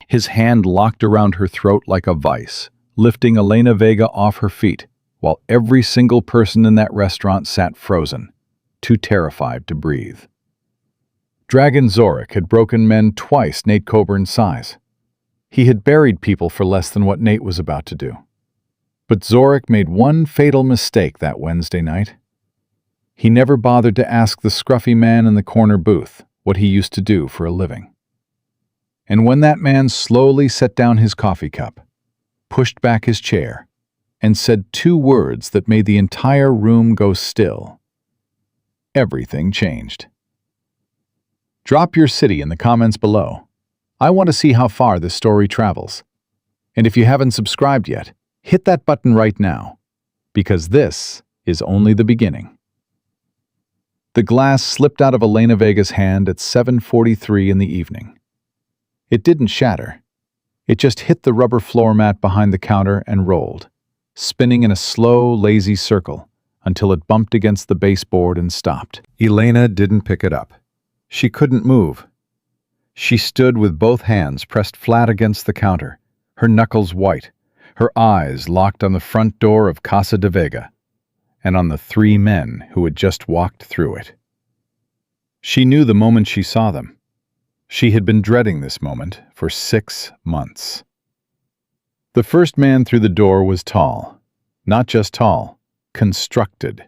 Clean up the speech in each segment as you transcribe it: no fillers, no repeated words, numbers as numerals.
his hand locked around her throat like a vice, lifting Elena Vega off her feet, while every single person in that restaurant sat frozen, too terrified to breathe. Dragon Zorich had broken men twice Nate Coburn's size. He had buried people for less than what Nate was about to do. But Zorich made one fatal mistake that Wednesday night. He never bothered to ask the scruffy man in the corner booth what he used to do for a living. And when that man slowly set down his coffee cup, pushed back his chair, and said two words that made the entire room go still, everything changed. Drop your city in the comments below. I want to see how far this story travels. And if you haven't subscribed yet, hit that button right now, because this is only the beginning. The glass slipped out of Elena Vega's hand at 7:43 in the evening. It didn't shatter. It just hit the rubber floor mat behind the counter and rolled, spinning in a slow, lazy circle until it bumped against the baseboard and stopped. Elena didn't pick it up. She couldn't move. She stood with both hands pressed flat against the counter, her knuckles white, her eyes locked on the front door of Casa de Vega and on the three men who had just walked through it. She knew the moment she saw them. She had been dreading this moment for 6 months. The first man through the door was tall. Not just tall, constructed.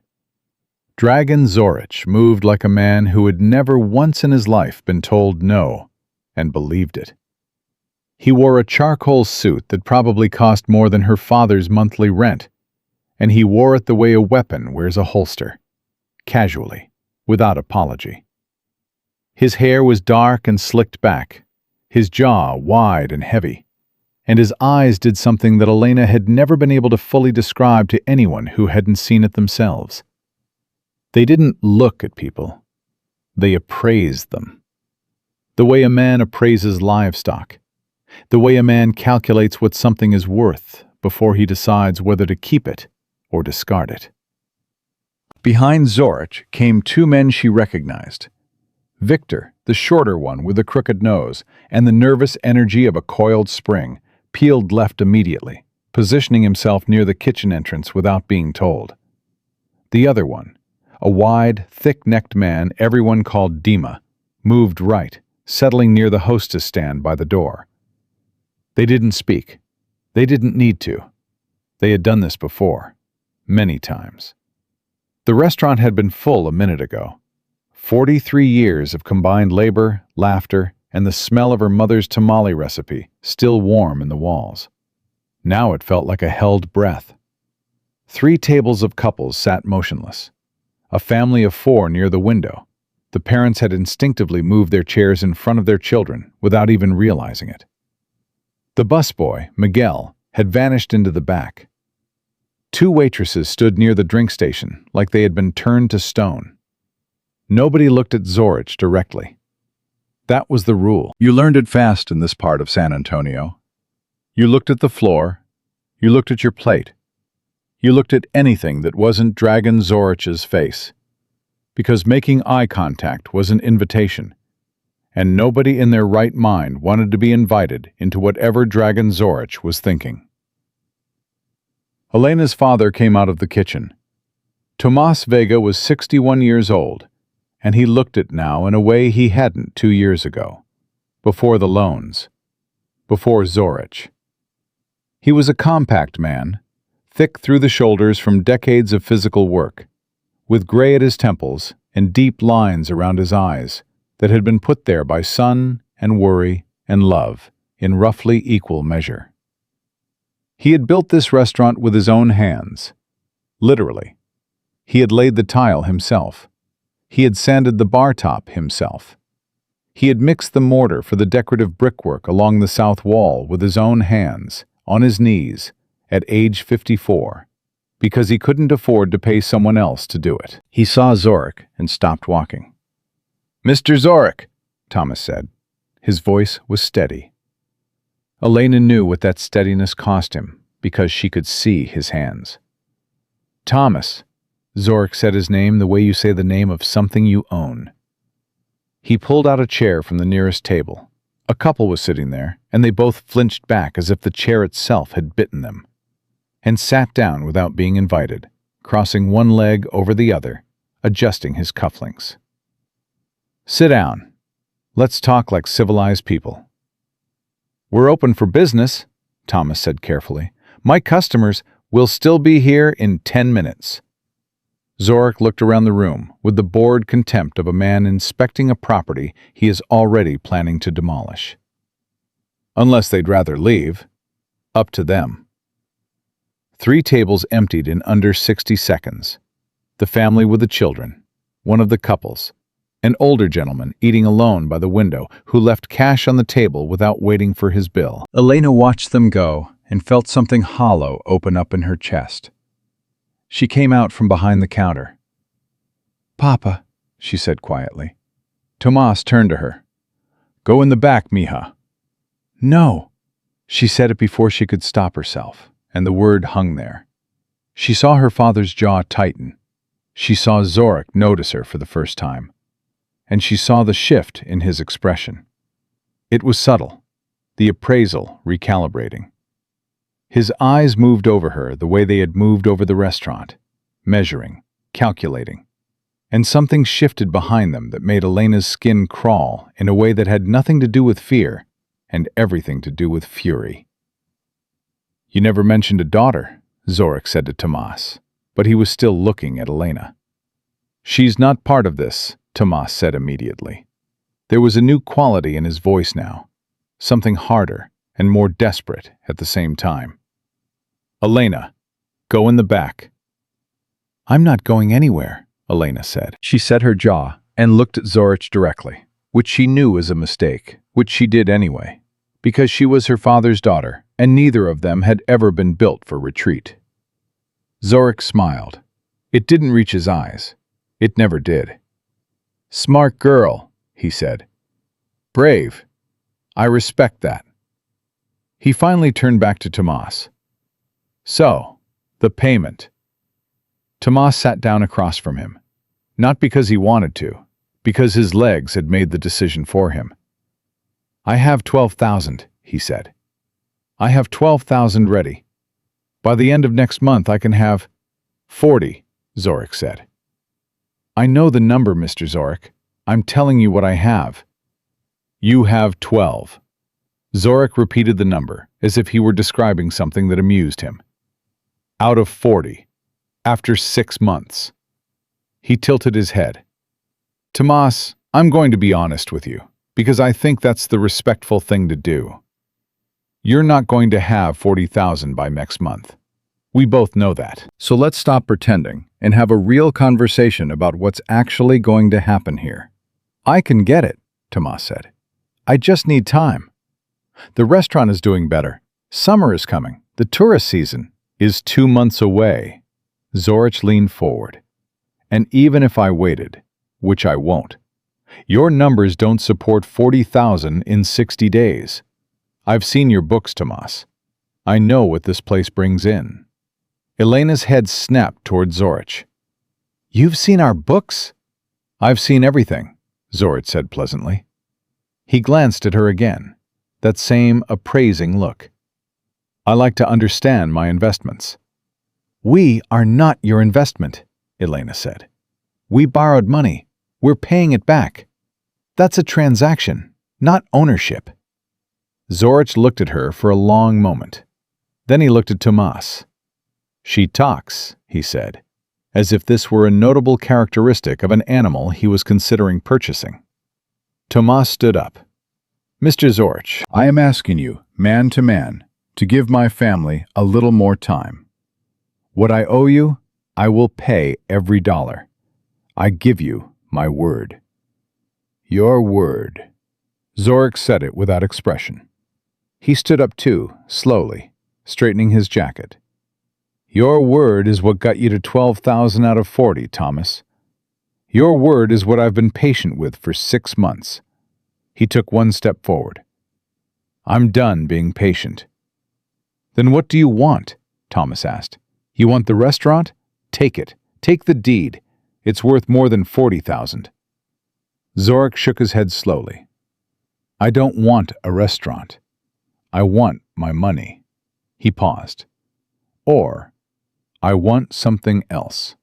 Dragon Zorich moved like a man who had never once in his life been told no, and believed it. He wore a charcoal suit that probably cost more than her father's monthly rent, and he wore it the way a weapon wears a holster, casually, without apology. His hair was dark and slicked back, his jaw wide and heavy, and his eyes did something that Elena had never been able to fully describe to anyone who hadn't seen it themselves. They didn't look at people. They appraised them. The way a man appraises livestock. The way a man calculates what something is worth before he decides whether to keep it or discard it. Behind Zorich came two men she recognized. Victor, the shorter one with the crooked nose and the nervous energy of a coiled spring, peeled left immediately, positioning himself near the kitchen entrance without being told. The other one, a wide, thick-necked man everyone called Dima, moved right, settling near the hostess stand by the door. They didn't speak. They didn't need to. They had done this before, many times. The restaurant had been full a minute ago. 43 years of combined labor, laughter, and the smell of her mother's tamale recipe still warm in the walls. Now it felt like a held breath. 3 tables of couples sat motionless. A family of 4 near the window. The parents had instinctively moved their chairs in front of their children without even realizing it. The busboy, Miguel, had vanished into the back. 2 waitresses stood near the drink station like they had been turned to stone. Nobody looked at Zorich directly. That was the rule. You learned it fast in this part of San Antonio. You looked at the floor. You looked at your plate. You looked at anything that wasn't Dragon Zorich's face. Because making eye contact was an invitation, and nobody in their right mind wanted to be invited into whatever Dragon Zorich was thinking. Elena's father came out of the kitchen. Tomas Vega was 61 years old, and he looked it now in a way he hadn't 2 years ago, before the loans, before Zorich. He was a compact man, thick through the shoulders from decades of physical work, with gray at his temples and deep lines around his eyes that had been put there by sun and worry and love in roughly equal measure. He had built this restaurant with his own hands, literally. He had laid the tile himself. He had sanded the bar top himself. He had mixed the mortar for the decorative brickwork along the south wall with his own hands, on his knees, at age 54, because he couldn't afford to pay someone else to do it. He saw Zorich and stopped walking. "Mr. Zorich," Thomas said. His voice was steady. Elena knew what that steadiness cost him, because she could see his hands. "Thomas," Zorich said his name the way you say the name of something you own. He pulled out a chair from the nearest table, A couple was sitting there, and they both flinched back as if the chair itself had bitten them, and sat down without being invited, crossing one leg over the other, adjusting his cufflinks. "Sit down. Let's talk like civilized people." "We're open for business," Thomas said carefully. "My customers will still be here in 10 minutes. Zorich looked around the room with the bored contempt of a man inspecting a property he is already planning to demolish. "Unless they'd rather leave. Up to them." 3 tables emptied in under 60 seconds. The family with the children, one of the couples, an older gentleman eating alone by the window who left cash on the table without waiting for his bill. Elena watched them go and felt something hollow open up in her chest. She came out from behind the counter. "Papa," she said quietly. Tomas turned to her. "Go in the back, mija." "No." She said it before she could stop herself, and the word hung there. She saw her father's jaw tighten. She saw Zorich notice her for the first time. And she saw the shift in his expression. It was subtle, the appraisal recalibrating. His eyes moved over her the way they had moved over the restaurant, measuring, calculating. And something shifted behind them that made Elena's skin crawl in a way that had nothing to do with fear and everything to do with fury. "You never mentioned a daughter," Zorich said to Tomas, but he was still looking at Elena. "She's not part of this," Tomas said immediately. There was a new quality in his voice now, something harder and more desperate at the same time. "Elena, go in the back." "I'm not going anywhere," Elena said. She set her jaw and looked at Zorich directly, which she knew was a mistake, which she did anyway, because she was her father's daughter, and neither of them had ever been built for retreat. Zorich smiled. It didn't reach his eyes. It never did. "Smart girl," he said. "Brave. I respect that." He finally turned back to Tomas. "So, the payment." Tomas sat down across from him, not because he wanted to, because his legs had made the decision for him. "I have 12,000, he said. "I have 12,000 ready. By the end of next month I can have 40, Zorich said. "I know the number, Mr. Zorich. I'm telling you what I have." "You have 12. Zorich repeated the number, as if he were describing something that amused him. "Out of 40. After 6 months." He tilted his head. "Tomas, I'm going to be honest with you, because I think that's the respectful thing to do. You're not going to have 40,000 by next month. We both know that. So let's stop pretending and have a real conversation about what's actually going to happen here." "I can get it," Tomas said. "I just need time. The restaurant is doing better. Summer is coming. The tourist season is 2 months away." Zorich leaned forward. "And even if I waited, which I won't, your numbers don't support 40,000 in 60 days. I've seen your books, Tomas. I know what this place brings in." Elena's head snapped toward Zorich. "You've seen our books?" "I've seen everything," Zorich said pleasantly. He glanced at her again, that same appraising look. "I like to understand my investments." "We are not your investment," Elena said. "We borrowed money. We're paying it back. That's a transaction, not ownership." Zorich looked at her for a long moment. Then he looked at Tomas. "She talks," he said, as if this were a notable characteristic of an animal he was considering purchasing. Tomas stood up. "Mr. Zorich, I am asking you, man to man, to give my family a little more time. What I owe you, I will pay every dollar. I give you my word." "Your word." Zorich said it without expression. He stood up too, slowly, straightening his jacket. "Your word is what got you to 12,000 out of 40, Thomas. Your word is what I've been patient with for 6 months." He took one step forward. "I'm done being patient." "Then what do you want?" Thomas asked. "You want the restaurant? Take it. Take the deed. It's worth more than 40,000. Zorich shook his head slowly. I don't want a restaurant. I want my money. He paused. Or, I want something else.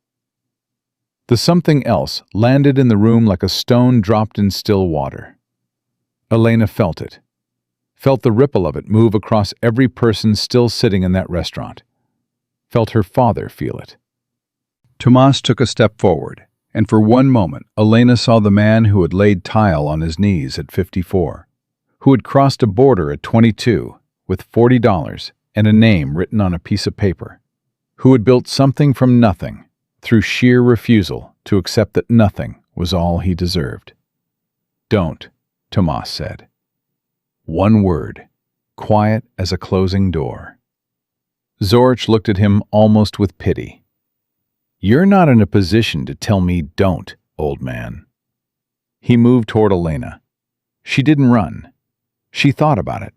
The something else landed in the room like a stone dropped in still water. Elena felt it. Felt the ripple of it move across every person still sitting in that restaurant. Felt her father feel it. Tomas took a step forward, and for one moment Elena saw the man who had laid tile on his knees at 54, who had crossed a border at 22 with $40 and a name written on a piece of paper, who had built something from nothing through sheer refusal to accept that nothing was all he deserved. Don't, Tomas said. One word, quiet as a closing door. Zorich looked at him almost with pity. You're not in a position to tell me don't, old man. He moved toward Elena. She didn't run. She thought about it,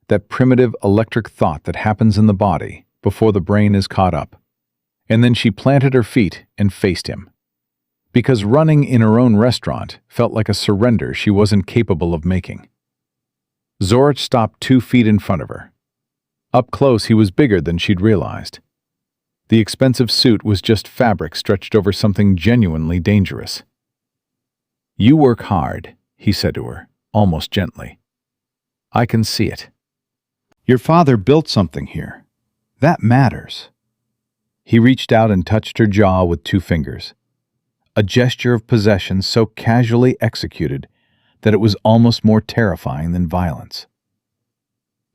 that primitive electric thought that happens in the body before the brain is caught up. And then she planted her feet and faced him. Because running in her own restaurant felt like a surrender she wasn't capable of making. Zorich stopped 2 feet in front of her. Up close, he was bigger than she'd realized. The expensive suit was just fabric stretched over something genuinely dangerous. You work hard, he said to her, almost gently. I can see it. Your father built something here. That matters. He reached out and touched her jaw with 2 fingers, a gesture of possession so casually executed that it was almost more terrifying than violence.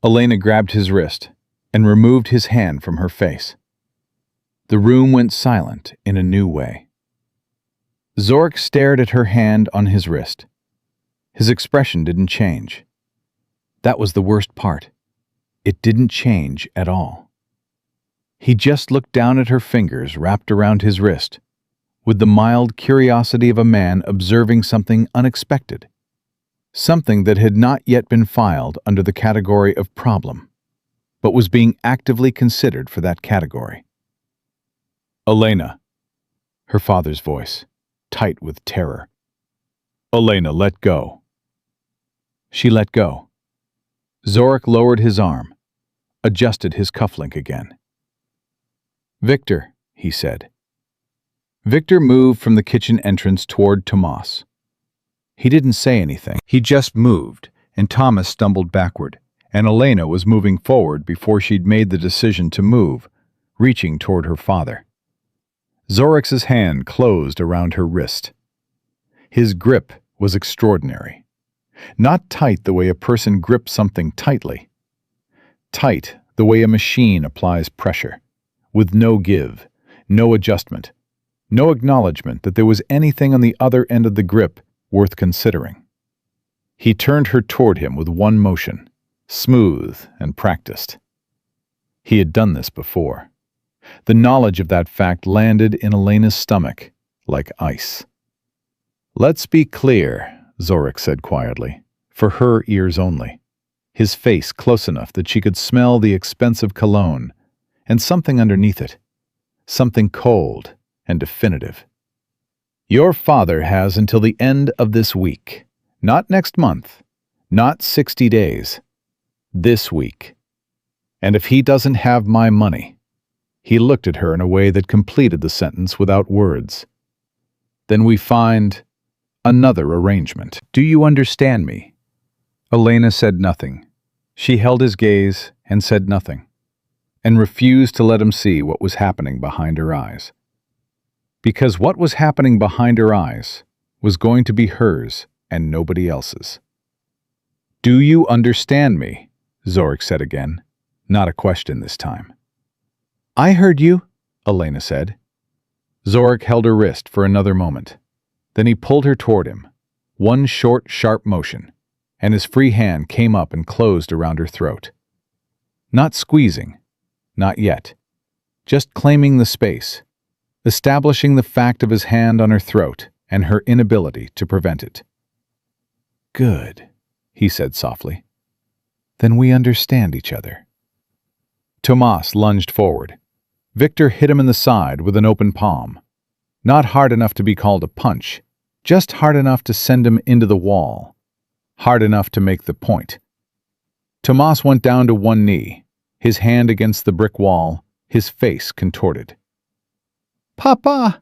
Elena grabbed his wrist and removed his hand from her face. The room went silent in a new way. Zorich stared at her hand on his wrist. His expression didn't change. That was the worst part. It didn't change at all. He just looked down at her fingers wrapped around his wrist, with the mild curiosity of a man observing something unexpected, something that had not yet been filed under the category of problem, but was being actively considered for that category. Elena, her father's voice, tight with terror. Elena, let go. She let go. Zorich lowered his arm, adjusted his cufflink again. Victor, he said. Victor moved from the kitchen entrance toward Tomas. He didn't say anything. He just moved, and Thomas stumbled backward, and Elena was moving forward before she'd made the decision to move, reaching toward her father. Zorich's hand closed around her wrist. His grip was extraordinary. Not tight the way a person grips something tightly. Tight the way a machine applies pressure, with no give, no adjustment, no acknowledgement that there was anything on the other end of the grip worth considering. He turned her toward him with one motion, smooth and practiced. He had done this before. The knowledge of that fact landed in Elena's stomach like ice. Let's be clear, Zorich said quietly, for her ears only, his face close enough that she could smell the expensive cologne and something underneath it, something cold and definitive. Your father has until the end of this week, not next month, not 60 days, this week. And if he doesn't have my money, he looked at her in a way that completed the sentence without words. Then we find another arrangement. Do you understand me? Elena said nothing. She held his gaze and said nothing, and refused to let him see what was happening behind her eyes. Because what was happening behind her eyes was going to be hers and nobody else's. Do you understand me? Zorich said again, not a question this time. I heard you, Elena said. Zorich held her wrist for another moment. Then he pulled her toward him, one short, sharp motion, and his free hand came up and closed around her throat. Not squeezing, not yet, just claiming the space, establishing the fact of his hand on her throat and her inability to prevent it. Good, he said softly. Then we understand each other. Tomas lunged forward. Victor hit him in the side with an open palm. Not hard enough to be called a punch, just hard enough to send him into the wall. hard enough to make the point. Tomas went down to one knee, his hand against the brick wall, his face contorted. "Papa!"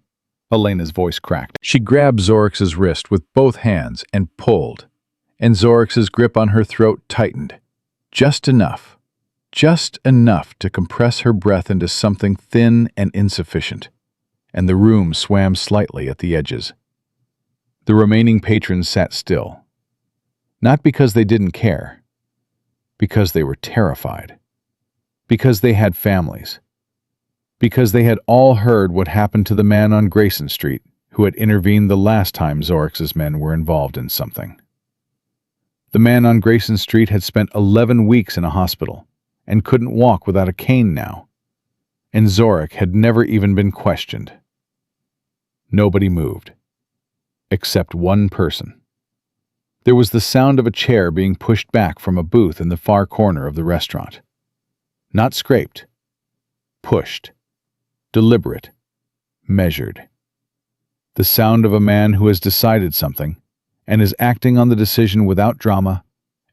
Elena's voice cracked. She grabbed Zorich's wrist with both hands and pulled, and Zorich's grip on her throat tightened. Just enough to compress her breath into something thin and insufficient, and the room swam slightly at the edges. The remaining patrons sat still, not because they didn't care, because they were terrified, because they had families, because they had all heard what happened to the man on Grayson Street who had intervened the last time Zorich's men were involved in something. The man on Grayson Street had spent 11 weeks in a hospital and couldn't walk without a cane now, and Zorich had never even been questioned. Nobody moved, except one person. There was the sound of a chair being pushed back from a booth in the far corner of the restaurant. Not scraped, pushed, deliberate, measured. The sound of a man who has decided something and is acting on the decision without drama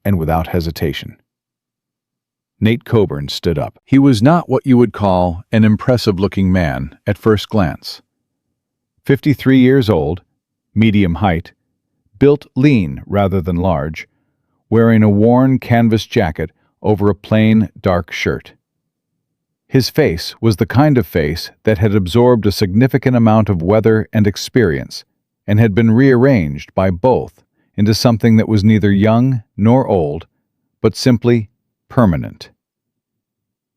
and without hesitation. Nate Coburn stood up. He was not what you would call an impressive-looking man at first glance. 53 years old, medium height, built lean rather than large, wearing a worn canvas jacket over a plain, dark shirt. His face was the kind of face that had absorbed a significant amount of weather and experience and had been rearranged by both into something that was neither young nor old, but simply permanent.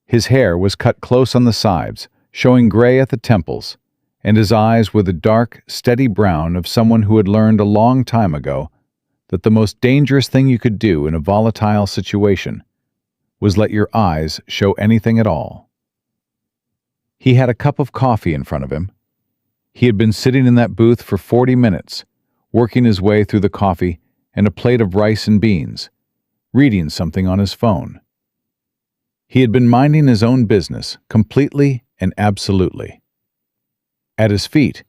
His hair was cut close on the sides, showing gray at the temples, and his eyes were the dark, steady brown of someone who had learned a long time ago that the most dangerous thing you could do in a volatile situation was let your eyes show anything at all. He had a cup of coffee in front of him. He had been sitting in that booth for 40 minutes, working his way through the coffee and a plate of rice and beans, reading something on his phone. He had been minding his own business completely and absolutely. At his feet,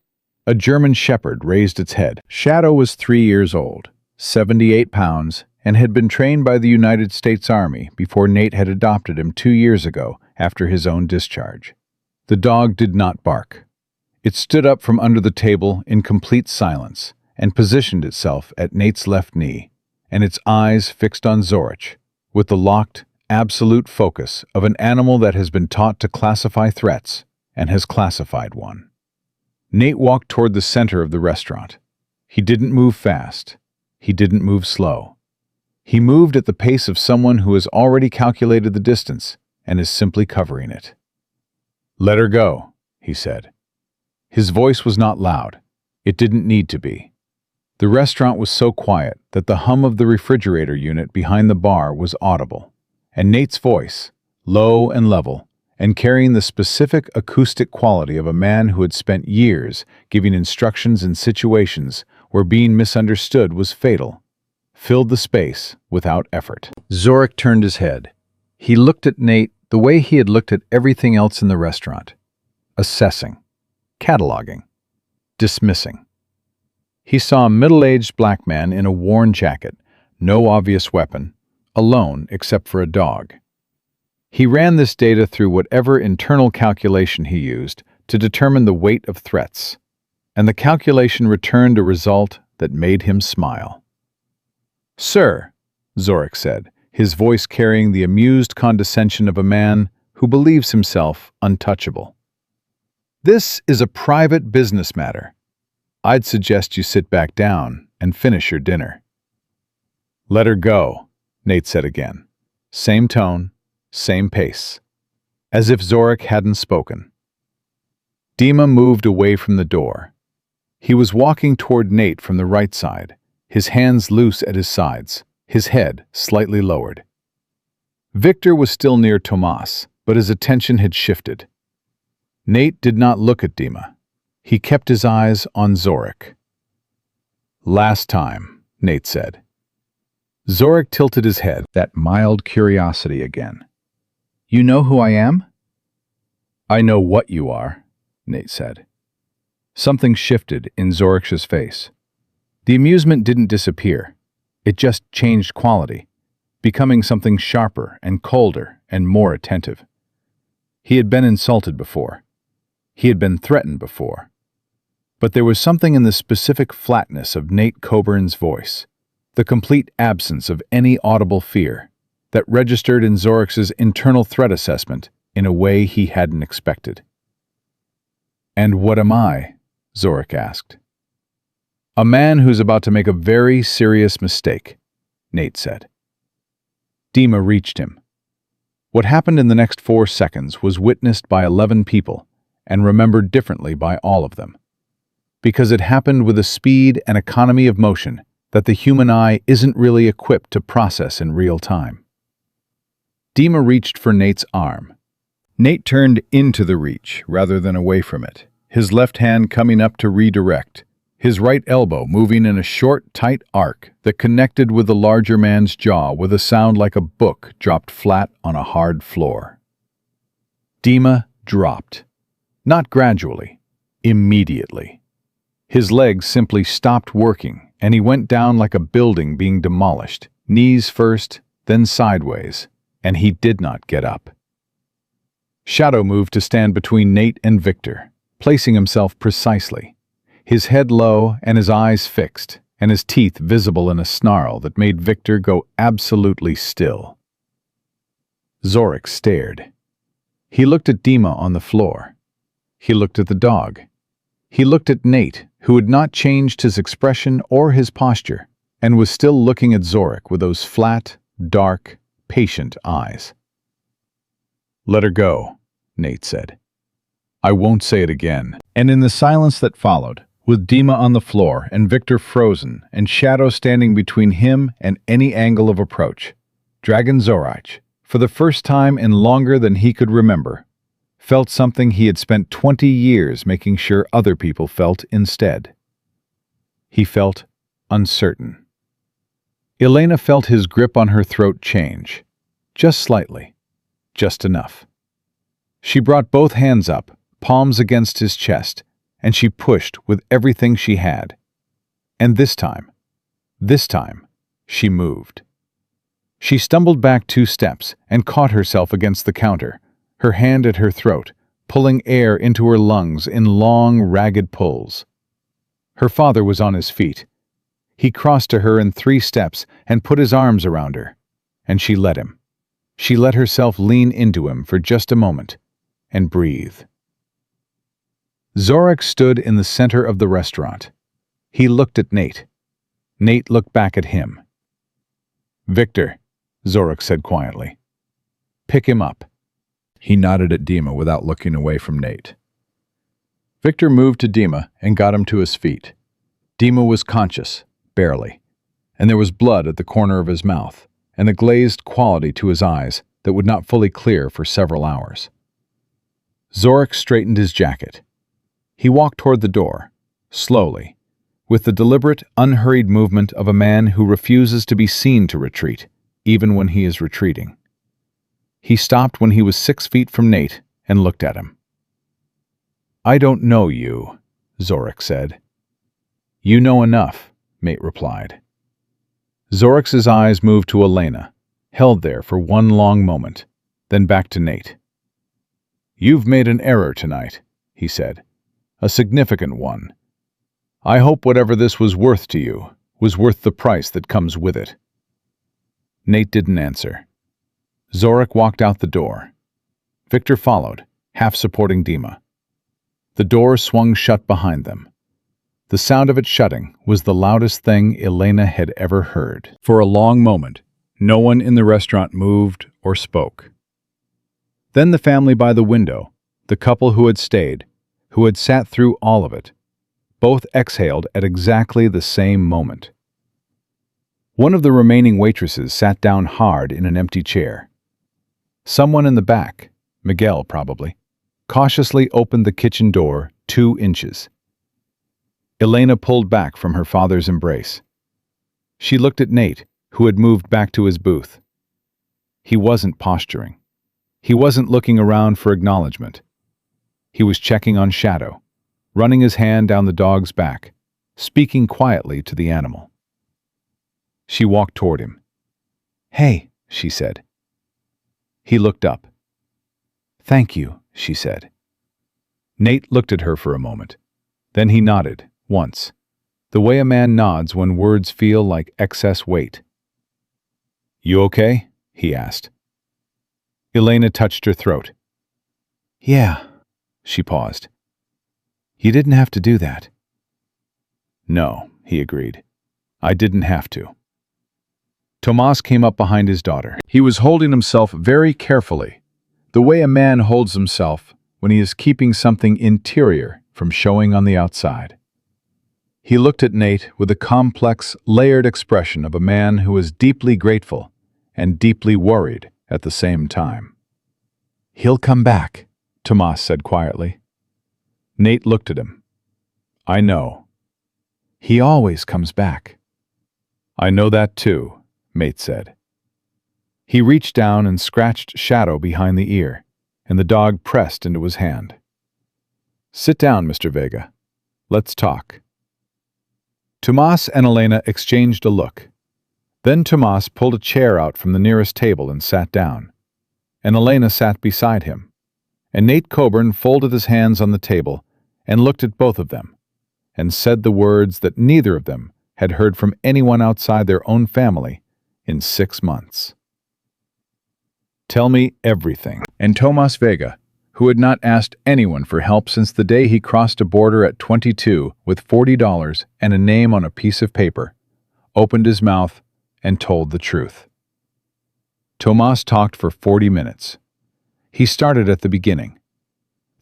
a German shepherd raised its head. Shadow was 3 years old, 78 pounds, and had been trained by the United States Army before Nate had adopted him 2 years ago after his own discharge. The dog did not bark. It stood up from under the table in complete silence and positioned itself at Nate's left knee, and its eyes fixed on Zorich, with the locked, absolute focus of an animal that has been taught to classify threats and has classified one. Nate walked toward the center of the restaurant. He didn't move fast. He didn't move slow. He moved at the pace of someone who has already calculated the distance and is simply covering it. "Let her go," he said. His voice was not loud. It didn't need to be. The restaurant was so quiet that the hum of the refrigerator unit behind the bar was audible, and Nate's voice, low and level, and carrying the specific acoustic quality of a man who had spent years giving instructions in situations where being misunderstood was fatal, filled the space without effort. Zorich turned his head. He looked at Nate the way he had looked at everything else in the restaurant, assessing, cataloging, dismissing. He saw a middle-aged black man in a worn jacket, no obvious weapon, alone except for a dog. He ran this data through whatever internal calculation he used to determine the weight of threats, and the calculation returned a result that made him smile. "Sir," Zorich said, his voice carrying the amused condescension of a man who believes himself untouchable. "This is a private business matter. I'd suggest you sit back down and finish your dinner." "Let her go," Nate said again. Same tone, same pace. As if Zorich hadn't spoken. Dima moved away from the door. He was walking toward Nate from the right side, his hands loose at his sides, his head slightly lowered. Victor was still near Tomas, but his attention had shifted. Nate did not look at Dima. He kept his eyes on Zorich. "Last time," Nate said. Zorich tilted his head, that mild curiosity again. "You know who I am?" "I know what you are," Nate said. Something shifted in Zorich's face. The amusement didn't disappear. It just changed quality, becoming something sharper and colder and more attentive. He had been insulted before. He had been threatened before. But there was something in the specific flatness of Nate Coburn's voice, the complete absence of any audible fear, that registered in Zorich's internal threat assessment in a way he hadn't expected. "And what am I?" Zorich asked. "A man who's about to make a very serious mistake," Nate said. Dima reached him. What happened in the next 4 seconds was witnessed by 11 people and remembered differently by all of them. Because it happened with a speed and economy of motion that the human eye isn't really equipped to process in real time. Dima reached for Nate's arm. Nate turned into the reach rather than away from it, his left hand coming up to redirect, his right elbow moving in a short, tight arc that connected with the larger man's jaw with a sound like a book dropped flat on a hard floor. Dima dropped. Not gradually, immediately. His legs simply stopped working, and he went down like a building being demolished, knees first, then sideways, and he did not get up. Shadow moved to stand between Nate and Victor, placing himself precisely, his head low and his eyes fixed, and his teeth visible in a snarl that made Victor go absolutely still. Zorich stared. He looked at Dima on the floor. He looked at the dog. He looked at Nate, who had not changed his expression or his posture, and was still looking at Zorich with those flat, dark, patient eyes. "Let her go," Nate said. "I won't say it again." And in the silence that followed, with Dima on the floor and Victor frozen and Shadow standing between him and any angle of approach, Dragon Zorich, for the first time in longer than he could remember, felt something he had spent 20 years making sure other people felt instead. He felt uncertain. Elena felt his grip on her throat change, just slightly, just enough. She brought both hands up, palms against his chest, and she pushed with everything she had. And this time, she moved. She stumbled back 2 steps and caught herself against the counter, her hand at her throat, pulling air into her lungs in long, ragged pulls. Her father was on his feet. He crossed to her in 3 steps and put his arms around her, and she let him. She let herself lean into him for just a moment and breathe. Zorich stood in the center of the restaurant. He looked at Nate. Nate looked back at him. "Victor," Zorich said quietly. "Pick him up." He nodded at Dima without looking away from Nate. Victor moved to Dima and got him to his feet. Dima was conscious, barely, and there was blood at the corner of his mouth and a glazed quality to his eyes that would not fully clear for several hours. Zorich straightened his jacket. He walked toward the door, slowly, with the deliberate, unhurried movement of a man who refuses to be seen to retreat, even when he is retreating. He stopped when he was 6 feet from Nate and looked at him. "I don't know you," Zorich said. "You know enough," Nate replied. Zorich's eyes moved to Elena, held there for one long moment, then back to Nate. "You've made an error tonight," he said. "A significant one. I hope whatever this was worth to you was worth the price that comes with it." Nate didn't answer. Zorich walked out the door. Victor followed, half supporting Dima. The door swung shut behind them. The sound of it shutting was the loudest thing Elena had ever heard. For a long moment, no one in the restaurant moved or spoke. Then the family by the window, the couple who had stayed, who had sat through all of it, both exhaled at exactly the same moment. One of the remaining waitresses sat down hard in an empty chair. Someone in the back, Miguel probably, cautiously opened the kitchen door 2 inches. Elena pulled back from her father's embrace. She looked at Nate, who had moved back to his booth. He wasn't posturing. He wasn't looking around for acknowledgement. He was checking on Shadow, running his hand down the dog's back, speaking quietly to the animal. She walked toward him. "Hey," she said. He looked up. "Thank you," she said. Nate looked at her for a moment. Then he nodded, once, the way a man nods when words feel like excess weight. "You okay?" he asked. Elena touched her throat. "Yeah," she paused. "You didn't have to do that." "No," he agreed. "I didn't have to." Tomas came up behind his daughter. He was holding himself very carefully, the way a man holds himself when he is keeping something interior from showing on the outside. He looked at Nate with a complex, layered expression of a man who is deeply grateful and deeply worried at the same time. "He'll come back," Tomas said quietly. Nate looked at him. "I know." "He always comes back." "I know that too," Mate said. He reached down and scratched Shadow behind the ear, and the dog pressed into his hand. "Sit down, Mr. Vega. Let's talk." Tomas and Elena exchanged a look. Then Tomas pulled a chair out from the nearest table and sat down, and Elena sat beside him, and Nate Coburn folded his hands on the table and looked at both of them, and said the words that neither of them had heard from anyone outside their own family in 6 months. "Tell me everything." And Tomas Vega, who had not asked anyone for help since the day he crossed a border at 22 with $40 and a name on a piece of paper, opened his mouth and told the truth. Tomas talked for 40 minutes. He started at the beginning.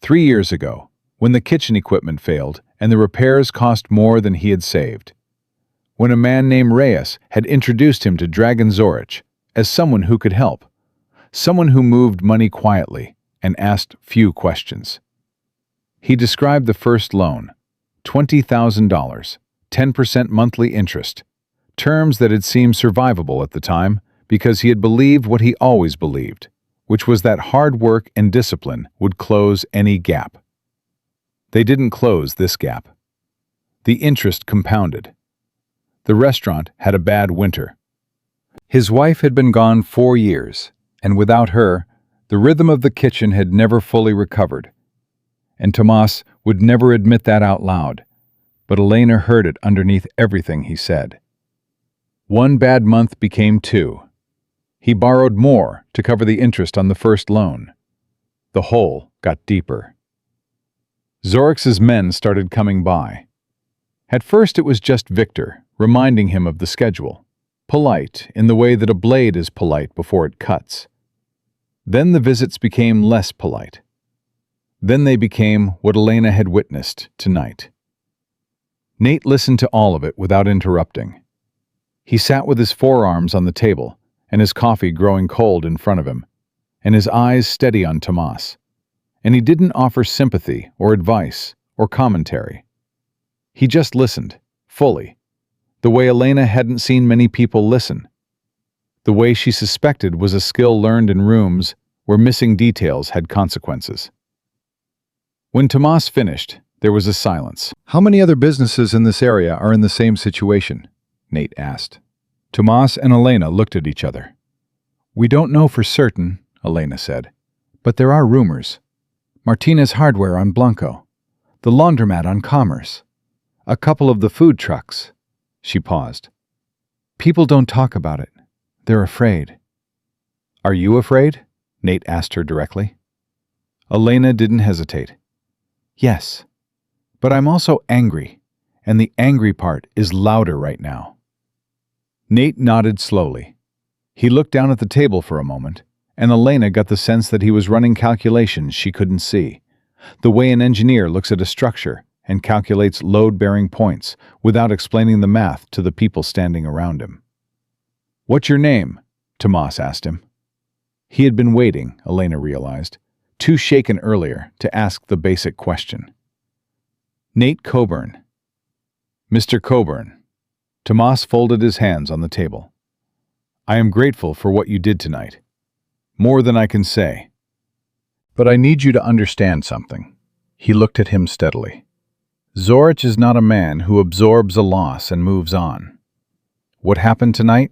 3 years ago, when the kitchen equipment failed and the repairs cost more than he had saved. When a man named Reyes had introduced him to Dragon Zorich as someone who could help, someone who moved money quietly and asked few questions. He described the first loan, $20,000, 10% monthly interest, terms that had seemed survivable at the time because he had believed what he always believed, which was that hard work and discipline would close any gap. They didn't close this gap. The interest compounded. The restaurant had a bad winter. His wife had been gone 4 years, and without her, the rhythm of the kitchen had never fully recovered. And Tomas would never admit that out loud, but Elena heard it underneath everything he said. 1 bad month became 2. He borrowed more to cover the interest on the first loan. The hole got deeper. Zorich's men started coming by. At first it was just Victor, reminding him of the schedule, polite in the way that a blade is polite before it cuts. Then the visits became less polite. Then they became what Elena had witnessed tonight. Nate listened to all of it without interrupting. He sat with his forearms on the table and his coffee growing cold in front of him, and his eyes steady on Tomas. And he didn't offer sympathy or advice or commentary. He just listened, fully, the way Elena hadn't seen many people listen. The way she suspected was a skill learned in rooms where missing details had consequences. When Tomas finished, there was a silence. "How many other businesses in this area are in the same situation?" Nate asked. Tomas and Elena looked at each other. "We don't know for certain," Elena said, "but there are rumors. Martinez Hardware on Blanco, the laundromat on Commerce, a couple of the food trucks." She paused. "People don't talk about it. They're afraid." "Are you afraid?" Nate asked her directly. Elena didn't hesitate. "Yes, but I'm also angry, and the angry part is louder right now." Nate nodded slowly. He looked down at the table for a moment, and Elena got the sense that he was running calculations she couldn't see, the way an engineer looks at a structure and calculates load-bearing points without explaining the math to the people standing around him. "What's your name?" Tomas asked him. He had been waiting, Elena realized, too shaken earlier to ask the basic question. "Nate Coburn." "Mr. Coburn." Tomas folded his hands on the table. "I am grateful for what you did tonight. More than I can say. But I need you to understand something." He looked at him steadily. "Zorich is not a man who absorbs a loss and moves on. What happened tonight?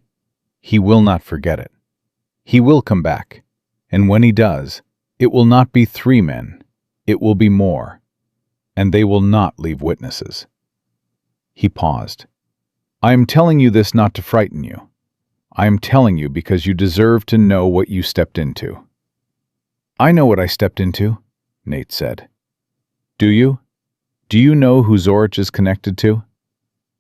He will not forget it. He will come back, and when he does, it will not be 3 men, it will be more, and they will not leave witnesses. He paused. I am telling you this not to frighten you. I am telling you because you deserve to know what you stepped into. I know what I stepped into, Nate said. Do you? Do you know who Zorich is connected to?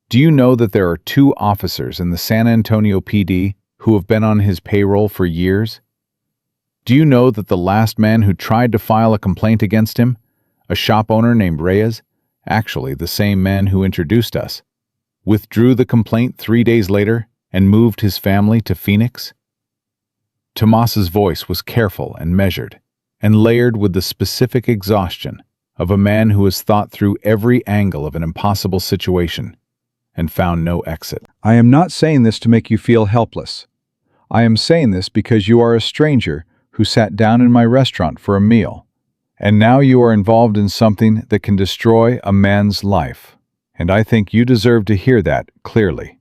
Do you know that there are 2 officers in the San Antonio PD who have been on his payroll for years? Do you know that the last man who tried to file a complaint against him, a shop owner named Reyes, actually the same man who introduced us, withdrew the complaint 3 days later and moved his family to Phoenix? Tomas's voice was careful and measured, and layered with the specific exhaustion of a man who has thought through every angle of an impossible situation and found no exit. I am not saying this to make you feel helpless. I am saying this because you are a stranger who sat down in my restaurant for a meal, and now you are involved in something that can destroy a man's life, and I think you deserve to hear that clearly.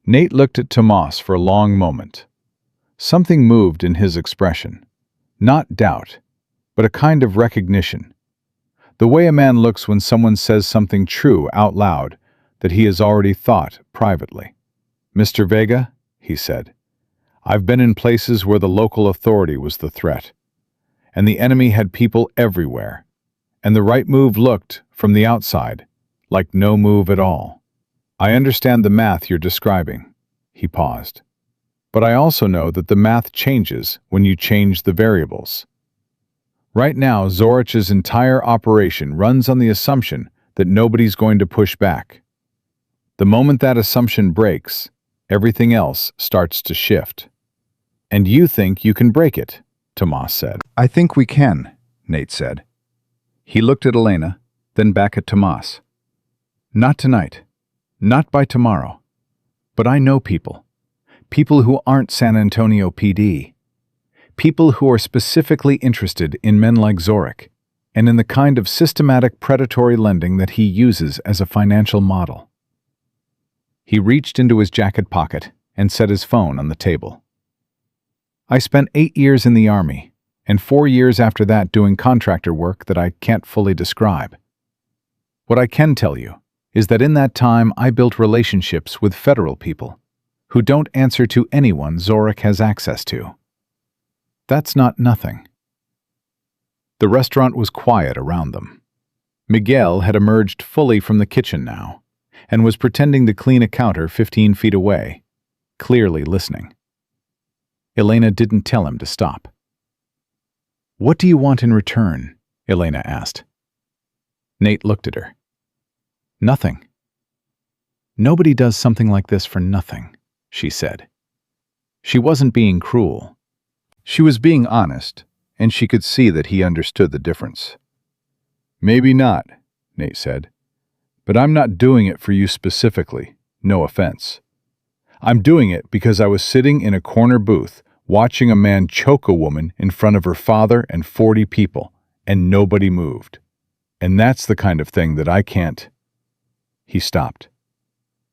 Nate looked at Tomas for a long moment. Something moved in his expression. Not doubt, but a kind of recognition. The way a man looks when someone says something true out loud that he has already thought privately. Mr. Vega, he said, I've been in places where the local authority was the threat, and the enemy had people everywhere, and the right move looked, from the outside, like no move at all. I understand the math you're describing. He paused. But I also know that the math changes when you change the variables. Right now, Zorich's entire operation runs on the assumption that nobody's going to push back. The moment that assumption breaks, everything else starts to shift. And you think you can break it, Tomas said. I think we can, Nate said. He looked at Elena, then back at Tomas. Not tonight. Not by tomorrow. But I know people. People who aren't San Antonio PD. People who are specifically interested in men like Zorich and in the kind of systematic predatory lending that he uses as a financial model. He reached into his jacket pocket and set his phone on the table. I spent 8 years in the Army, and 4 years after that doing contractor work that I can't fully describe. What I can tell you is that in that time I built relationships with federal people who don't answer to anyone Zorich has access to. That's not nothing. The restaurant was quiet around them. Miguel had emerged fully from the kitchen now, and was pretending to clean a counter 15 feet away, clearly listening. Elena didn't tell him to stop. What do you want in return? Elena asked. Nate looked at her. Nothing. Nobody does something like this for nothing, she said. She wasn't being cruel. She was being honest, and she could see that he understood the difference. Maybe not, Nate said. But I'm not doing it for you specifically, no offense. I'm doing it because I was sitting in a corner booth watching a man choke a woman in front of her father and 40 people, and nobody moved. And that's the kind of thing that I can't. He stopped.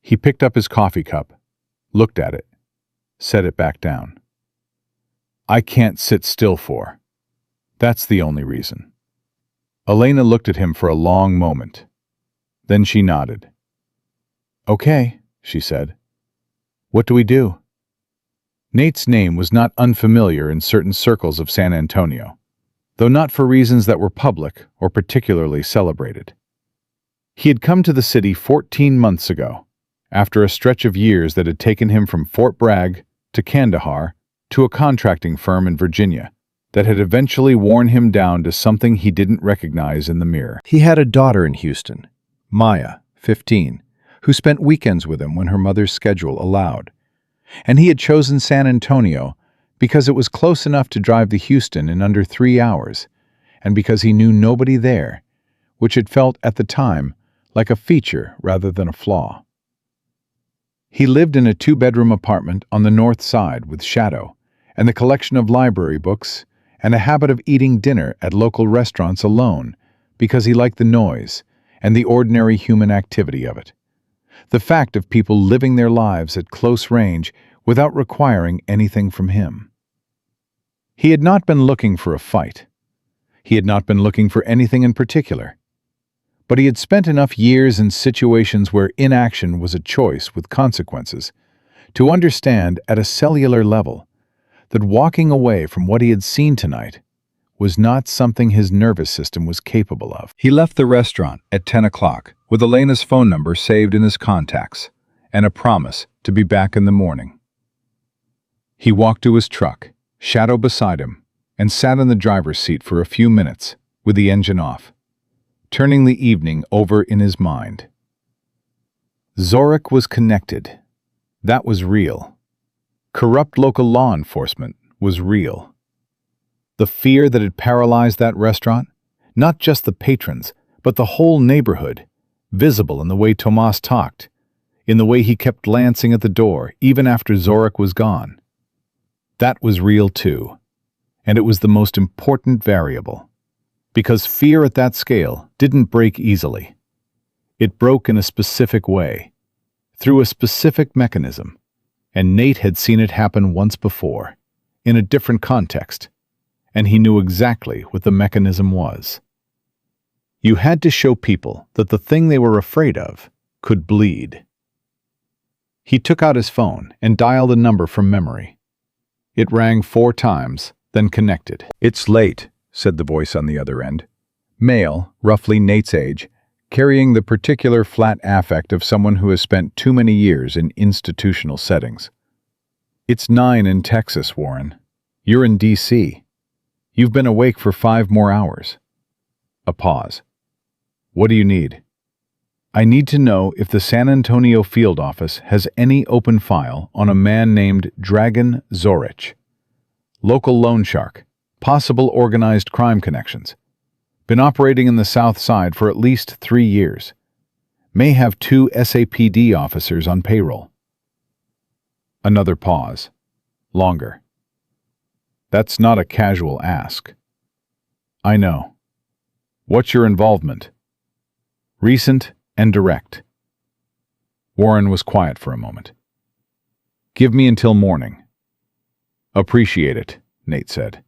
He picked up his coffee cup, looked at it, set it back down. I can't sit still for. That's the only reason. Elena looked at him for a long moment. Then she nodded. Okay, she said. What do we do? Nate's name was not unfamiliar in certain circles of San Antonio, though not for reasons that were public or particularly celebrated. He had come to the city 14 months ago, after a stretch of years that had taken him from Fort Bragg to Kandahar to a contracting firm in Virginia that had eventually worn him down to something he didn't recognize in the mirror. He had a daughter in Houston, Maya, 15, who spent weekends with him when her mother's schedule allowed. And he had chosen San Antonio because it was close enough to drive to Houston in under 3 hours, and because he knew nobody there, which had felt at the time like a feature rather than a flaw. He lived in a 2-bedroom apartment on the north side with shadow and the collection of library books and a habit of eating dinner at local restaurants alone because he liked the noise and the ordinary human activity of it. The fact of people living their lives at close range without requiring anything from him. He had not been looking for a fight. He had not been looking for anything in particular. But he had spent enough years in situations where inaction was a choice with consequences to understand at a cellular level that walking away from what he had seen tonight was not something his nervous system was capable of. He left the restaurant at 10 o'clock with Elena's phone number saved in his contacts and a promise to be back in the morning. He walked to his truck, Shadow beside him, and sat in the driver's seat for a few minutes with the engine off, turning the evening over in his mind. Zorich was connected. That was real. Corrupt local law enforcement was real. The fear that had paralyzed that restaurant, not just the patrons, but the whole neighborhood, visible in the way Tomas talked, in the way he kept glancing at the door even after Zorich was gone. That was real too, and it was the most important variable. Because fear at that scale didn't break easily. It broke in a specific way, through a specific mechanism, and Nate had seen it happen once before, in a different context, and he knew exactly what the mechanism was. You had to show people that the thing they were afraid of could bleed. He took out his phone and dialed a number from memory. It rang 4 times, then connected. "It's late," said the voice on the other end. Male, roughly Nate's age, carrying the particular flat affect of someone who has spent too many years in institutional settings. "It's 9 in Texas, Warren. You're in D.C. You've been awake for 5 more hours." A pause. "What do you need?" "I need to know if the San Antonio field office has any open file on a man named Dragon Zorich. Local loan shark. Possible organized crime connections. Been operating in the South Side for at least 3 years. May have 2 SAPD officers on payroll." Another pause. Longer. "That's not a casual ask." "I know. What's your involvement?" "Recent and direct." Warren was quiet for a moment. "Give me until morning." "Appreciate it," Nate said.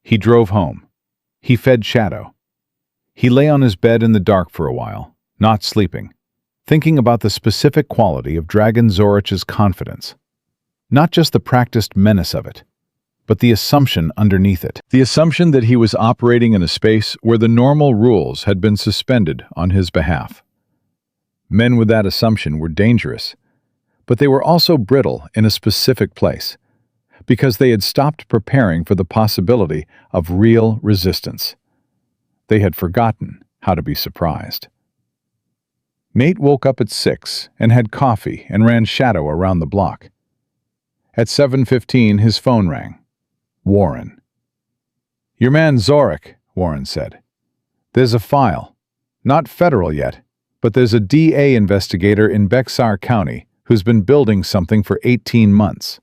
He drove home. He fed Shadow. He lay on his bed in the dark for a while, not sleeping, thinking about the specific quality of Dragon Zorich's confidence. Not just the practiced menace of it, but the assumption underneath it. The assumption that he was operating in a space where the normal rules had been suspended on his behalf. Men with that assumption were dangerous, but they were also brittle in a specific place, because they had stopped preparing for the possibility of real resistance. They had forgotten how to be surprised. Nate woke up at 6 and had coffee and ran Shadow around the block. At 7:15, his phone rang. Warren. "Your man Zorich," Warren said. "There's a file. Not federal yet, but there's a DA investigator in Bexar County who's been building something for 18 months.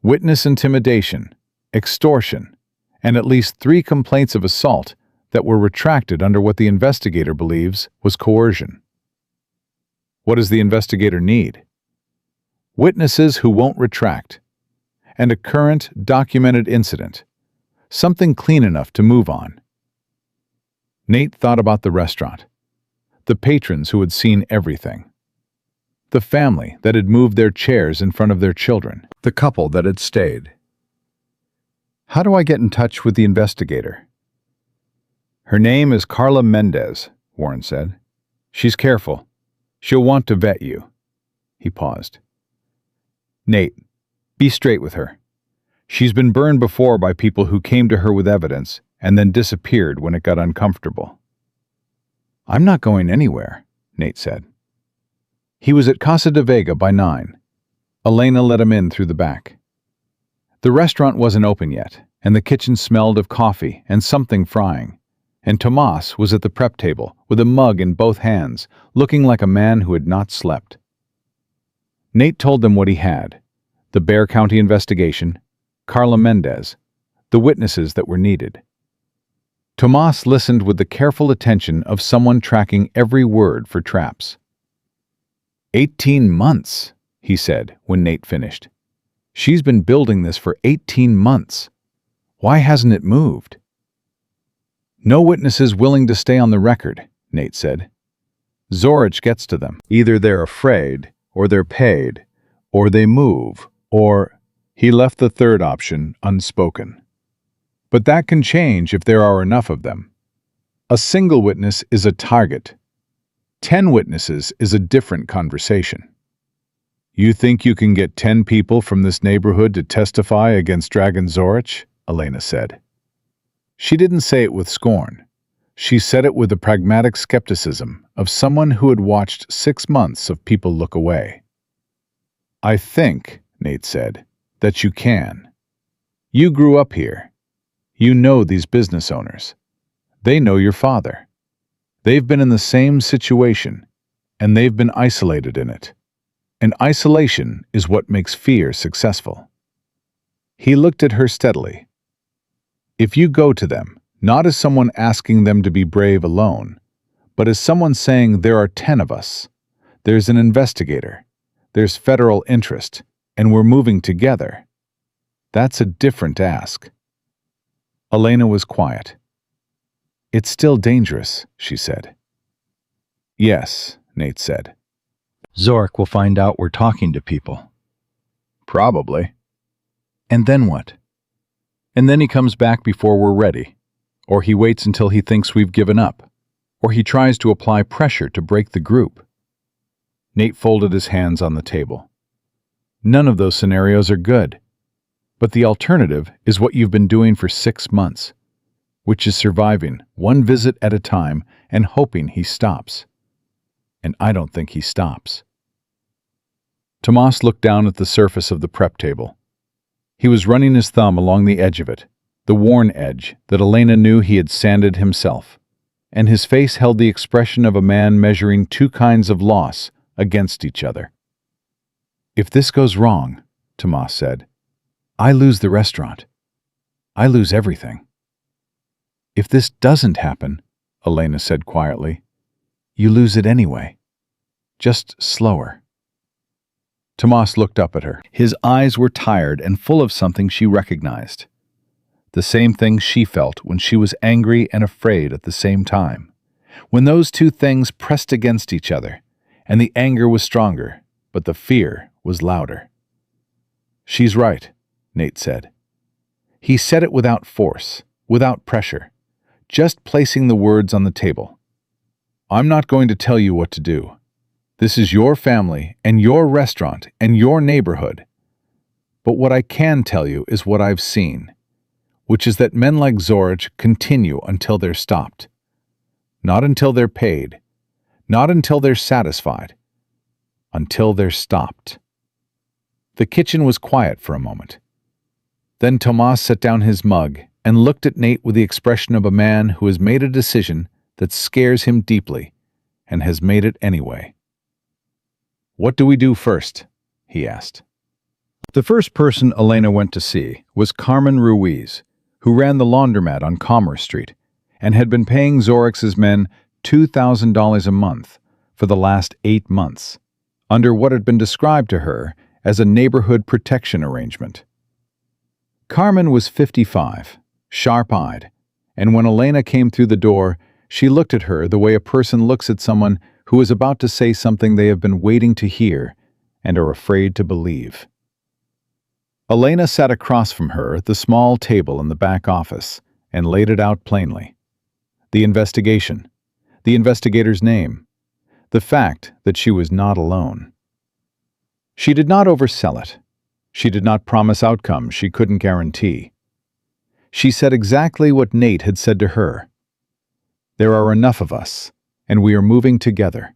Witness intimidation, extortion, and at least 3 complaints of assault that were retracted under what the investigator believes was coercion." What does the investigator need? Witnesses who won't retract, and a current, documented incident, something clean enough to move on. Nate thought about the restaurant, the patrons who had seen everything, the family that had moved their chairs in front of their children, the couple that had stayed. "How do I get in touch with the investigator?" "Her name is Carla Mendez," Warren said. "She's careful. She'll want to vet you." He paused. "Nate, be straight with her. She's been burned before by people who came to her with evidence and then disappeared when it got uncomfortable." "I'm not going anywhere," Nate said. He was at Casa de Vega by 9. Elena let him in through the back. The restaurant wasn't open yet, and the kitchen smelled of coffee and something frying, and Tomas was at the prep table with a mug in both hands, looking like a man who had not slept. Nate told them what he had: the Bexar County investigation, Carla Mendez, the witnesses that were needed. Tomas listened with the careful attention of someone tracking every word for traps. 18 months, he said when Nate finished. She's been building this for 18 months. Why hasn't it moved? No witnesses willing to stay on the record, Nate said. Zorich gets to them. Either they're afraid, or they're paid, or they move, or he left the third option unspoken. But that can change if there are enough of them. A single witness is a target. 10 witnesses is a different conversation. You think you can get 10 people from this neighborhood to testify against Dragon Zorich? Elena said. She didn't say it with scorn. She said it with the pragmatic skepticism of someone who had watched 6 months of people look away. I think, Nate said, that you can. You grew up here. You know these business owners. They know your father. They've been in the same situation, and they've been isolated in it. And isolation is what makes fear successful. He looked at her steadily. If you go to them, not as someone asking them to be brave alone, but as someone saying there are 10 of us, there's an investigator, there's federal interest, and we're moving together, that's a different ask. Elena was quiet. It's still dangerous, she said. Yes, Nate said. Zorich will find out we're talking to people. Probably. And then what? And then he comes back before we're ready. Or he waits until he thinks we've given up. Or he tries to apply pressure to break the group. Nate folded his hands on the table. None of those scenarios are good. But the alternative is what you've been doing for 6 months, which is surviving one visit at a time and hoping he stops. And I don't think he stops. Tomas looked down at the surface of the prep table. He was running his thumb along the edge of it, the worn edge that Elena knew he had sanded himself, and his face held the expression of a man measuring 2 kinds of loss against each other. If this goes wrong, Tomas said, I lose the restaurant. I lose everything. If this doesn't happen, Elena said quietly, you lose it anyway. Just slower. Tomas looked up at her. His eyes were tired and full of something she recognized. The same thing she felt when she was angry and afraid at the same time. When those 2 things pressed against each other, and the anger was stronger, but the fear was louder. She's right, Nate said. He said it without force, without pressure, just placing the words on the table. I'm not going to tell you what to do. This is your family and your restaurant and your neighborhood. But what I can tell you is what I've seen, which is that men like Zorich continue until they're stopped. Not until they're paid, not until they're satisfied, until they're stopped. The kitchen was quiet for a moment. Then Tomas set down his mug and looked at Nate with the expression of a man who has made a decision that scares him deeply and has made it anyway. What do we do first? He asked. The first person Elena went to see was Carmen Ruiz, who ran the laundromat on Commerce Street and had been paying Zorich's men $2,000 a month for the last 8 months, under what had been described to her as a neighborhood protection arrangement. Carmen was 55, sharp-eyed, and when Elena came through the door, she looked at her the way a person looks at someone who is about to say something they have been waiting to hear and are afraid to believe. Elena sat across from her at the small table in the back office and laid it out plainly. The investigation, the investigator's name, the fact that she was not alone. She did not oversell it. She did not promise outcomes she couldn't guarantee. She said exactly what Nate had said to her. There are enough of us, and we are moving together,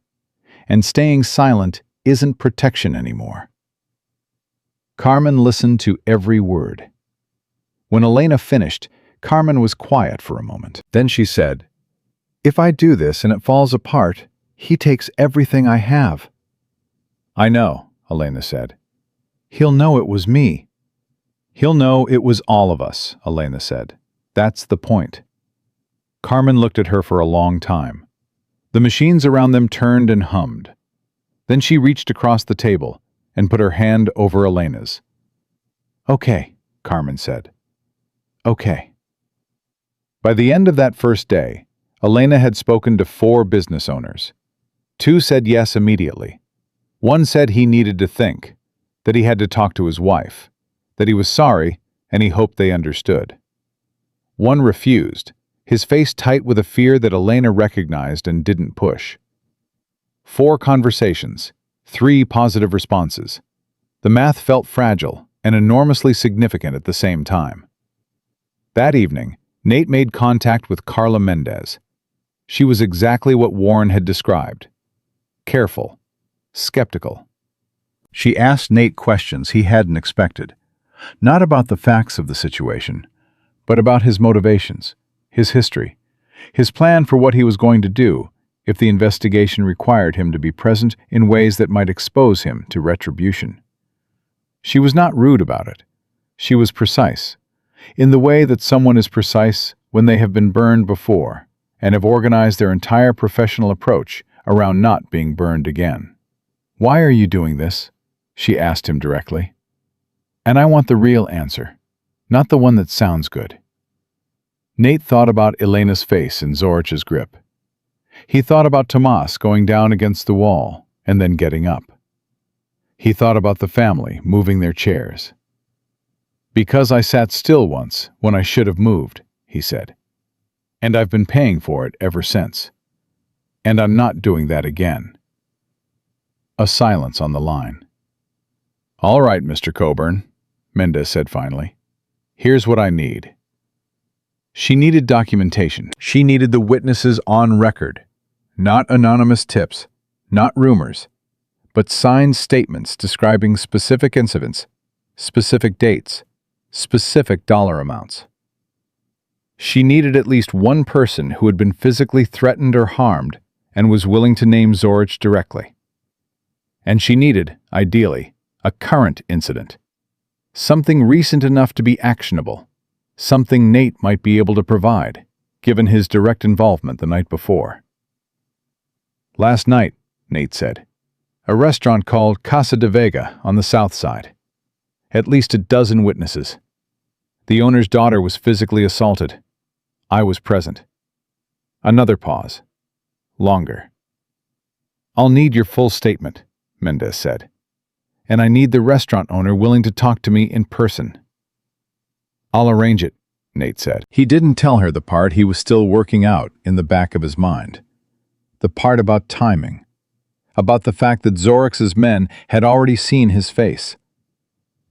and staying silent isn't protection anymore. Carmen listened to every word. When Elena finished, Carmen was quiet for a moment. Then she said, If I do this and it falls apart, he takes everything I have. I know, Elena said. He'll know it was me. He'll know it was all of us, Elena said. That's the point. Carmen looked at her for a long time. The machines around them turned and hummed. Then she reached across the table and put her hand over Elena's. "Okay," Carmen said. "Okay." By the end of that first day, Elena had spoken to 4 business owners. 2 said yes immediately. 1 said he needed to think, that he had to talk to his wife, that he was sorry and he hoped they understood. 1 refused, his face tight with a fear that Elena recognized and didn't push. 4 conversations, 3 positive responses. The math felt fragile and enormously significant at the same time. That evening, Nate made contact with Carla Mendez. She was exactly what Warren had described. Careful, skeptical. She asked Nate questions he hadn't expected, not about the facts of the situation, but about his motivations, his history, his plan for what he was going to do if the investigation required him to be present in ways that might expose him to retribution. She was not rude about it. She was precise, in the way that someone is precise when they have been burned before and have organized their entire professional approach around not being burned again. "Why are you doing this?" she asked him directly. "And I want the real answer, not the one that sounds good." Nate thought about Elena's face in Zorich's grip. He thought about Tomas going down against the wall and then getting up. He thought about the family moving their chairs. "Because I sat still once when I should have moved," he said. "And I've been paying for it ever since. And I'm not doing that again." A silence on the line. "All right, Mr. Coburn," Mendez said finally. "Here's what I need." She needed documentation. She needed the witnesses on record. Not anonymous tips, not rumors, but signed statements describing specific incidents, specific dates, specific dollar amounts. She needed at least one person who had been physically threatened or harmed and was willing to name Zorich directly. And she needed, ideally, a current incident. Something recent enough to be actionable. Something Nate might be able to provide, given his direct involvement the night before. "Last night," Nate said, "a restaurant called Casa de Vega on the south side. At least a dozen witnesses. The owner's daughter was physically assaulted. I was present." Another pause. Longer. "I'll need your full statement," Mendez said. "And I need the restaurant owner willing to talk to me in person." "I'll arrange it," Nate said. He didn't tell her the part he was still working out in the back of his mind. The part about timing. About the fact that Zorich's men had already seen his face.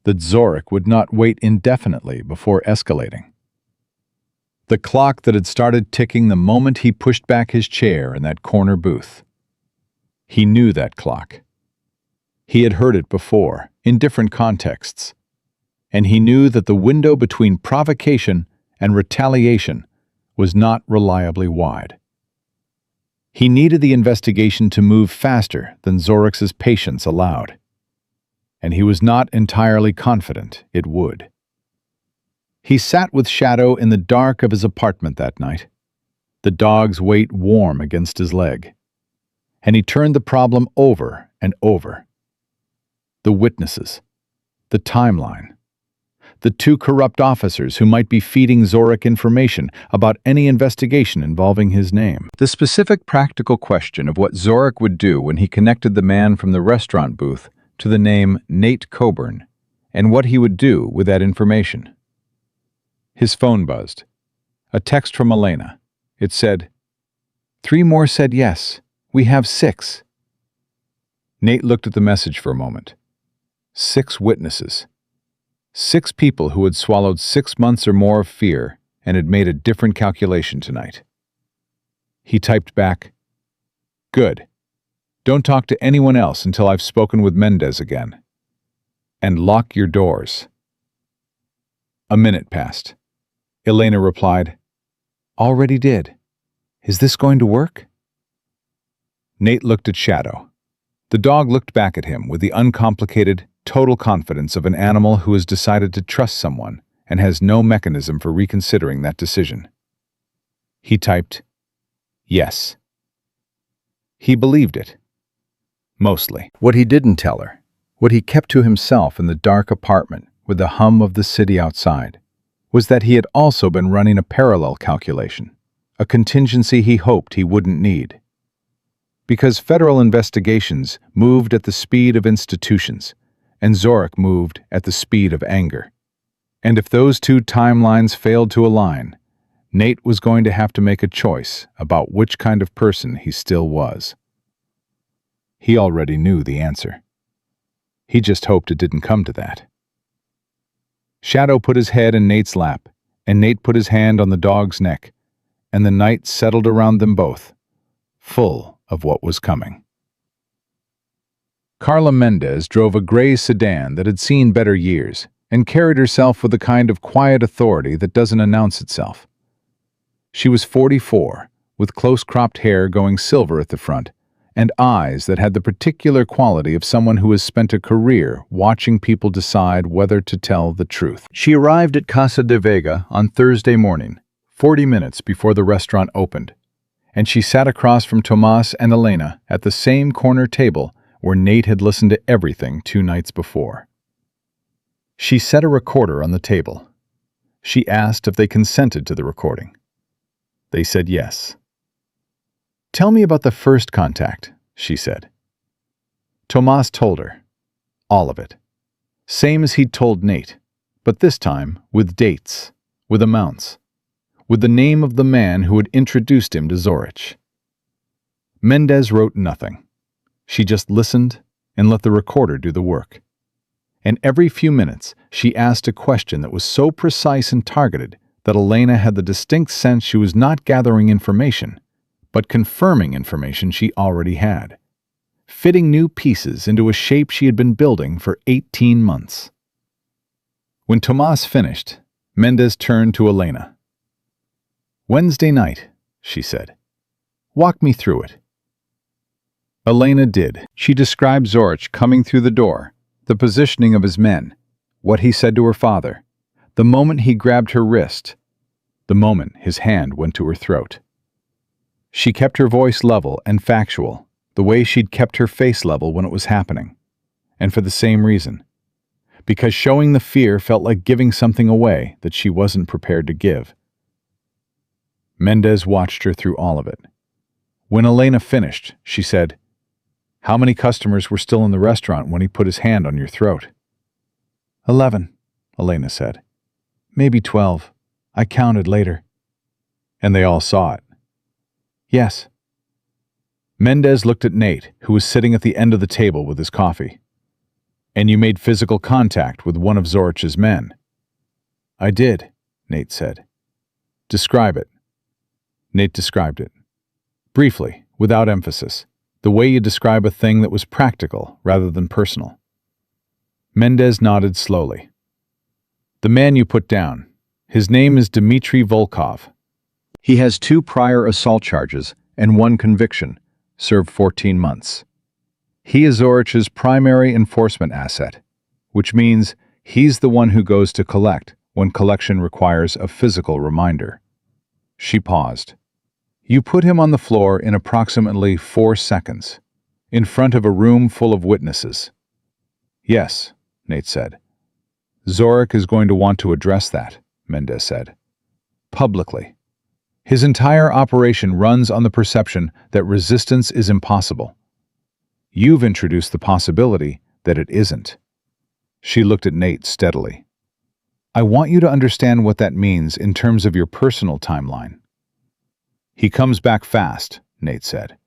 That Zorich would not wait indefinitely before escalating. The clock that had started ticking the moment he pushed back his chair in that corner booth. He knew that clock. He had heard it before, in different contexts. And he knew that the window between provocation and retaliation was not reliably wide. He needed the investigation to move faster than Zorich's patience allowed. And he was not entirely confident it would. He sat with Shadow in the dark of his apartment that night, the dog's weight warm against his leg. And he turned the problem over and over. The witnesses, the timeline, the 2 corrupt officers who might be feeding Zorich information about any investigation involving his name. The specific practical question of what Zorich would do when he connected the man from the restaurant booth to the name Nate Coburn, and what he would do with that information. His phone buzzed. A text from Elena. It said, "3 more said yes. We have 6. Nate looked at the message for a moment. 6 witnesses. 6 people who had swallowed 6 months or more of fear and had made a different calculation tonight. He typed back, "Good. Don't talk to anyone else until I've spoken with Mendez again. And lock your doors." A minute passed. Elena replied, "Already did. Is this going to work?" Nate looked at Shadow. The dog looked back at him with the uncomplicated, total confidence of an animal who has decided to trust someone and has no mechanism for reconsidering that decision. He typed, "Yes." He believed it. Mostly. What he didn't tell her, what he kept to himself in the dark apartment with the hum of the city outside, was that he had also been running a parallel calculation, a contingency he hoped he wouldn't need. Because federal investigations moved at the speed of institutions, and Zorich moved at the speed of anger. And if those two timelines failed to align, Nate was going to have to make a choice about which kind of person he still was. He already knew the answer. He just hoped it didn't come to that. Shadow put his head in Nate's lap, and Nate put his hand on the dog's neck, and the night settled around them both, full of what was coming. Carla Mendez drove a gray sedan that had seen better years and carried herself with the kind of quiet authority that doesn't announce itself. She was 44, with close-cropped hair going silver at the front, and eyes that had the particular quality of someone who has spent a career watching people decide whether to tell the truth. She arrived at Casa de Vega on Thursday morning, 40 minutes before the restaurant opened, and she sat across from Tomas and Elena at the same corner table where Nate had listened to everything 2 nights before. She set a recorder on the table. She asked if they consented to the recording. They said yes. "Tell me about the first contact," she said. Tomas told her. All of it. Same as he'd told Nate, but this time with dates, with amounts, with the name of the man who had introduced him to Zorich. Mendez wrote nothing. She just listened and let the recorder do the work. And every few minutes she asked a question that was so precise and targeted that Elena had the distinct sense she was not gathering information, but confirming information she already had, fitting new pieces into a shape she had been building for 18 months. When Tomas finished, Mendez turned to Elena. "Wednesday night," she said. "Walk me through it." Elena did. She described Zorich coming through the door, the positioning of his men, what he said to her father, the moment he grabbed her wrist, the moment his hand went to her throat. She kept her voice level and factual, the way she'd kept her face level when it was happening. And for the same reason. Because showing the fear felt like giving something away that she wasn't prepared to give. Mendez watched her through all of it. When Elena finished, she said, "How many customers were still in the restaurant when he put his hand on your throat?" 11, Elena said. "Maybe 12. I counted later." "And they all saw it?" "Yes." Mendez looked at Nate, who was sitting at the end of the table with his coffee. "And you made physical contact with one of Zorich's men?" "I did," Nate said. "Describe it." Nate described it. Briefly, without emphasis, the way you describe a thing that was practical rather than personal. Mendez nodded slowly. "The man you put down, his name is Dmitry Volkov. He has 2 prior assault charges and 1 conviction, served 14 months. He is Zorich's primary enforcement asset, which means he's the one who goes to collect when collection requires a physical reminder." She paused. "You put him on the floor in approximately 4 seconds, in front of a room full of witnesses." "Yes," Nate said. "Zorich is going to want to address that," Mendez said. "Publicly. His entire operation runs on the perception that resistance is impossible. You've introduced the possibility that it isn't." She looked at Nate steadily. "I want you to understand what that means in terms of your personal timeline." "He comes back fast," Nate said.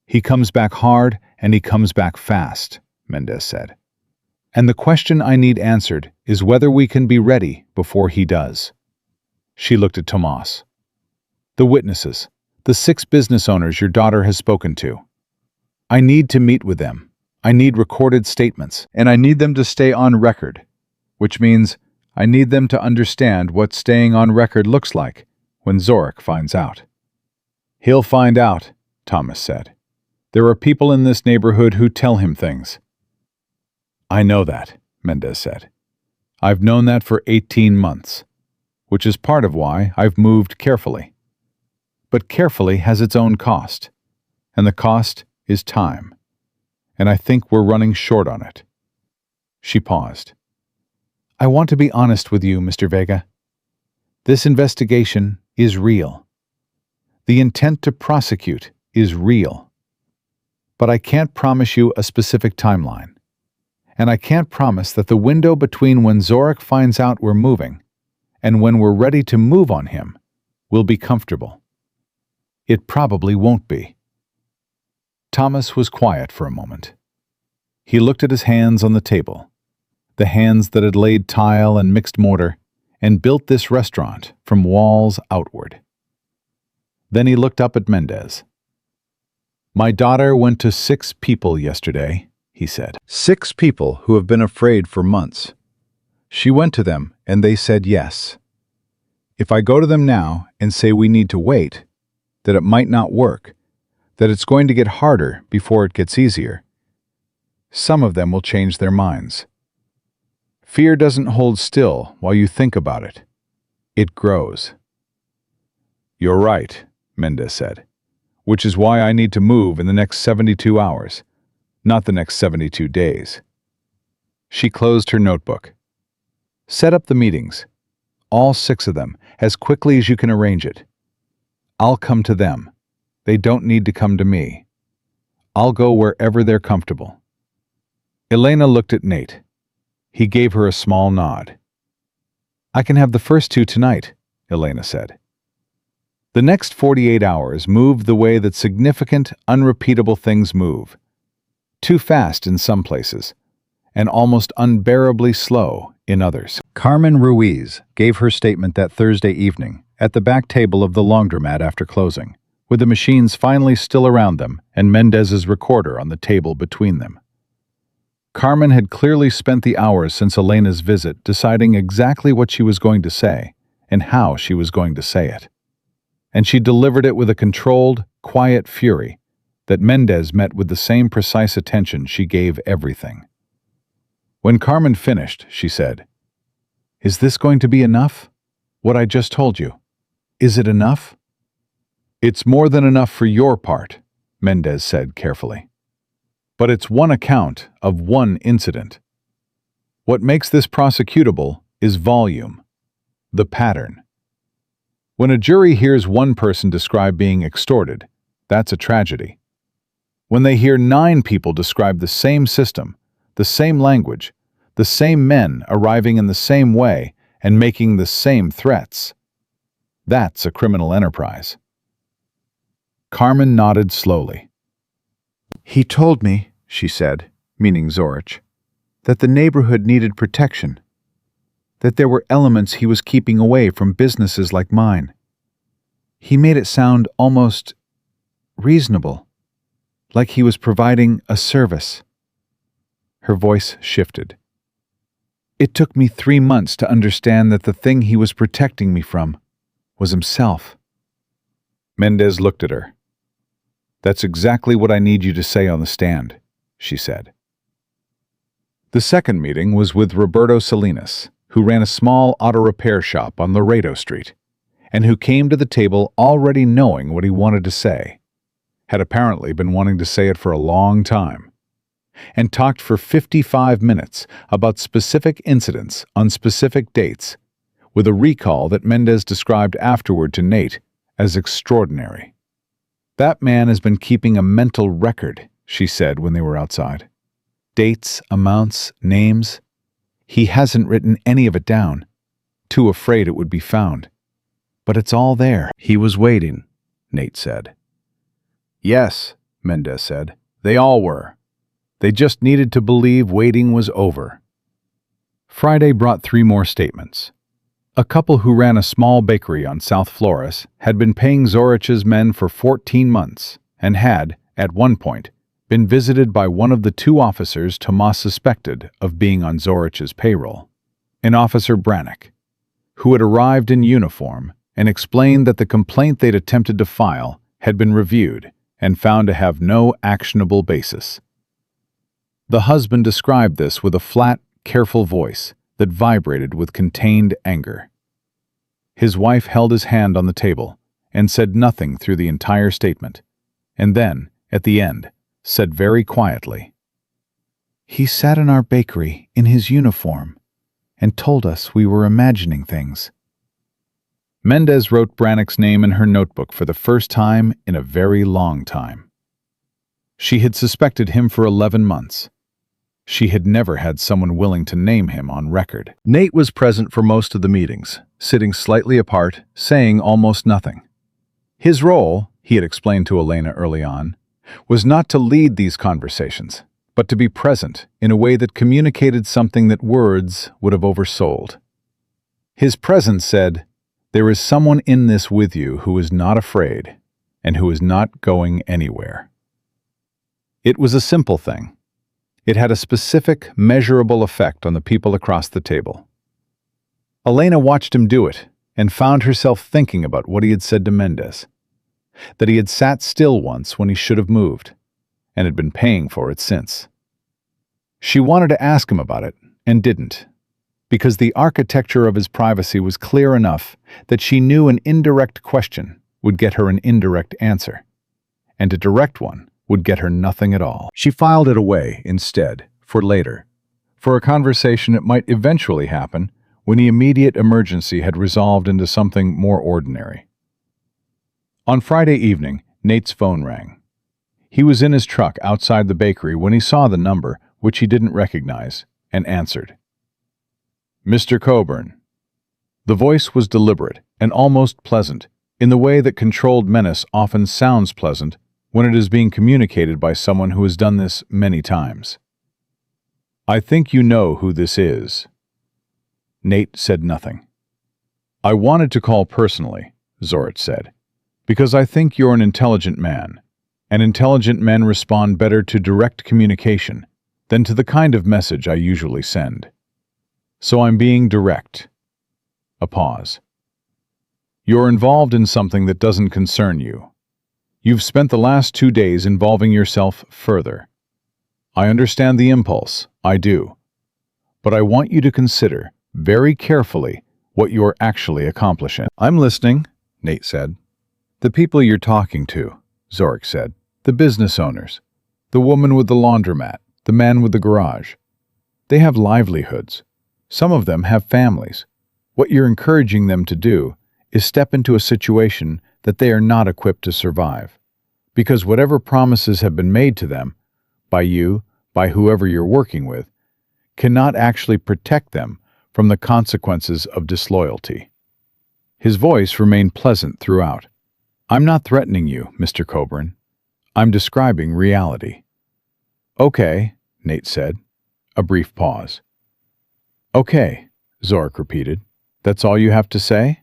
"He comes back hard and he comes back fast," Mendez said. "And the question I need answered is whether we can be ready before he does." She looked at Tomas. "The witnesses, the 6 business owners your daughter has spoken to. I need to meet with them. I need recorded statements, and I need them to stay on record, which means I need them to understand what staying on record looks like when Zorich finds out." "He'll find out," Thomas said. "There are people in this neighborhood who tell him things." "I know that," Mendez said. "I've known that for 18 months, which is part of why I've moved carefully. But carefully has its own cost, and the cost is time. and I think we're running short on it." She paused. "I want to be honest with you, Mr. Vega. This investigation is real. The intent to prosecute is real. But I can't promise you a specific timeline. And I can't promise that the window between when Zorich finds out we're moving and when we're ready to move on him will be comfortable. It probably won't be." Thomas was quiet for a moment. He looked at his hands on the table, the hands that had laid tile and mixed mortar and built this restaurant from walls outward. Then he looked up at Mendez. "My daughter went to 6 people yesterday," he said. 6 people who have been afraid for months. She went to them and they said yes. If I go to them now and say we need to wait, that it might not work, that it's going to get harder before it gets easier, some of them will change their minds. Fear doesn't hold still while you think about it. It grows." "You're right," Mendez said, "which is why I need to move in the next 72 hours, not the next 72 days. She closed her notebook. "Set up the meetings, all 6 of them, as quickly as you can arrange it. I'll come to them. They don't need to come to me. I'll go wherever they're comfortable." Elena looked at Nate. He gave her a small nod. "I can have the first 2 tonight," Elena said. The next 48 hours moved the way that significant, unrepeatable things move. Too fast in some places, and almost unbearably slow in others. Carmen Ruiz gave her statement that Thursday evening at the back table of the laundromat after closing, with the machines finally still around them and Mendez's recorder on the table between them. Carmen had clearly spent the hours since Elena's visit deciding exactly what she was going to say and how she was going to say it. And she delivered it with a controlled, quiet fury that Mendez met with the same precise attention she gave everything. When Carmen finished, she said, "Is this going to be enough? What I just told you? Is it enough?" "It's more than enough for your part," Mendez said carefully. "But it's one account of one incident. What makes this prosecutable is volume, the pattern. When a jury hears one person describe being extorted, that's a tragedy. When they hear 9 people describe the same system, the same language, the same men arriving in the same way and making the same threats, that's a criminal enterprise." Carmen nodded slowly. "He told me," she said, meaning Zorich, "that the neighborhood needed protection, that there were elements he was keeping away from businesses like mine. He made it sound almost reasonable, like he was providing a service." Her voice shifted. "It took me 3 months to understand that the thing he was protecting me from was himself." Mendez looked at her. "That's exactly what I need you to say on the stand," she said. The second meeting was with Roberto Salinas, who ran a small auto repair shop on Laredo Street, and who came to the table already knowing what he wanted to say, had apparently been wanting to say it for a long time, and talked for 55 minutes about specific incidents on specific dates, with a recall that Mendez described afterward to Nate as extraordinary. "That man has been keeping a mental record," she said when they were outside. "Dates, amounts, names. He hasn't written any of it down, too afraid it would be found. But it's all there." "He was waiting," Nate said. "Yes," Mendez said. "They all were. They just needed to believe waiting was over." Friday brought 3 more statements. A couple who ran a small bakery on South Flores had been paying Zorich's men for 14 months and had, at one point, been visited by one of the 2 officers Tomas suspected of being on Zorich's payroll, an Officer Brannick, who had arrived in uniform and explained that the complaint they'd attempted to file had been reviewed and found to have no actionable basis. The husband described this with a flat, careful voice that vibrated with contained anger. His wife held his hand on the table and said nothing through the entire statement, and then, at the end, said very quietly, He sat in our bakery in his uniform and told us we were imagining things. Mendez wrote Brannock's name in her notebook for the first time in a very long time. She had suspected him for 11 months. She had never had someone willing to name him on record. Nate was present for most of the meetings, sitting slightly apart, saying almost nothing. His role, he had explained to Elena early on, was not to lead these conversations, but to be present in a way that communicated something that words would have oversold. His presence said, "There is someone in this with you who is not afraid and who is not going anywhere." It was a simple thing. It had a specific, measurable effect on the people across the table. Elena watched him do it and found herself thinking about what he had said to Mendez, that he had sat still once when he should have moved, and had been paying for it since. She wanted to ask him about it, and didn't, because the architecture of his privacy was clear enough that she knew an indirect question would get her an indirect answer, and a direct one would get her nothing at all. She filed it away, instead, for later, for a conversation that might eventually happen when the immediate emergency had resolved into something more ordinary. On Friday evening, Nate's phone rang. He was in his truck outside the bakery when he saw the number, which he didn't recognize, and answered. "Mr. Coburn." The voice was deliberate and almost pleasant, in the way that controlled menace often sounds pleasant when it is being communicated by someone who has done this many times. "I think you know who this is." Nate said nothing. "I wanted to call personally," Zorich said, "because I think you're an intelligent man, and intelligent men respond better to direct communication than to the kind of message I usually send. So I'm being direct." A pause. "You're involved in something that doesn't concern you. You've spent the last 2 days involving yourself further. I understand the impulse, I do. But I want you to consider, very carefully, what you're actually accomplishing." "I'm listening," Nate said. "The people you're talking to," Zorich said. "The business owners. The woman with the laundromat. The man with the garage. They have livelihoods. Some of them have families. What you're encouraging them to do is step into a situation that they are not equipped to survive, because whatever promises have been made to them, by you, by whoever you're working with, cannot actually protect them from the consequences of disloyalty." His voice remained pleasant throughout. "I'm not threatening you, Mr. Coburn. I'm describing reality." "Okay," Nate said. A brief pause. "Okay," Zorich repeated. "That's all you have to say?"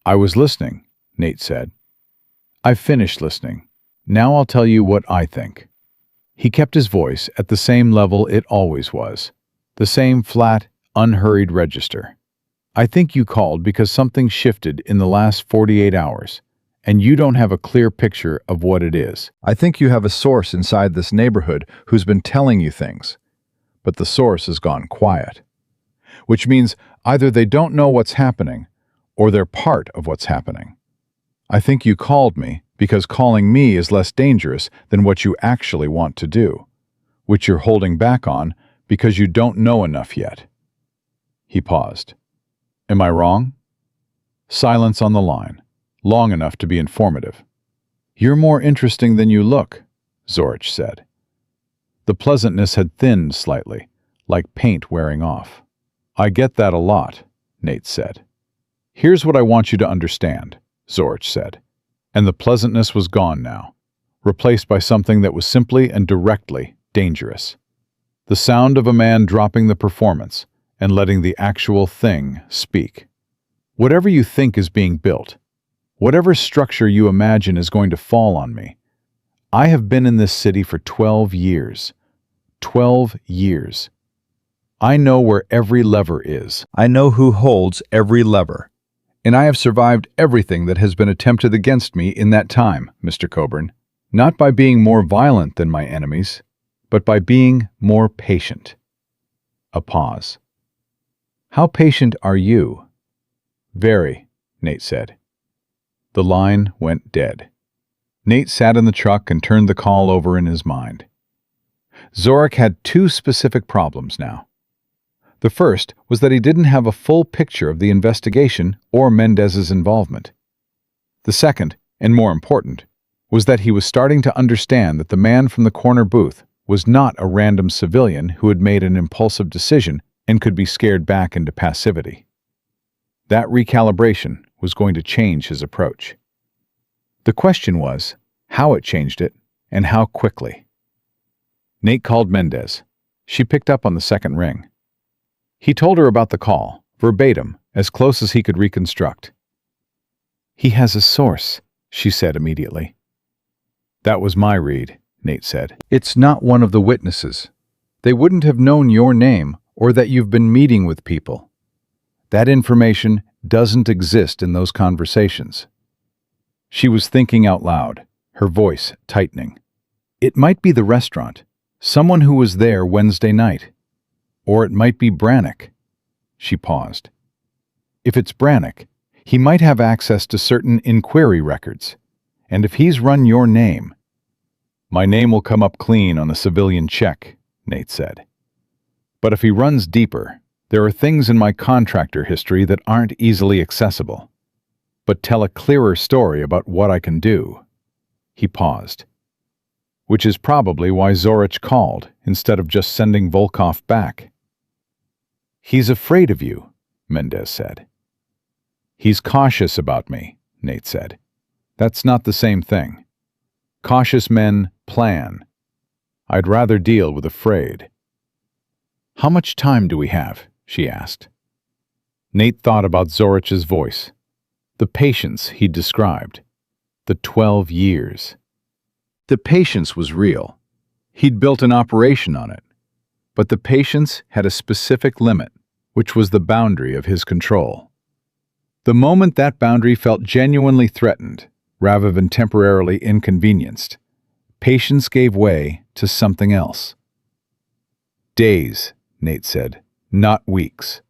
"I was listening," Nate said. "I've finished listening. Now I'll tell you what I think." He kept his voice at the same level it always was, the same flat, unhurried register. "I think you called because something shifted in the last 48 hours, and you don't have a clear picture of what it is. I think you have a source inside this neighborhood who's been telling you things, but the source has gone quiet. Which means either they don't know what's happening, or they're part of what's happening. I think you called me because calling me is less dangerous than what you actually want to do, which you're holding back on because you don't know enough yet." He paused. "Am I wrong?" Silence on the line, long enough to be informative. "You're more interesting than you look," Zorich said. The pleasantness had thinned slightly, like paint wearing off. "I get that a lot," Nate said. "Here's what I want you to understand," Zorich said. And the pleasantness was gone now, replaced by something that was simply and directly dangerous. The sound of a man dropping the performance and letting the actual thing speak. "Whatever you think is being built, whatever structure you imagine is going to fall on me, I have been in this city for 12 years. 12 years. I know where every lever is. I know who holds every lever. And I have survived everything that has been attempted against me in that time, Mr. Coburn, not by being more violent than my enemies, but by being more patient." A pause. "How patient are you?" "Very," Nate said. The line went dead. Nate sat in the truck and turned the call over in his mind. Zorich had two specific problems now. The first was that he didn't have a full picture of the investigation or Mendez's involvement. The second, and more important, was that he was starting to understand that the man from the corner booth was not a random civilian who had made an impulsive decision and could be scared back into passivity. That recalibration was going to change his approach. The question was how it changed it and how quickly. Nate called Mendez. She picked up on the second ring. He told her about the call, verbatim, as close as he could reconstruct. "He has a source," she said immediately. "That was my read," Nate said. "It's not one of the witnesses. They wouldn't have known your name or that you've been meeting with people. That information doesn't exist in those conversations." She was thinking out loud, her voice tightening. It might be the restaurant, someone who was there Wednesday night. Or it might be Brannick. She paused. If it's Brannick, he might have access to certain inquiry records. And if he's run your name... "My name will come up clean on a civilian check," Nate said. "But if he runs deeper, there are things in my contractor history that aren't easily accessible, but tell a clearer story about what I can do." He paused. "Which is probably why Zorich called, instead of just sending Volkov back." "He's afraid of you," Mendez said. "He's cautious about me," Nate said. "That's not the same thing. Cautious men plan. I'd rather deal with afraid." "How much time do we have?" she asked. Nate thought about Zorich's voice, the patience he'd described, the 12 years. The patience was real. He'd built an operation on it. But the patience had a specific limit, which was the boundary of his control. The moment that boundary felt genuinely threatened, rather than temporarily inconvenienced, patience gave way to something else. "Days," Nate said, "not weeks."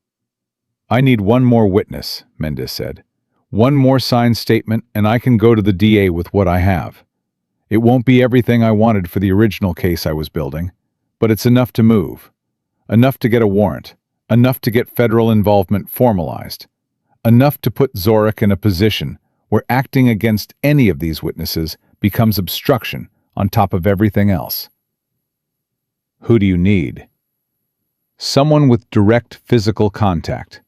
"I need one more witness," Mendez said. "One more signed statement, and I can go to the DA with what I have. It won't be everything I wanted for the original case I was building, but it's enough to move. Enough to get a warrant. Enough to get federal involvement formalized. Enough to put Zorich in a position where acting against any of these witnesses becomes obstruction on top of everything else." "Who do you need?" "Someone with direct physical contact.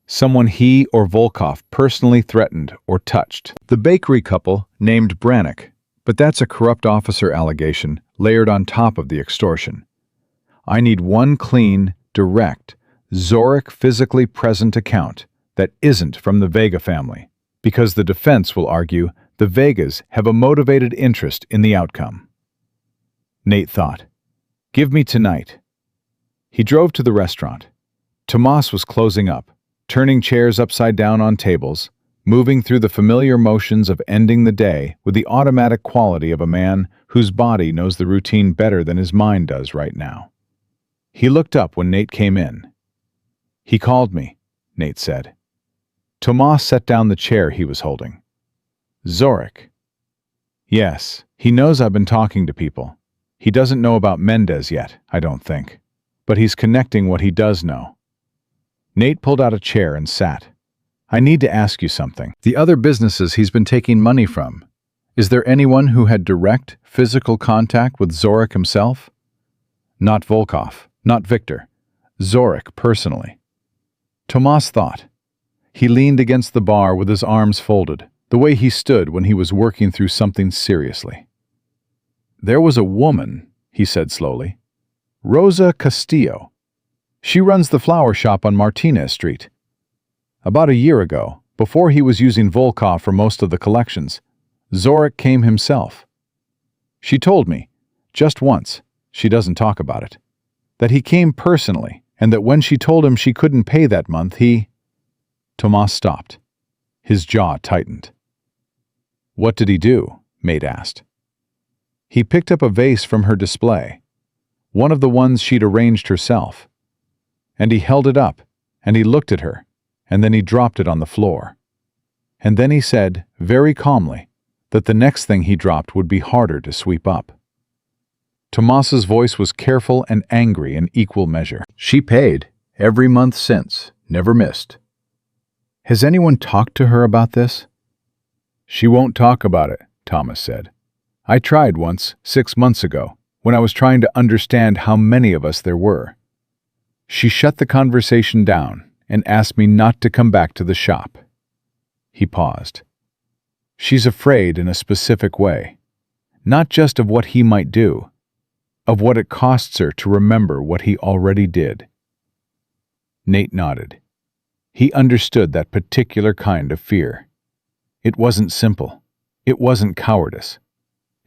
Someone he or Volkov personally threatened or touched." The bakery couple named Brannick, but that's a corrupt officer allegation layered on top of the extortion. "I need one clean, direct, Zorich physically present account that isn't from the Vega family, because the defense will argue the Vegas have a motivated interest in the outcome." Nate thought, "Give me tonight." He drove to the restaurant. Tomas was closing up, turning chairs upside down on tables, moving through the familiar motions of ending the day with the automatic quality of a man whose body knows the routine better than his mind does right now. He looked up when Nate came in. "He called me," Nate said. Tomas set down the chair he was holding. "Zorich." "Yes, he knows I've been talking to people. He doesn't know about Mendez yet, I don't think. But he's connecting what he does know." Nate pulled out a chair and sat. "I need to ask you something. The other businesses he's been taking money from, is there anyone who had direct, physical contact with Zorich himself?" "Not Volkov, not Victor. Zorich personally." Tomas thought. He leaned against the bar with his arms folded, the way he stood when he was working through something seriously. "There was a woman," he said slowly. "Rosa Castillo. She runs the flower shop on Martinez Street. About a year ago, before he was using Volkov for most of the collections, Zorich came himself. She told me, just once, she doesn't talk about it, that he came personally, and that when she told him she couldn't pay that month, he..." Tomas stopped. His jaw tightened. "What did he do?" Mate asked. "He picked up a vase from her display, one of the ones she'd arranged herself, and he held it up, and he looked at her, and then he dropped it on the floor. And then he said, very calmly, that the next thing he dropped would be harder to sweep up." Tomas's voice was careful and angry in equal measure. She paid every month since, never missed. Has anyone talked to her about this? She won't talk about it, Thomas said. I tried once, 6 months ago, when I was trying to understand how many of us there were. She shut the conversation down and asked me not to come back to the shop. He paused. She's afraid in a specific way, not just of what he might do, of what it costs her to remember what he already did. Nate nodded. He understood that particular kind of fear. It wasn't simple. It wasn't cowardice.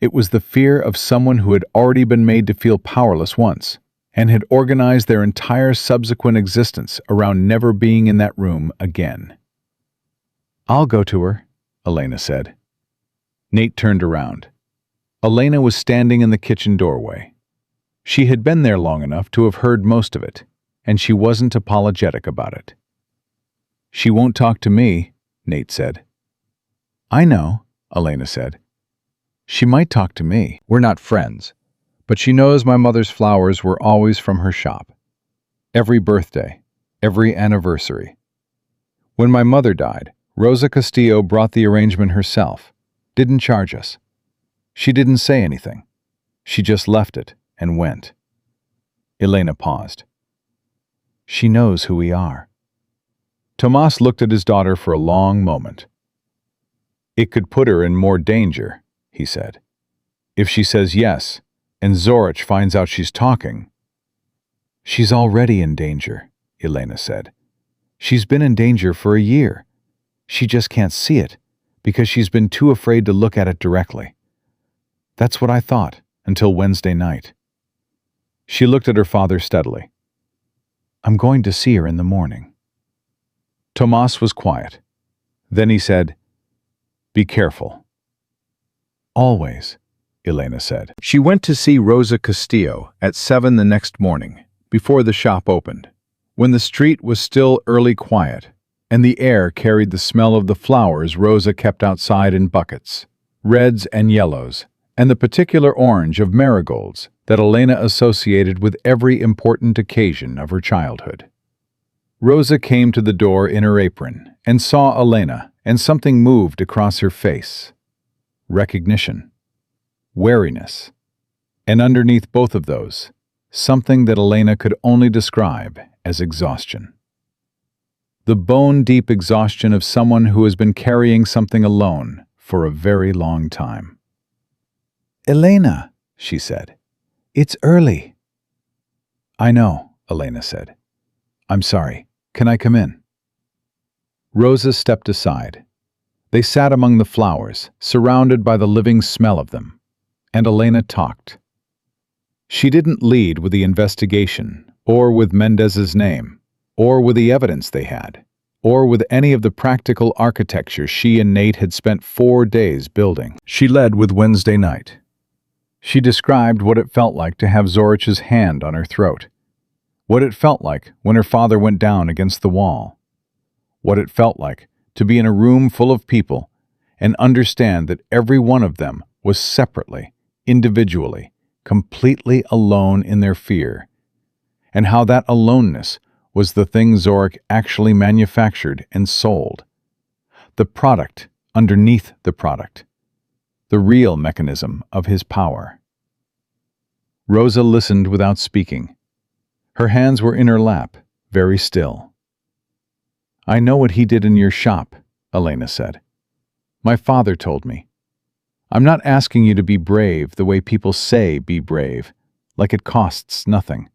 It was the fear of someone who had already been made to feel powerless once, and had organized their entire subsequent existence around never being in that room again. I'll go to her, Elena said. Nate turned around. Elena was standing in the kitchen doorway. She had been there long enough to have heard most of it, and she wasn't apologetic about it. She won't talk to me, Nate said. I know, Elena said. She might talk to me. We're not friends, but she knows my mother's flowers were always from her shop. Every birthday, every anniversary. When my mother died, Rosa Castillo brought the arrangement herself, didn't charge us. She didn't say anything. She just left it and went. Elena paused. She knows who we are. Tomas looked at his daughter for a long moment. It could put her in more danger, he said. If she says yes, and Zorich finds out she's talking. She's already in danger, Elena said. She's been in danger for a year. She just can't see it, because she's been too afraid to look at it directly. That's what I thought, until Wednesday night. She looked at her father steadily. I'm going to see her in the morning. Tomas was quiet. Then he said, Be careful. Always, Elena said. She went to see Rosa Castillo at 7 the next morning, before the shop opened, when the street was still early quiet, and the air carried the smell of the flowers Rosa kept outside in buckets, reds and yellows, and the particular orange of marigolds that Elena associated with every important occasion of her childhood. Rosa came to the door in her apron and saw Elena, and something moved across her face. Recognition. Wariness. And underneath both of those, something that Elena could only describe as exhaustion. The bone-deep exhaustion of someone who has been carrying something alone for a very long time. Elena, she said, it's early. I know, Elena said. I'm sorry. Can I come in? Rosa stepped aside. They sat among the flowers, surrounded by the living smell of them, and Elena talked. She didn't lead with the investigation, or with Mendez's name, or with the evidence they had, or with any of the practical architecture she and Nate had spent 4 days building. She led with Wednesday night. She described what it felt like to have Zorich's hand on her throat, what it felt like when her father went down against the wall, what it felt like to be in a room full of people and understand that every one of them was separately, individually, completely alone in their fear, and how that aloneness was the thing Zorich actually manufactured and sold, the product underneath the product, the real mechanism of his power. Rosa listened without speaking. Her hands were in her lap, very still. I know what he did in your shop, Elena said. My father told me. I'm not asking you to be brave the way people say be brave, like it costs nothing.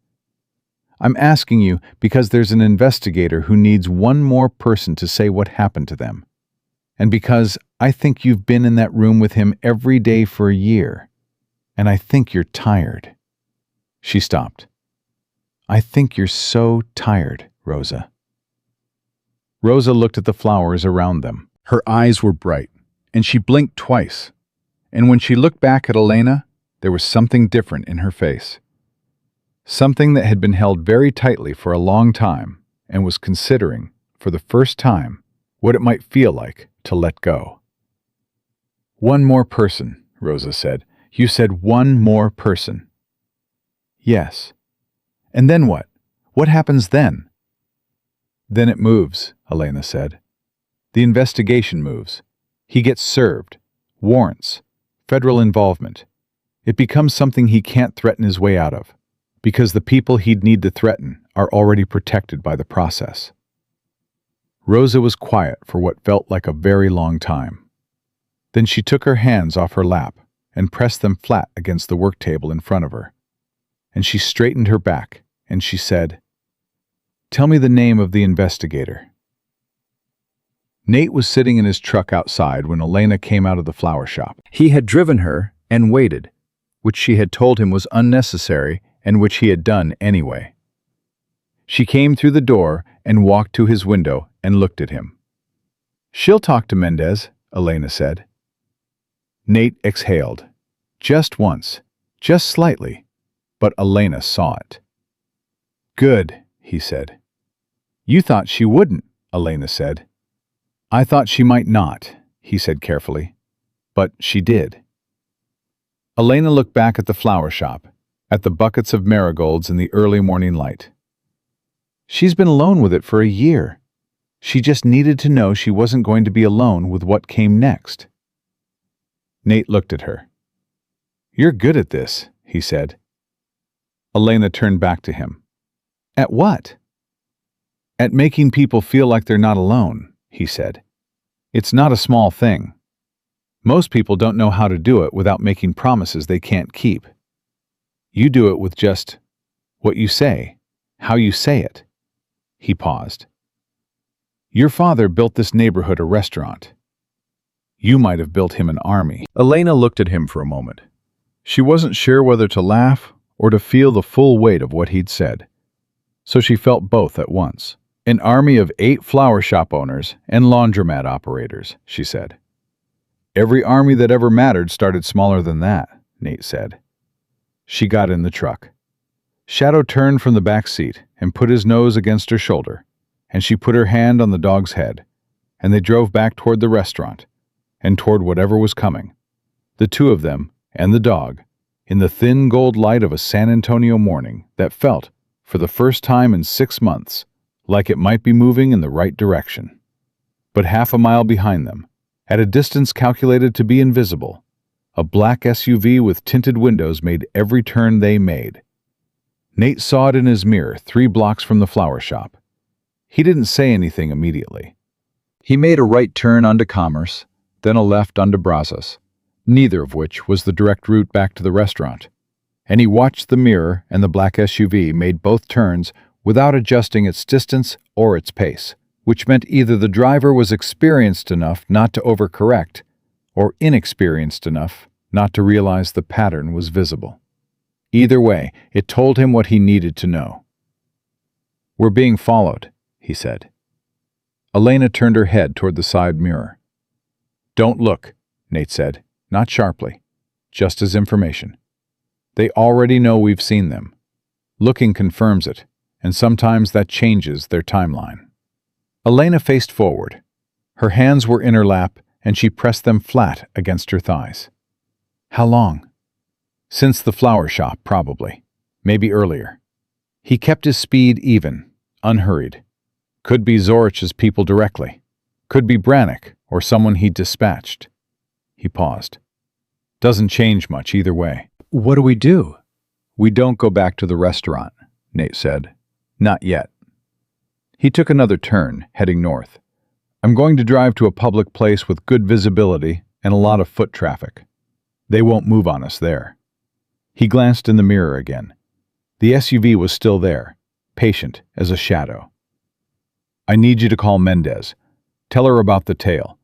I'm asking you because there's an investigator who needs one more person to say what happened to them, and because I think you've been in that room with him every day for a year, and I think you're tired. She stopped. I think you're so tired, Rosa. Rosa looked at the flowers around them. Her eyes were bright, and she blinked twice. And when she looked back at Elena, there was something different in her face. Something that had been held very tightly for a long time and was considering, for the first time, what it might feel like to let go. One more person, Rosa said. You said one more person. Yes. And then what? What happens then? Then it moves, Elena said. The investigation moves. He gets served. Warrants. Federal involvement. It becomes something he can't threaten his way out of, because the people he'd need to threaten are already protected by the process. Rosa was quiet for what felt like a very long time. Then she took her hands off her lap and pressed them flat against the work table in front of her. And she straightened her back, and she said, "Tell me the name of the investigator." Nate was sitting in his truck outside when Elena came out of the flower shop. He had driven her and waited, which she had told him was unnecessary and which he had done anyway. She came through the door and walked to his window and looked at him. "She'll talk to Mendez," Elena said. Nate exhaled. Just once, just slightly, but Elena saw it. "Good," he said. "You thought she wouldn't," Elena said. "I thought she might not," he said carefully. "But she did." Elena looked back at the flower shop, at the buckets of marigolds in the early morning light. She's been alone with it for a year. She just needed to know she wasn't going to be alone with what came next. Nate looked at her. "You're good at this," he said. Elena turned back to him. "At what?" "At making people feel like they're not alone," he said. "It's not a small thing. Most people don't know how to do it without making promises they can't keep. You do it with just what you say, how you say it." He paused. "Your father built this neighborhood a restaurant. You might have built him an army." Elena looked at him for a moment. She wasn't sure whether to laugh or to feel the full weight of what he'd said. So she felt both at once. "An army of 8 flower shop owners and laundromat operators," she said. "Every army that ever mattered started smaller than that," Nate said. She got in the truck. Shadow turned from the back seat and put his nose against her shoulder, and she put her hand on the dog's head, and they drove back toward the restaurant, and toward whatever was coming, the two of them and the dog, in the thin gold light of a San Antonio morning that felt, for the first time in 6 months, like it might be moving in the right direction. But half a mile behind them, at a distance calculated to be invisible, a black SUV with tinted windows made every turn they made. Nate saw it in his mirror 3 blocks from the flower shop. He didn't say anything immediately. He made a right turn onto Commerce, then a left onto Brazos, neither of which was the direct route back to the restaurant. And he watched the mirror and the black SUV made both turns without adjusting its distance or its pace, which meant either the driver was experienced enough not to overcorrect or inexperienced enough not to realize the pattern was visible. Either way, it told him what he needed to know. "We're being followed," he said. Elena turned her head toward the side mirror. "Don't look," Nate said, not sharply, just as information. "They already know we've seen them. Looking confirms it, and sometimes that changes their timeline." Elena faced forward. Her hands were in her lap, and she pressed them flat against her thighs. "How long?" "Since the flower shop, probably. Maybe earlier." He kept his speed even, unhurried. "Could be Zorich's people directly. Could be Brannick or someone he dispatched." He paused. "Doesn't change much either way." "What do we do?" "We don't go back to the restaurant," Nate said. "Not yet." He took another turn, heading north. "I'm going to drive to a public place with good visibility and a lot of foot traffic. They won't move on us there." He glanced in the mirror again. The SUV was still there, patient as a shadow. "I need you to call Mendez. Tell her about the tail.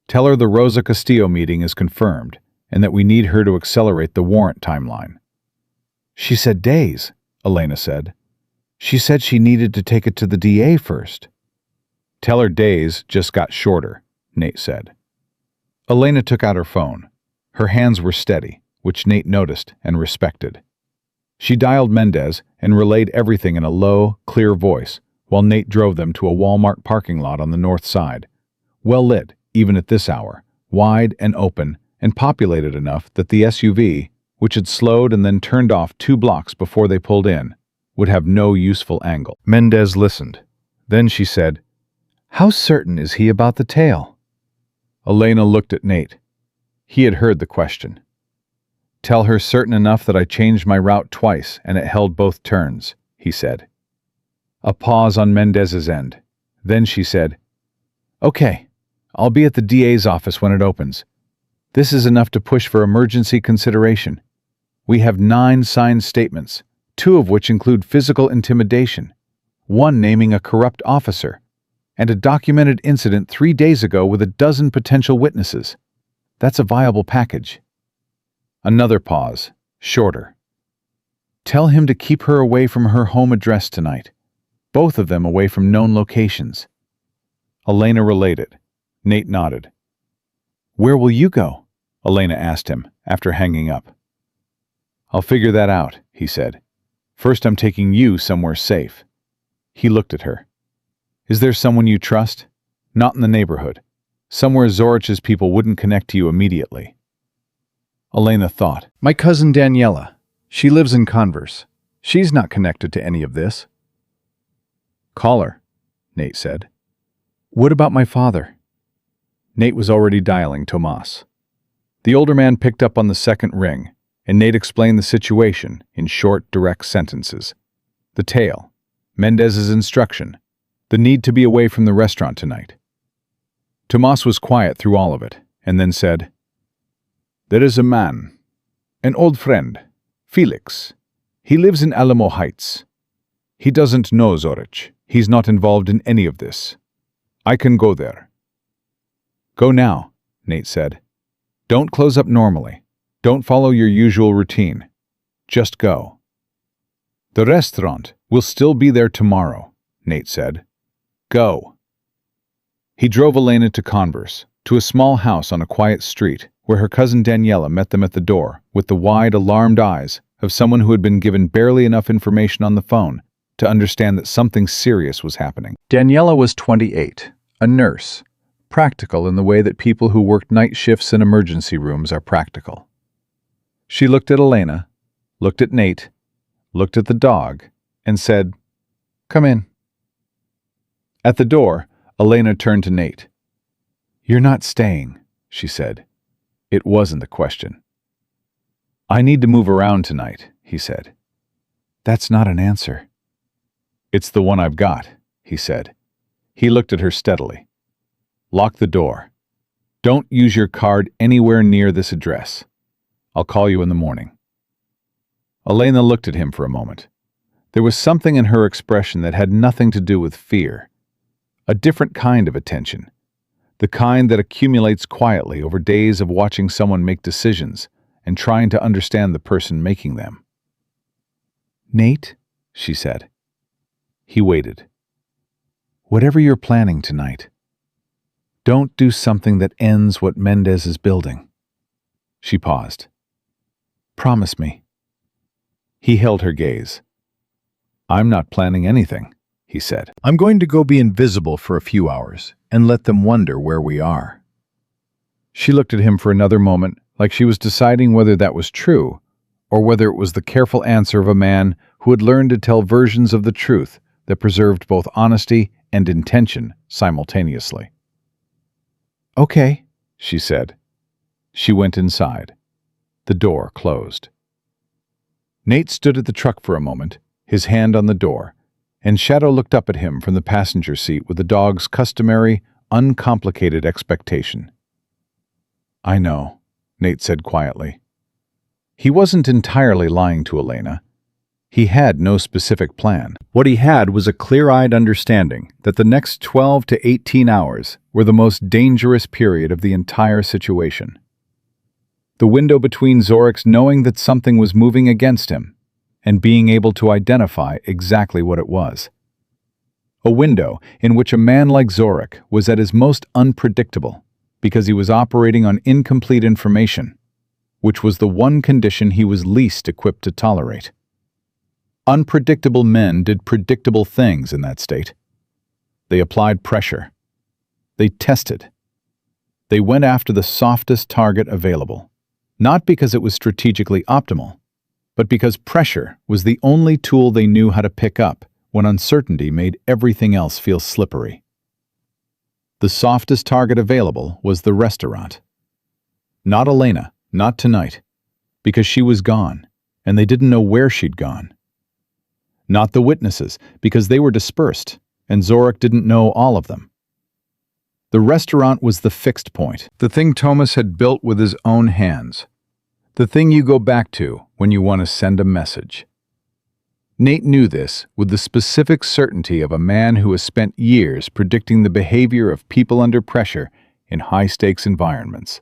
Tell her the Rosa Castillo meeting is confirmed and that we need her to accelerate the warrant timeline." "She said days," Elena said. "She said she needed to take it to the DA first." "Tell her days just got shorter," Nate said. Elena took out her phone. Her hands were steady, which Nate noticed and respected. She dialed Mendez and relayed everything in a low, clear voice while Nate drove them to a Walmart parking lot on the north side, well lit even at this hour, wide and open and populated enough that the SUV, which had slowed and then turned off 2 blocks before they pulled in, would have no useful angle. Mendez listened. Then she said, "How certain is he about the tail?" Elena looked at Nate. He had heard the question. "Tell her certain enough that I changed my route twice and it held both turns," he said. A pause on Mendez's end. Then she said, "Okay, I'll be at the DA's office when it opens. This is enough to push for emergency consideration. We have 9 signed statements, 2 of which include physical intimidation, 1 naming a corrupt officer, and a documented incident 3 days ago with a dozen potential witnesses. That's a viable package." Another pause, shorter. "Tell him to keep her away from her home address tonight. Both of them away from known locations." Elena related. Nate nodded. "Where will you go?" Elena asked him, after hanging up. "I'll figure that out," he said. "First I'm taking you somewhere safe." He looked at her. "Is there someone you trust? Not in the neighborhood. Somewhere Zorich's people wouldn't connect to you immediately." Elena thought. "My cousin Daniela. She lives in Converse. She's not connected to any of this." "Call her," Nate said. "What about my father?" Nate was already dialing Tomas. The older man picked up on the second ring, and Nate explained the situation in short, direct sentences. The tale, Mendez's instruction, the need to be away from the restaurant tonight. Tomas was quiet through all of it, and then said, "There is a man, an old friend, Felix. He lives in Alamo Heights. He doesn't know Zorich. He's not involved in any of this. I can go there." "Go now," Nate said. "Don't close up normally. Don't follow your usual routine. Just go." "The restaurant will still be there tomorrow," Nate said. "Go." He drove Elena to Converse, to a small house on a quiet street, where her cousin Daniela met them at the door with the wide, alarmed eyes of someone who had been given barely enough information on the phone to understand that something serious was happening. Daniela was 28, a nurse, practical in the way that people who worked night shifts in emergency rooms are practical. She looked at Elena, looked at Nate, looked at the dog, and said, "Come in." At the door, Elena turned to Nate. "You're not staying," she said. It wasn't a question. "I need to move around tonight," he said. "That's not an answer." "It's the one I've got," he said. He looked at her steadily. "Lock the door. Don't use your card anywhere near this address. I'll call you in the morning." Elena looked at him for a moment. There was something in her expression that had nothing to do with fear. A different kind of attention. The kind that accumulates quietly over days of watching someone make decisions and trying to understand the person making them. "Nate," she said. He waited. "Whatever you're planning tonight, don't do something that ends what Mendez is building." She paused. "Promise me." He held her gaze. "I'm not planning anything," he said. "I'm going to go be invisible for a few hours and let them wonder where we are." She looked at him for another moment, like she was deciding whether that was true, or whether it was the careful answer of a man who had learned to tell versions of the truth that preserved both honesty and intention simultaneously. "Okay," she said. She went inside. The door closed. Nate stood at the truck for a moment, his hand on the door, and Shadow looked up at him from the passenger seat with the dog's customary, uncomplicated expectation. "I know," Nate said quietly. He wasn't entirely lying to Elena. He had no specific plan. What he had was a clear-eyed understanding that the next 12 to 18 hours were the most dangerous period of the entire situation. The window between Zorich's knowing that something was moving against him and being able to identify exactly what it was. A window in which a man like Zorich was at his most unpredictable because he was operating on incomplete information, which was the one condition he was least equipped to tolerate. Unpredictable men did predictable things in that state. They applied pressure. They tested. They went after the softest target available. Not because it was strategically optimal, but because pressure was the only tool they knew how to pick up when uncertainty made everything else feel slippery. The softest target available was the restaurant. Not Elena, not tonight, because she was gone, and they didn't know where she'd gone. Not the witnesses, because they were dispersed, and Zorich didn't know all of them. The restaurant was the fixed point, the thing Thomas had built with his own hands, the thing you go back to when you want to send a message. Nate knew this with the specific certainty of a man who has spent years predicting the behavior of people under pressure in high-stakes environments.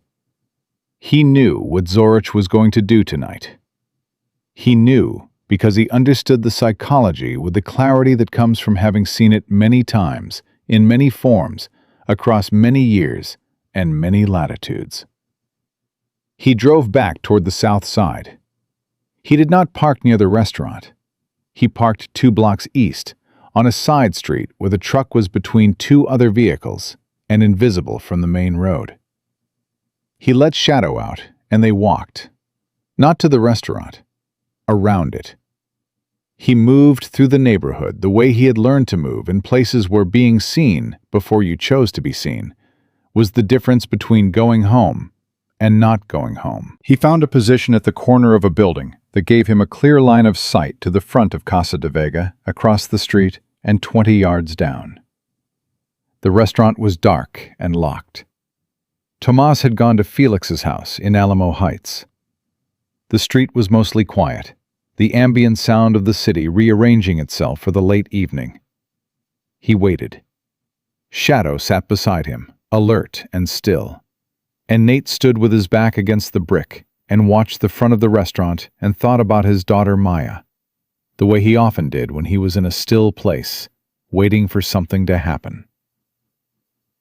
He knew what Zorich was going to do tonight. He knew because he understood the psychology with the clarity that comes from having seen it many times, in many forms, across many years and many latitudes. He drove back toward the south side. He did not park near the restaurant. He parked 2 blocks east, on a side street where the truck was between 2 other vehicles and invisible from the main road. He let Shadow out, and they walked, not to the restaurant, around it. He moved through the neighborhood the way he had learned to move in places where being seen before you chose to be seen was the difference between going home and not going home. He found a position at the corner of a building that gave him a clear line of sight to the front of Casa de Vega, across the street, and 20 yards down. The restaurant was dark and locked. Tomas had gone to Felix's house in Alamo Heights. The street was mostly quiet, the ambient sound of the city rearranging itself for the late evening. He waited. Shadow sat beside him, alert and still, and Nate stood with his back against the brick and watched the front of the restaurant and thought about his daughter Maya, the way he often did when he was in a still place, waiting for something to happen.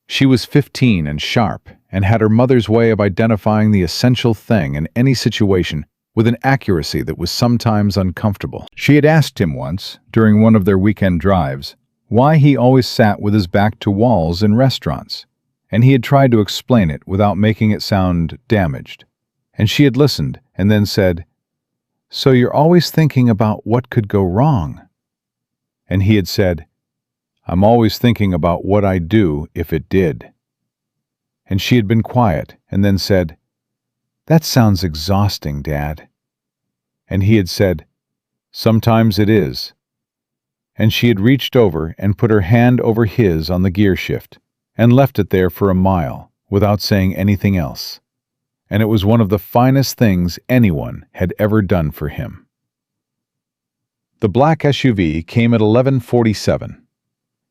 She was 15 and sharp, and had her mother's way of identifying the essential thing in any situation with an accuracy that was sometimes uncomfortable. She had asked him once, during one of their weekend drives, why he always sat with his back to walls in restaurants, and he had tried to explain it without making it sound damaged. And she had listened and then said, "So you're always thinking about what could go wrong?" And he had said, "I'm always thinking about what I'd do if it did." And she had been quiet and then said, "That sounds exhausting, Dad." And he had said, "Sometimes it is." And she had reached over and put her hand over his on the gear shift and left it there for a mile without saying anything else. And it was one of the finest things anyone had ever done for him. The black SUV came at 11:47.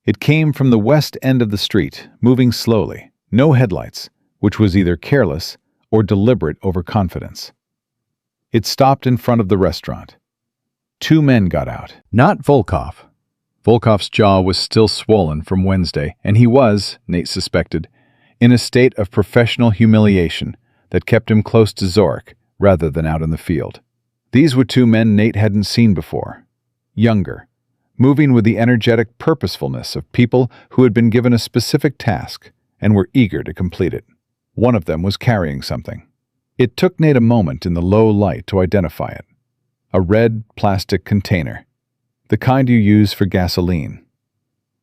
It came from the west end of the street, moving slowly, no headlights, which was either careless or deliberate overconfidence. It stopped in front of the restaurant. 2 men got out. Not Volkov. Volkov's jaw was still swollen from Wednesday, and he was, Nate suspected, in a state of professional humiliation that kept him close to Zorich rather than out in the field. These were 2 men Nate hadn't seen before. Younger, moving with the energetic purposefulness of people who had been given a specific task and were eager to complete it. One of them was carrying something. It took Nate a moment in the low light to identify it. A red plastic container, the kind you use for gasoline.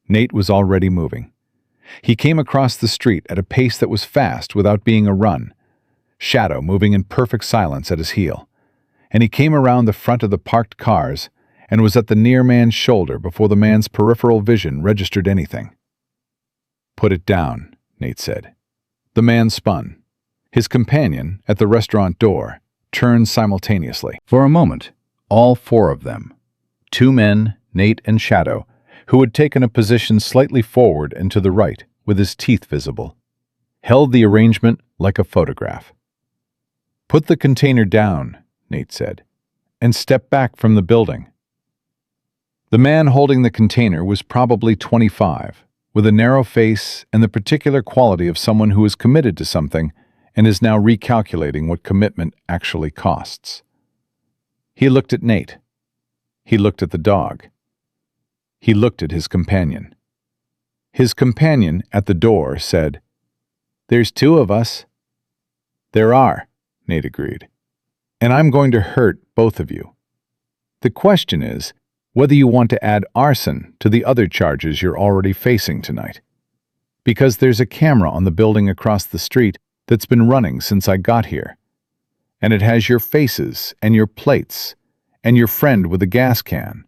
Nate was already moving. He came across the street at a pace that was fast without being a run, Shadow moving in perfect silence at his heel. And he came around the front of the parked cars and was at the near man's shoulder before the man's peripheral vision registered anything. "Put it down," Nate said. The man spun. His companion, at the restaurant door, turned simultaneously. For a moment, all 4 of them, 2 men, Nate and Shadow, who had taken a position slightly forward and to the right, with his teeth visible, held the arrangement like a photograph. "Put the container down," Nate said, "and step back from the building." The man holding the container was probably 25, with a narrow face and the particular quality of someone who is committed to something and is now recalculating what commitment actually costs. He looked at Nate. He looked at the dog. He looked at his companion. His companion at the door said, "There's 2 of us." "There are," Nate agreed. And I'm going to hurt both of you. The question is whether you want to add arson to the other charges you're already facing tonight. Because there's a camera on the building across the street that's been running since I got here. And it has your faces and your plates and your friend with a gas can.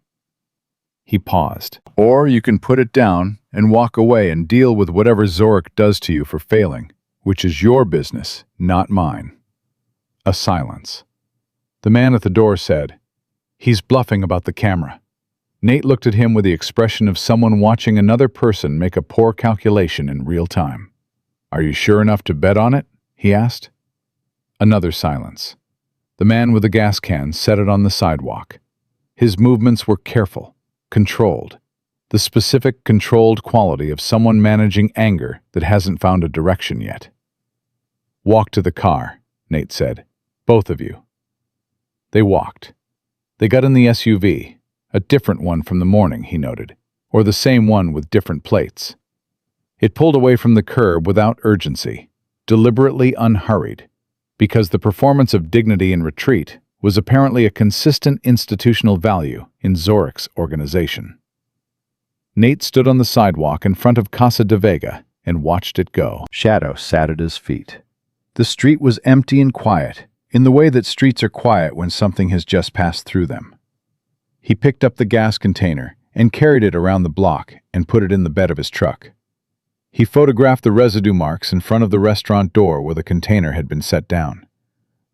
He paused. Or you can put it down and walk away and deal with whatever Zorich does to you for failing, which is your business, not mine. A silence. The man at the door said, "He's bluffing about the camera." Nate looked at him with the expression of someone watching another person make a poor calculation in real time. "Are you sure enough to bet on it?" he asked. Another silence. The man with the gas can set it on the sidewalk. His movements were careful, controlled, the specific controlled quality of someone managing anger that hasn't found a direction yet. "Walk to the car," Nate said. "Both of you." They walked. They got in the SUV, a different one from the morning, he noted, or the same one with different plates. It pulled away from the curb without urgency, deliberately unhurried, because the performance of dignity in retreat was apparently a consistent institutional value in Zorich's organization. Nate stood on the sidewalk in front of Casa de Vega and watched it go. Shadow sat at his feet. The street was empty and quiet, in the way that streets are quiet when something has just passed through them. He picked up the gas container and carried it around the block and put it in the bed of his truck. He photographed the residue marks in front of the restaurant door where the container had been set down.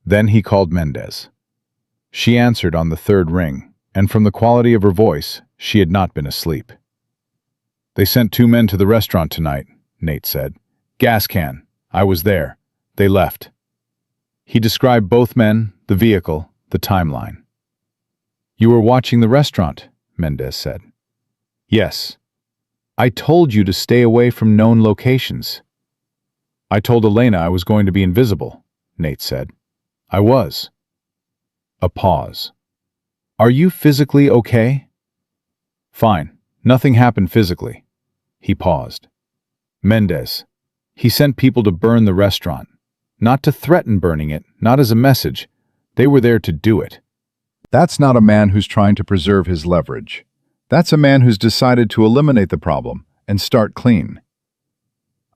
Then he called Mendez. She answered on the third ring, and from the quality of her voice, she had not been asleep. "They sent 2 men to the restaurant tonight," Nate said. "Gas can. I was there. They left." He described both men, the vehicle, the timeline. "You were watching the restaurant," Mendez said. "Yes. I told you to stay away from known locations." "I told Elena I was going to be invisible," Nate said. "I was." A pause. "Are you physically okay?" "Fine. Nothing happened physically." He paused. "Mendez. He sent people to burn the restaurant. Not to threaten burning it, not as a message. They were there to do it." That's not a man who's trying to preserve his leverage. That's a man who's decided to eliminate the problem and start clean.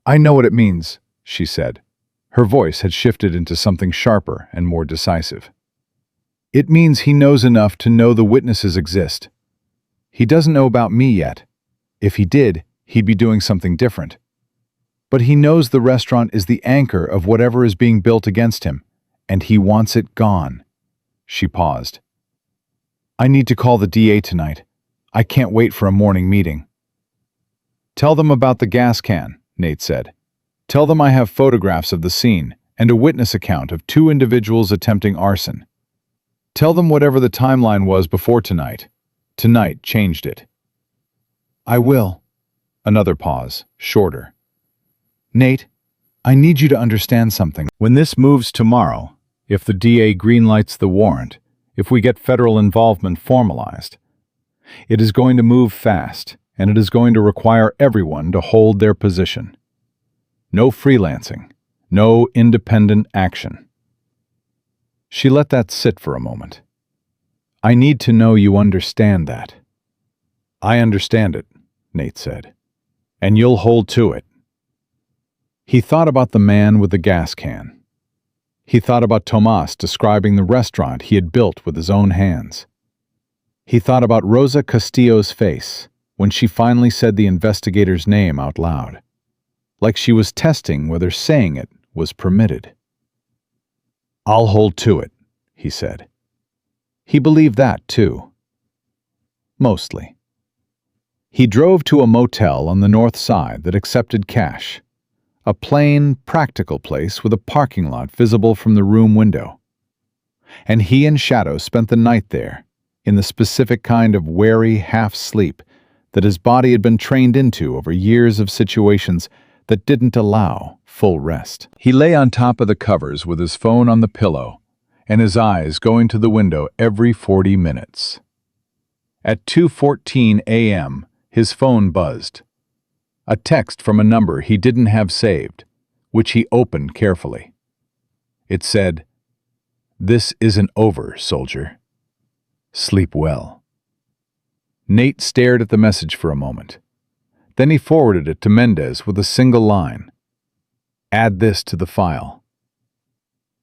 "I know what it means," she said. Her voice had shifted into something sharper and more decisive. "It means he knows enough to know the witnesses exist. He doesn't know about me yet. If he did, he'd be doing something different. But he knows the restaurant is the anchor of whatever is being built against him, and he wants it gone." She paused. "I need to call the DA tonight. I can't wait for a morning meeting." "Tell them about the gas can," Nate said. "Tell them I have photographs of the scene and a witness account of 2 individuals attempting arson. Tell them whatever the timeline was before tonight. Tonight changed it." "I will." Another pause, shorter. "Nate, I need you to understand something. When this moves tomorrow, if the DA greenlights the warrant, if we get federal involvement formalized, it is going to move fast, and it is going to require everyone to hold their position. No freelancing, no independent action." She let that sit for a moment. "I need to know you understand that." "I understand it," Nate said. "And you'll hold to it." He thought about the man with the gas can. He thought about Tomas describing the restaurant he had built with his own hands. He thought about Rosa Castillo's face when she finally said the investigator's name out loud, like she was testing whether saying it was permitted. "I'll hold to it," he said. He believed that, too. Mostly. He drove to a motel on the north side that accepted cash. A plain, practical place with a parking lot visible from the room window. And he and Shadow spent the night there, in the specific kind of wary half-sleep that his body had been trained into over years of situations that didn't allow full rest. He lay on top of the covers with his phone on the pillow and his eyes going to the window every 40 minutes. At 2:14 a.m., his phone buzzed. A text from a number he didn't have saved, which he opened carefully. It said, This isn't over, soldier. Sleep well. Nate stared at the message for a moment. Then he forwarded it to Mendez with a single line. Add this to the file.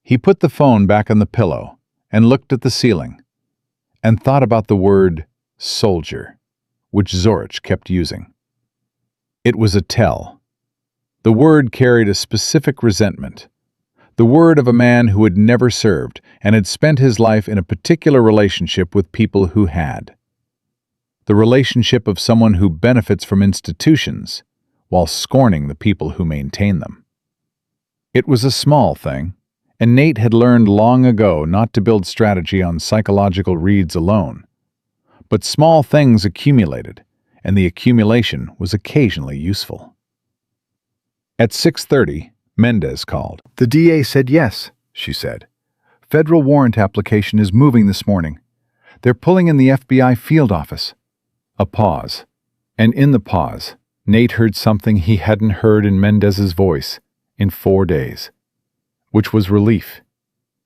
He put the phone back on the pillow and looked at the ceiling and thought about the word soldier, which Zorich kept using. It was a tell. The word carried a specific resentment, the word of a man who had never served and had spent his life in a particular relationship with people who had. The relationship of someone who benefits from institutions while scorning the people who maintain them. It was a small thing, and Nate had learned long ago not to build strategy on psychological reads alone. But small things accumulated, and the accumulation was occasionally useful. At 6:30, Mendez called. The DA said yes, she said. Federal warrant application is moving this morning. They're pulling in the FBI field office. A pause. And in the pause, Nate heard something he hadn't heard in Mendez's voice in 4 days, which was relief.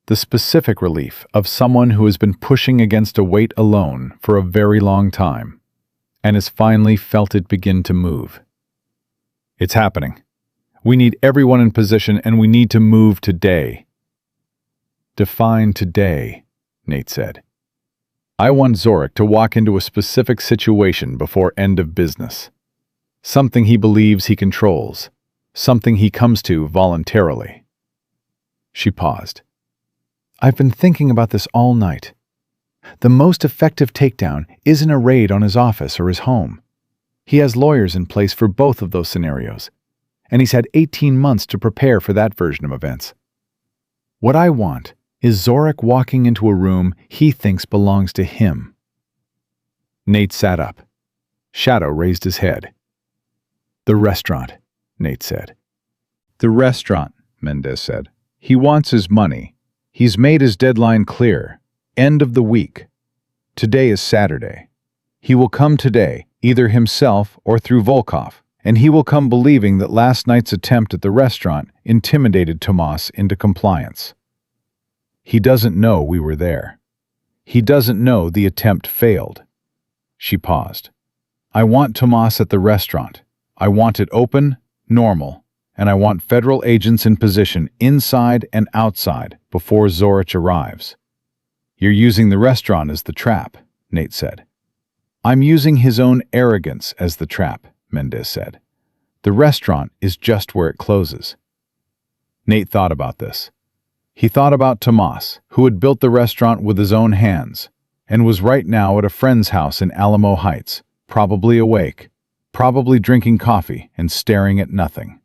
The specific relief of someone who has been pushing against a weight alone for a very long time and has finally felt it begin to move. It's happening. We need everyone in position and we need to move today. Define today, Nate said. I want Zorich to walk into a specific situation before end of business. Something he believes he controls. Something he comes to voluntarily. She paused. I've been thinking about this all night. The most effective takedown isn't a raid on his office or his home. He has lawyers in place for both of those scenarios, and he's had 18 months to prepare for that version of events. What I want is Zorich walking into a room he thinks belongs to him. Nate sat up. Shadow raised his head. The restaurant, Nate said. The restaurant, Mendez said. He wants his money. He's made his deadline clear. End of the week. Today is Saturday. He will come today, either himself or through Volkov, and he will come believing that last night's attempt at the restaurant intimidated Tomas into compliance. He doesn't know we were there. He doesn't know the attempt failed. She paused. I want Tomas at the restaurant. I want it open, normal, and I want federal agents in position inside and outside before Zorich arrives. You're using the restaurant as the trap, Nate said. I'm using his own arrogance as the trap, Mendez said. The restaurant is just where it closes. Nate thought about this. He thought about Tomas, who had built the restaurant with his own hands, and was right now at a friend's house in Alamo Heights, probably awake, probably drinking coffee and staring at nothing.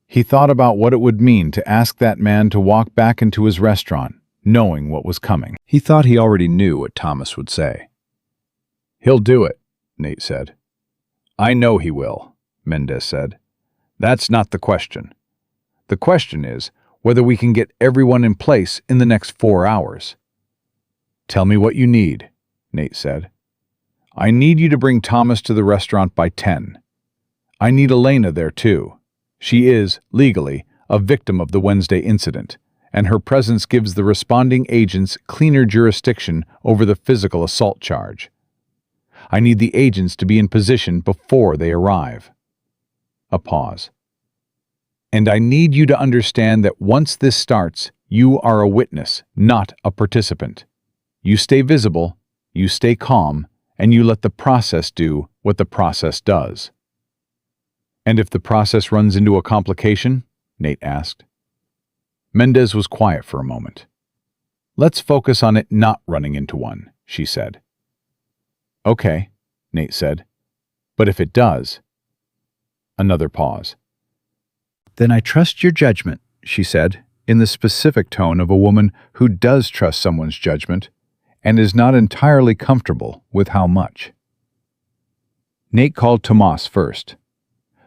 He thought about what it would mean to ask that man to walk back into his restaurant, knowing what was coming. He thought he already knew what Thomas would say. He'll do it, Nate said. I know he will, Mendez said. That's not the question. The question is whether we can get everyone in place in the next 4 hours. Tell me what you need, Nate said. I need you to bring Thomas to the restaurant by 10. I need Elena there too. She is, legally, a victim of the Wednesday incident, and her presence gives the responding agents cleaner jurisdiction over the physical assault charge. I need the agents to be in position before they arrive. A pause. And I need you to understand that once this starts, you are a witness, not a participant. You stay visible, you stay calm, and you let the process do what the process does. And if the process runs into a complication? Nate asked. Mendez was quiet for a moment. Let's focus on it not running into one, she said. Okay, Nate said. But if it does? Another pause. Then I trust your judgment, she said, in the specific tone of a woman who does trust someone's judgment and is not entirely comfortable with how much. Nate called Tomas first.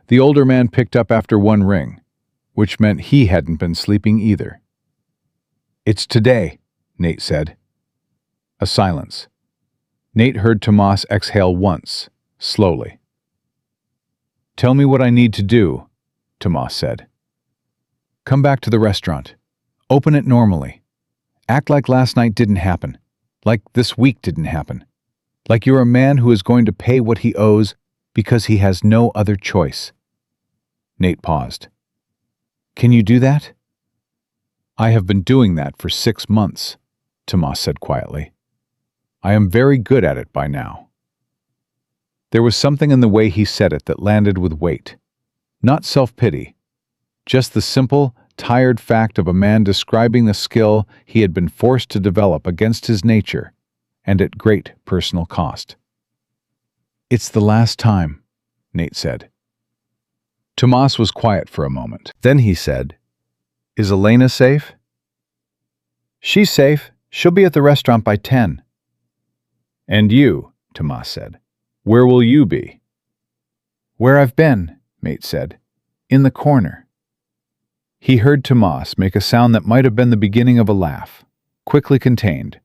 The older man picked up after one ring, which meant he hadn't been sleeping either. It's today, Nate said. A silence. Nate heard Tomas exhale once, slowly. Tell me what I need to do, Tomas said. Come back to the restaurant. Open it normally. Act like last night didn't happen. Like this week didn't happen. Like you're a man who is going to pay what he owes because he has no other choice. Nate paused. Can you do that? I have been doing that for 6 months, Tomas said quietly. I am very good at it by now. There was something in the way he said it that landed with weight. Not self-pity, just the simple, tired fact of a man describing the skill he had been forced to develop against his nature and at great personal cost. It's the last time, Nate said. Tomas was quiet for a moment. Then he said, Is Elena safe? She's safe. She'll be at the restaurant by 10. And you, Tomas said, where will you be? Where I've been, Nate said, in the corner. He heard Tomas make a sound that might have been the beginning of a laugh, quickly contained,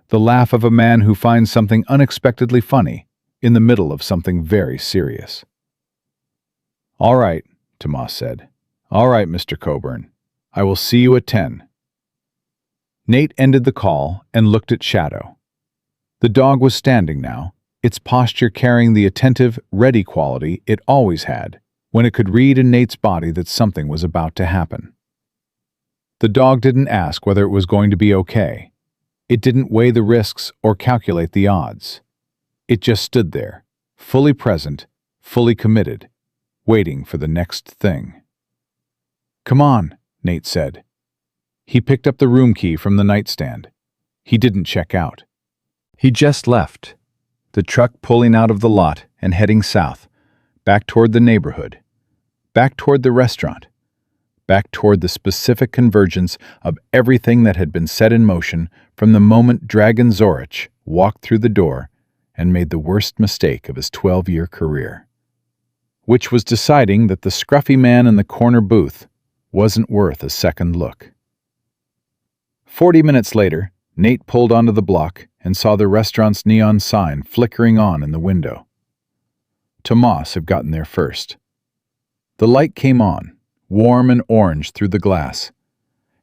the laugh of a man who finds something unexpectedly funny in the middle of something very serious. All right, Tomas said. All right, Mr. Coburn. I will see you at 10. Nate ended the call and looked at Shadow. The dog was standing now, its posture carrying the attentive, ready quality it always had when it could read in Nate's body that something was about to happen. The dog didn't ask whether it was going to be okay. It didn't weigh the risks or calculate the odds. It just stood there, fully present, fully committed, waiting for the next thing. Come on, Nate said. He picked up the room key from the nightstand. He didn't check out. He just left, the truck pulling out of the lot and heading south, back toward the neighborhood, back toward the restaurant, back toward the specific convergence of everything that had been set in motion from the moment Dragon Zorich walked through the door and made the worst mistake of his 12-year career, which was deciding that the scruffy man in the corner booth wasn't worth a second look. 40 minutes later, Nate pulled onto the block and saw the restaurant's neon sign flickering on in the window. Tomas had gotten there first. The light came on, warm and orange through the glass,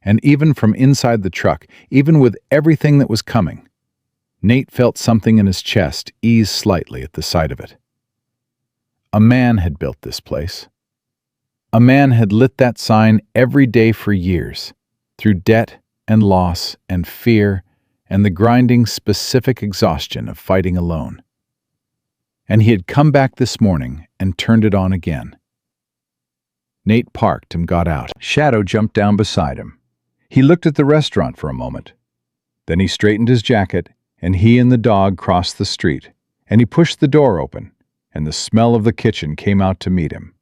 and even from inside the truck, even with everything that was coming, Nate felt something in his chest ease slightly at the sight of it. A man had built this place. A man had lit that sign every day for years, through debt and loss and fear and the grinding specific exhaustion of fighting alone. And he had come back this morning and turned it on again. Nate parked and got out. Shadow jumped down beside him. He looked at the restaurant for a moment. Then he straightened his jacket, and he and the dog crossed the street, and he pushed the door open, and the smell of the kitchen came out to meet him.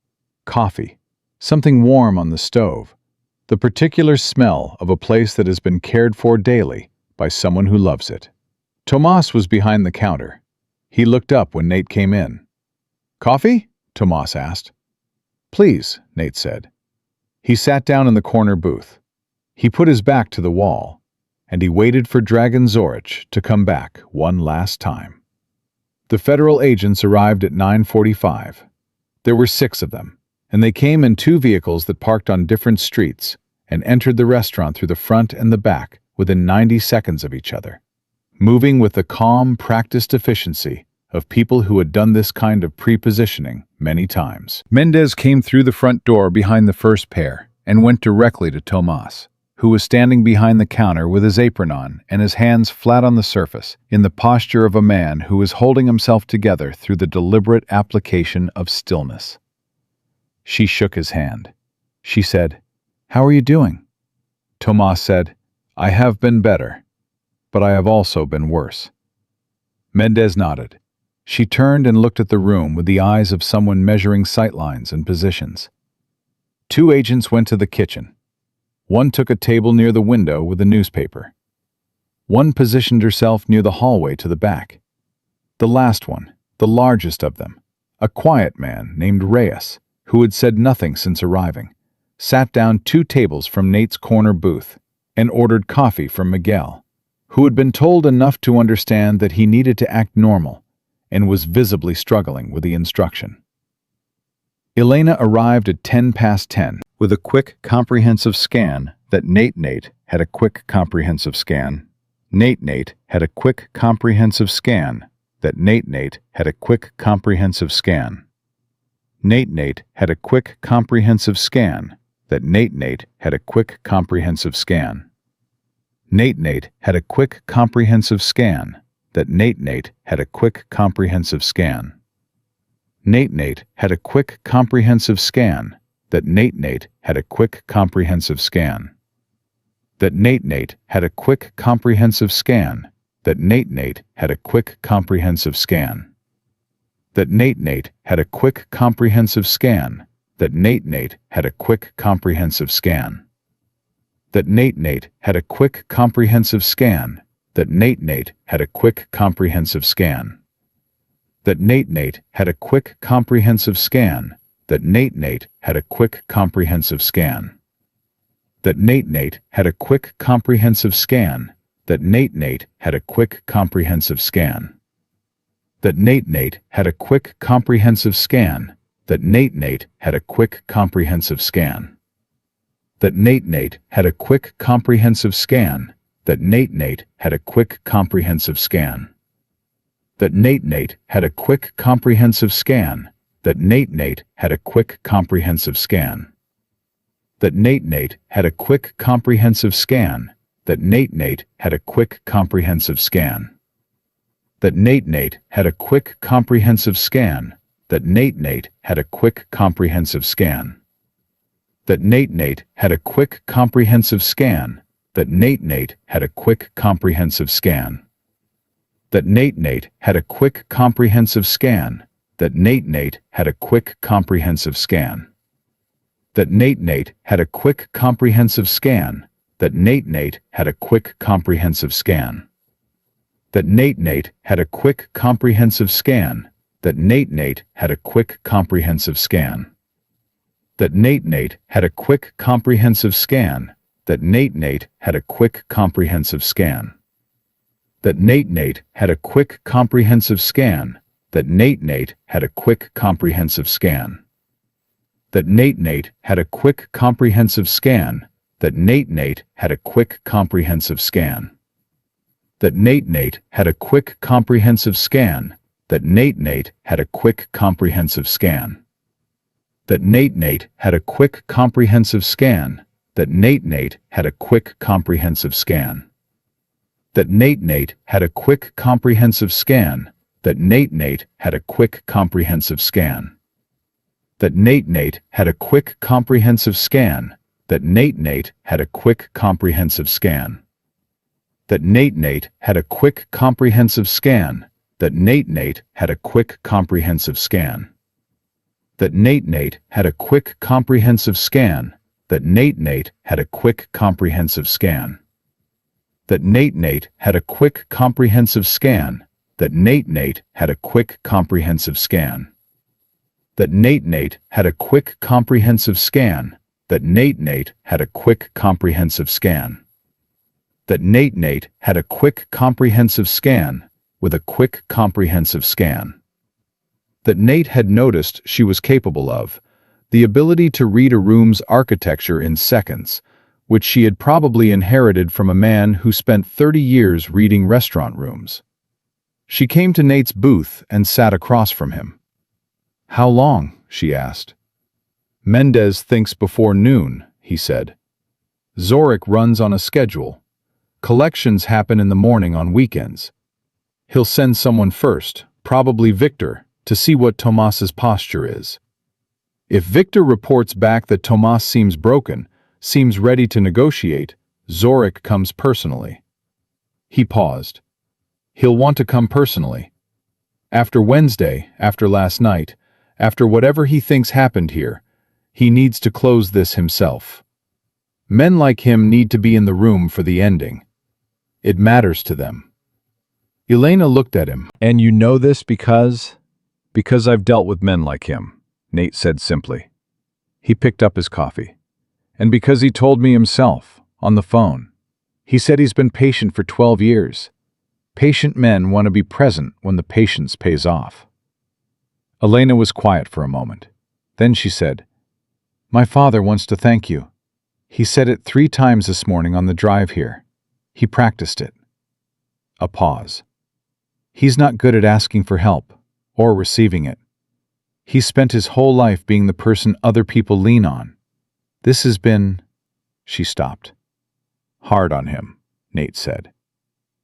Coffee, something warm on the stove, the particular smell of a place that has been cared for daily by someone who loves it. Tomas was behind the counter. He looked up when Nate came in. Coffee? Tomas asked. Please, Nate said. He sat down in the corner booth. He put his back to the wall, and he waited for Dragon Zorich to come back one last time. The federal agents arrived at 9:45. There were 6 of them, and they came in 2 vehicles that parked on different streets and entered the restaurant through the front and the back within 90 seconds of each other, moving with the calm, practiced efficiency of people who had done this kind of pre-positioning many times. Mendez came through the front door behind the first pair and went directly to Tomas, who was standing behind the counter with his apron on and his hands flat on the surface, in the posture of a man who was holding himself together through the deliberate application of stillness. She shook his hand. She said, "How are you doing?" Tomas said, "I have been better, but I have also been worse." Mendez nodded. She turned and looked at the room with the eyes of someone measuring sightlines and positions. 2 agents went to the kitchen. One took a table near the window with a newspaper. One positioned herself near the hallway to the back. The last one, the largest of them, a quiet man named Reyes, who had said nothing since arriving, sat down 2 tables from Nate's corner booth and ordered coffee from Miguel, who had been told enough to understand that he needed to act normal and was visibly struggling with the instruction. Elena arrived at 10 past 10 with a quick, comprehensive scan That Nate had a quick comprehensive scan. Nate had a quick comprehensive scan. That Nate had a quick comprehensive scan. Nate had a quick comprehensive scan. That Nate had a quick comprehensive scan. Nate had a quick comprehensive scan. That Nate had a quick comprehensive scan. Nate had a quick comprehensive scan. That Nate had a quick comprehensive scan. That Nate had a quick comprehensive scan. That Nate had a quick comprehensive scan. That Nate had a quick comprehensive scan. That Nate had a quick comprehensive scan. That Nate had a quick comprehensive scan. That Nate had a quick comprehensive scan. That Nate had a quick comprehensive scan. That Nate had a quick comprehensive scan. That Nate had a quick comprehensive scan. That Nate had a quick comprehensive scan. That Nate had a quick comprehensive scan. That Nate had a quick comprehensive scan. That Nate had a quick comprehensive scan. That Nate had a quick comprehensive scan. That Nate had a quick comprehensive scan. That Nate had a quick comprehensive scan. That Nate had a quick comprehensive scan. That Nate had a quick comprehensive scan. That Nate had a quick comprehensive scan. That Nate had a quick comprehensive scan. That Nate had a quick comprehensive scan. That Nate had a quick comprehensive scan. That Nate had a quick comprehensive scan. That Nate had a quick comprehensive scan. That Nate had a quick comprehensive scan. That Nate had a quick comprehensive scan. That Nate had a quick comprehensive scan. That Nate had a quick comprehensive scan. That Nate had a quick comprehensive scan. That Nate had a quick comprehensive scan. That Nate had a quick comprehensive scan. That Nate had a quick comprehensive scan. That Nate had a quick comprehensive scan. That Nate had a quick comprehensive scan. That Nate had a quick comprehensive scan. That Nate had a quick comprehensive scan. That Nate had a quick comprehensive scan. That Nate had a quick comprehensive scan. That Nate had a quick comprehensive scan. That Nate had a quick comprehensive scan. That Nate had a quick comprehensive scan. That Nate had a quick comprehensive scan. That Nate had a quick comprehensive scan. That Nate had a quick comprehensive scan. That Nate had a quick comprehensive scan. That Nate had a quick comprehensive scan. That Nate had a quick comprehensive scan. That Nate had a quick comprehensive scan. That Nate had a quick comprehensive scan. That Nate had a quick comprehensive scan. That Nate had a quick comprehensive scan with a quick comprehensive scan. That Nate had noticed she was capable of, the ability to read a room's architecture in seconds, which she had probably inherited from a man who spent 30 years reading restaurant rooms. She came to Nate's booth and sat across from him. "How long?" she asked. "Mendez thinks before noon," he said. "Zorich runs on a schedule. Collections happen in the morning on weekends. He'll send someone first, probably Victor, to see what Tomas's posture is. If Victor reports back that Tomas seems broken, seems ready to negotiate, Zorich comes personally." He paused. "He'll want to come personally. After Wednesday, after last night, after whatever he thinks happened here, he needs to close this himself. Men like him need to be in the room for the ending. It matters to them." Elena looked at him. "And you know this because I've dealt with men like him," Nate said simply. He picked up his coffee. "And because he told me himself, on the phone. He said he's been patient for 12 years. Patient men want to be present when the patience pays off." Elena was quiet for a moment. Then she said, "My father wants to thank you. He said it 3 times this morning on the drive here. He practiced it. A pause. He's not good at asking for help, or receiving it. He's spent his whole life being the person other people lean on. This has been... She stopped. Hard on him, Nate said.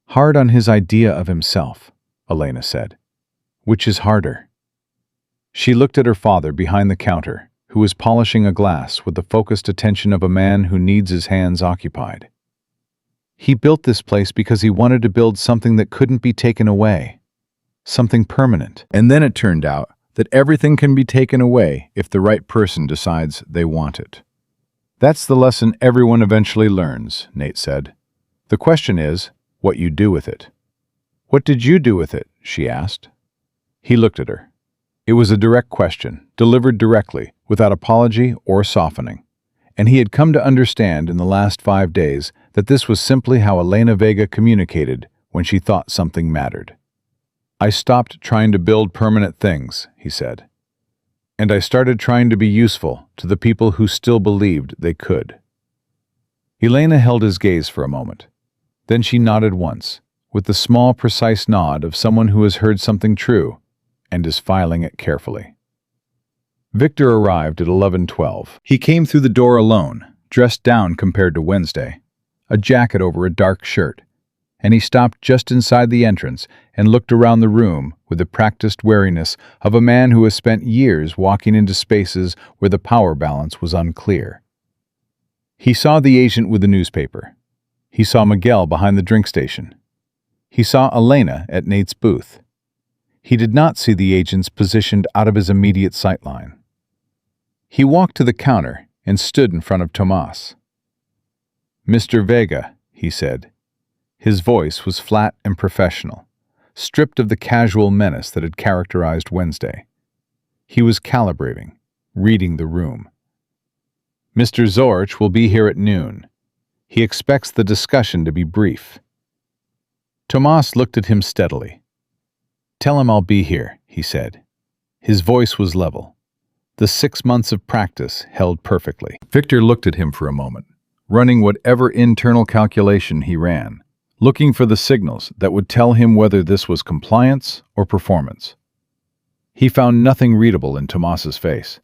Hard on his idea of himself, Elena said. Which is harder? She looked at her father behind the counter, who was polishing a glass with the focused attention of a man who needs his hands occupied. He built this place because he wanted to build something that couldn't be taken away. Something permanent. And then it turned out that everything can be taken away if the right person decides they want it. That's the lesson everyone eventually learns, Nate said. The question is, what you do with it. What did you do with it? She asked. He looked at her. It was a direct question, delivered directly, without apology or softening. And he had come to understand in the last 5 days that this was simply how Elena Vega communicated when she thought something mattered. I stopped trying to build permanent things, he said. And I started trying to be useful to the people who still believed they could. Elena held his gaze for a moment. Then she nodded once, with the small, precise nod of someone who has heard something true and is filing it carefully. Victor arrived at 11:12. He came through the door alone, dressed down compared to Wednesday, a jacket over a dark shirt, and he stopped just inside the entrance and looked around the room with the practiced wariness of a man who has spent years walking into spaces where the power balance was unclear. He saw the agent with the newspaper. He saw Miguel behind the drink station. He saw Elena at Nate's booth. He did not see the agents positioned out of his immediate sightline. He walked to the counter and stood in front of Tomas. "Mr. Vega," he said. His voice was flat and professional, stripped of the casual menace that had characterized Wednesday. He was calibrating, reading the room. "Mr. Zorich will be here at noon. He expects the discussion to be brief." Tomas looked at him steadily. "Tell him I'll be here," he said. His voice was level. The 6 months of practice held perfectly. Victor looked at him for a moment, running whatever internal calculation he ran, looking for the signals that would tell him whether this was compliance or performance. He found nothing readable in Tomas's face.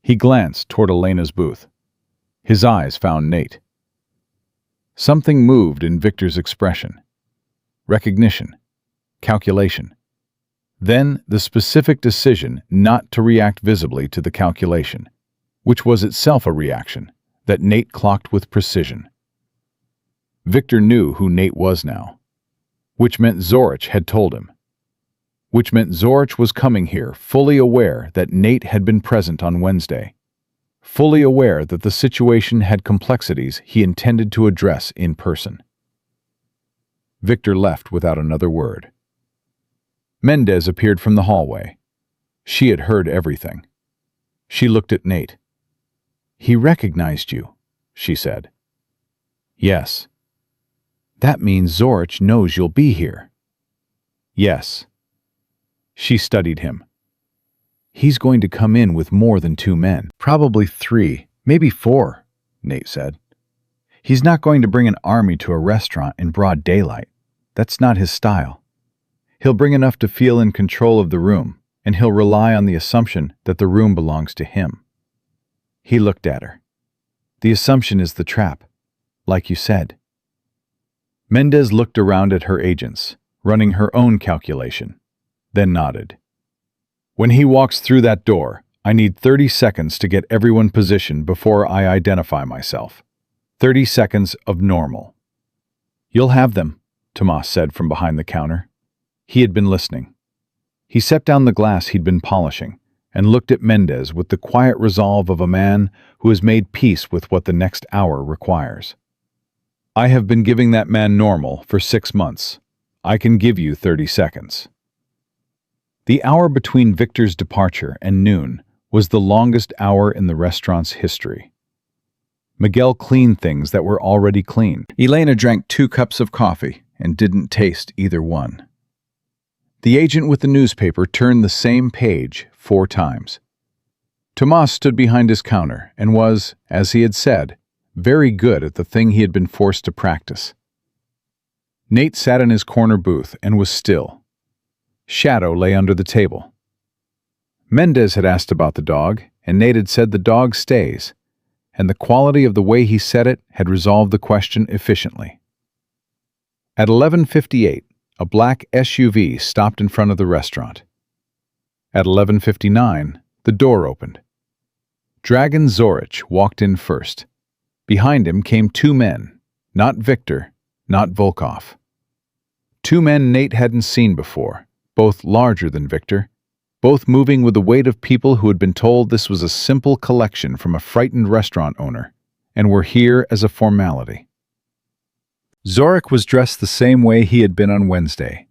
He glanced toward Elena's booth. His eyes found Nate. Something moved in Victor's expression. Recognition. Calculation. Then the specific decision not to react visibly to the calculation, which was itself a reaction that Nate clocked with precision. Victor knew who Nate was now, which meant Zorich had told him, which meant Zorich was coming here fully aware that Nate had been present on Wednesday, fully aware that the situation had complexities he intended to address in person. Victor left without another word. Mendez appeared from the hallway. She had heard everything. She looked at Nate. "He recognized you," she said. "Yes." "That means Zorich knows you'll be here." "Yes." She studied him. "He's going to come in with more than 2 men. Probably 3, maybe 4, Nate said. "He's not going to bring an army to a restaurant in broad daylight. That's not his style. He'll bring enough to feel in control of the room, and he'll rely on the assumption that the room belongs to him." He looked at her. "The assumption is the trap, like you said." Mendez looked around at her agents, running her own calculation, then nodded. "When he walks through that door, I need 30 seconds to get everyone positioned before I identify myself. 30 seconds of normal." "You'll have them," Tomas said from behind the counter. He had been listening. He set down the glass he'd been polishing and looked at Mendez with the quiet resolve of a man who has made peace with what the next hour requires. "I have been giving that man normal for 6 months. I can give you 30 seconds." The hour between Victor's departure and noon was the longest hour in the restaurant's history. Miguel cleaned things that were already clean. Elena drank 2 cups of coffee and didn't taste either one. The agent with the newspaper turned the same page 4 times. Tomas stood behind his counter and was, as he had said, very good at the thing he had been forced to practice. Nate sat in his corner booth and was still. Shadow lay under the table. Mendez had asked about the dog, and Nate had said the dog stays, and the quality of the way he said it had resolved the question efficiently. At 11:58, a black SUV stopped in front of the restaurant. At 11:59, the door opened. Dragon Zorich walked in first. Behind him came two men, not Victor, not Volkov. Two men Nate hadn't seen before, both larger than Victor, both moving with the weight of people who had been told this was a simple collection from a frightened restaurant owner, and were here as a formality. Zorich was dressed the same way he had been on Wednesday.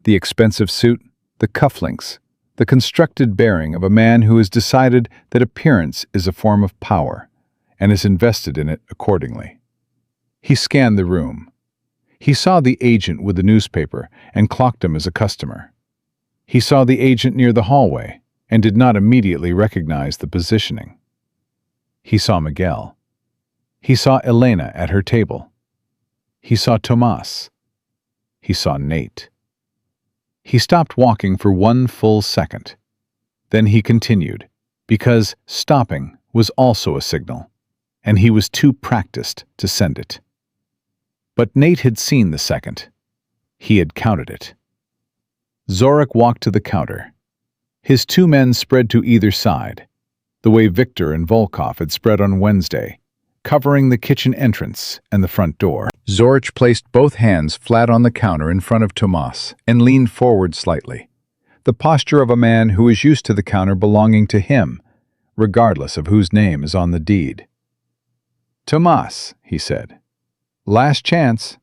The expensive suit, the cufflinks, the constructed bearing of a man who has decided that appearance is a form of power, and is invested in it accordingly. He scanned the room. He saw the agent with the newspaper and clocked him as a customer. He saw the agent near the hallway and did not immediately recognize the positioning. He saw Miguel. He saw Elena at her table. He saw Tomas. He saw Nate. He stopped walking for 1 full second. Then he continued, because stopping was also a signal, and he was too practiced to send it. But Nate had seen the second. He had counted it. Zorich walked to the counter. His two men spread to either side, the way Victor and Volkov had spread on Wednesday, covering the kitchen entrance and the front door. Zorich placed both hands flat on the counter in front of Tomas and leaned forward slightly, the posture of a man who is used to the counter belonging to him, regardless of whose name is on the deed. "Tomas," he said. "Last chance."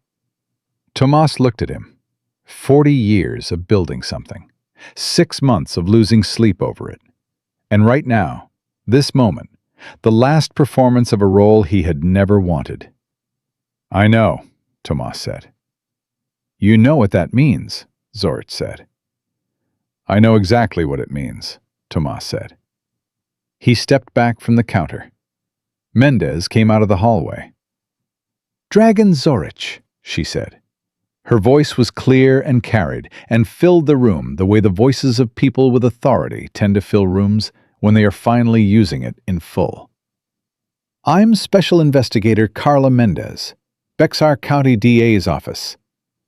Tomas looked at him. 40 years of building something, 6 months of losing sleep over it. And right now, this moment, the last performance of a role he had never wanted. "I know," Tomas said. "You know what that means," Zorich said. "I know exactly what it means," Tomas said. He stepped back from the counter. Mendez came out of the hallway. "Dragon Zorich," she said. Her voice was clear and carried, and filled the room the way the voices of people with authority tend to fill rooms when they are finally using it in full. "I'm Special Investigator Carla Mendez, Bexar County DA's office,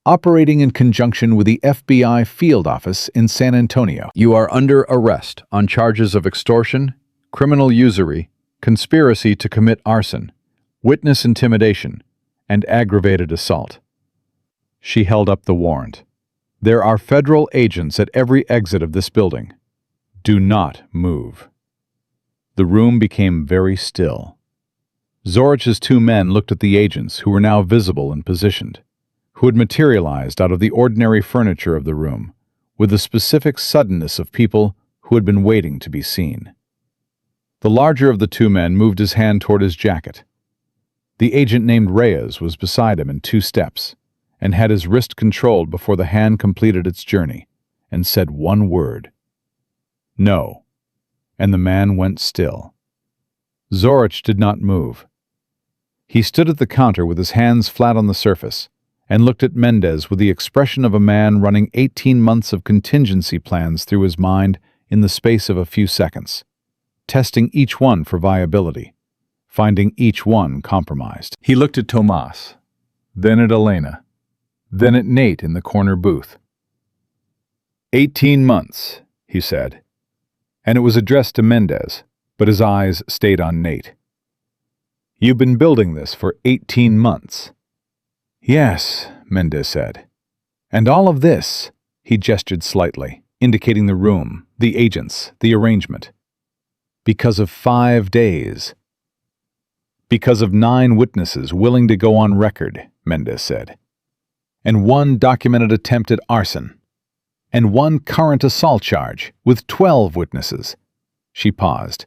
operating in conjunction with the FBI field office in San Antonio. You are under arrest on charges of extortion, criminal usury, conspiracy to commit arson, witness intimidation, and aggravated assault." She held up the warrant. "There are federal agents at every exit of this building. Do not move." The room became very still. Zorich's two men looked at the agents who were now visible and positioned, who had materialized out of the ordinary furniture of the room, with the specific suddenness of people who had been waiting to be seen. The larger of the two men moved his hand toward his jacket. The agent named Reyes was beside him in 2 steps, and had his wrist controlled before the hand completed its journey, and said one word. "No," and the man went still. Zorich did not move. He stood at the counter with his hands flat on the surface, and looked at Mendez with the expression of a man running 18 months of contingency plans through his mind in the space of a few seconds, testing each one for viability, finding each one compromised. He looked at Tomas, then at Elena, then at Nate in the corner booth. 18 months, he said, and it was addressed to Mendez, but his eyes stayed on Nate. "You've been building this for 18 months. "Yes," Mendez said. "And all of this," he gestured slightly, indicating the room, the agents, the arrangement. "Because of 5 days. Because of 9 witnesses willing to go on record," Mendez said. "And 1 documented attempt at arson. And 1 current assault charge with 12 witnesses." She paused.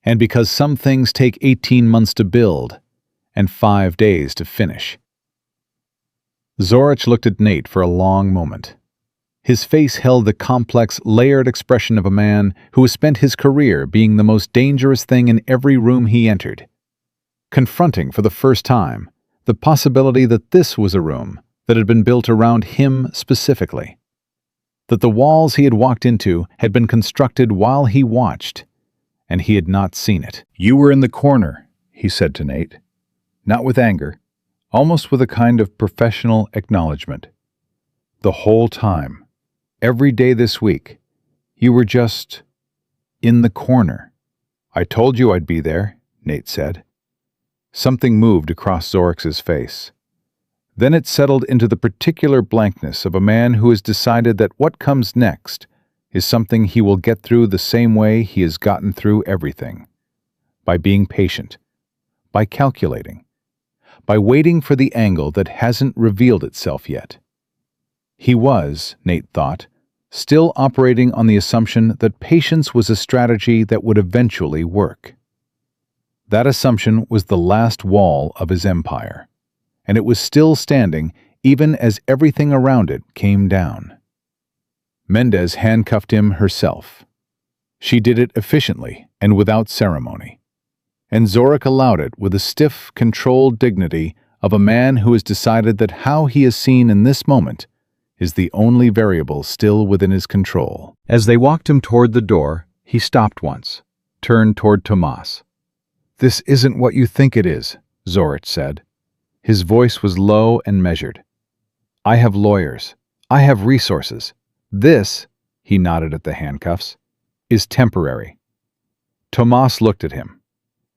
"And because some things take 18 months to build and 5 days to finish." Zorich looked at Nate for a long moment. His face held the complex, layered expression of a man who has spent his career being the most dangerous thing in every room he entered. confronting for the first time the possibility that this was a room that had been built around him specifically, that the walls he had walked into had been constructed while he watched, and he had not seen it. "You were in the corner," he said to Nate, not with anger, almost with a kind of professional acknowledgement. "The whole time, every day this week, you were just in the corner." "I told you I'd be there," Nate said. Something moved across Zorich's face. Then it settled into the particular blankness of a man who has decided that what comes next is something he will get through the same way he has gotten through everything, by being patient, by calculating, by waiting for the angle that hasn't revealed itself yet. He was, Nate thought, still operating on the assumption that patience was a strategy that would eventually work. That assumption was the last wall of his empire, and it was still standing even as everything around it came down. Mendez handcuffed him herself. She did it efficiently and without ceremony, and Zorich allowed it with the stiff, controlled dignity of a man who has decided that how he is seen in this moment is the only variable still within his control. As they walked him toward the door, he stopped once, turned toward Tomas. "This isn't what you think it is," Zorich said. His voice was low and measured. "I have lawyers. I have resources. This," he nodded at the handcuffs, "is temporary." Tomas looked at him.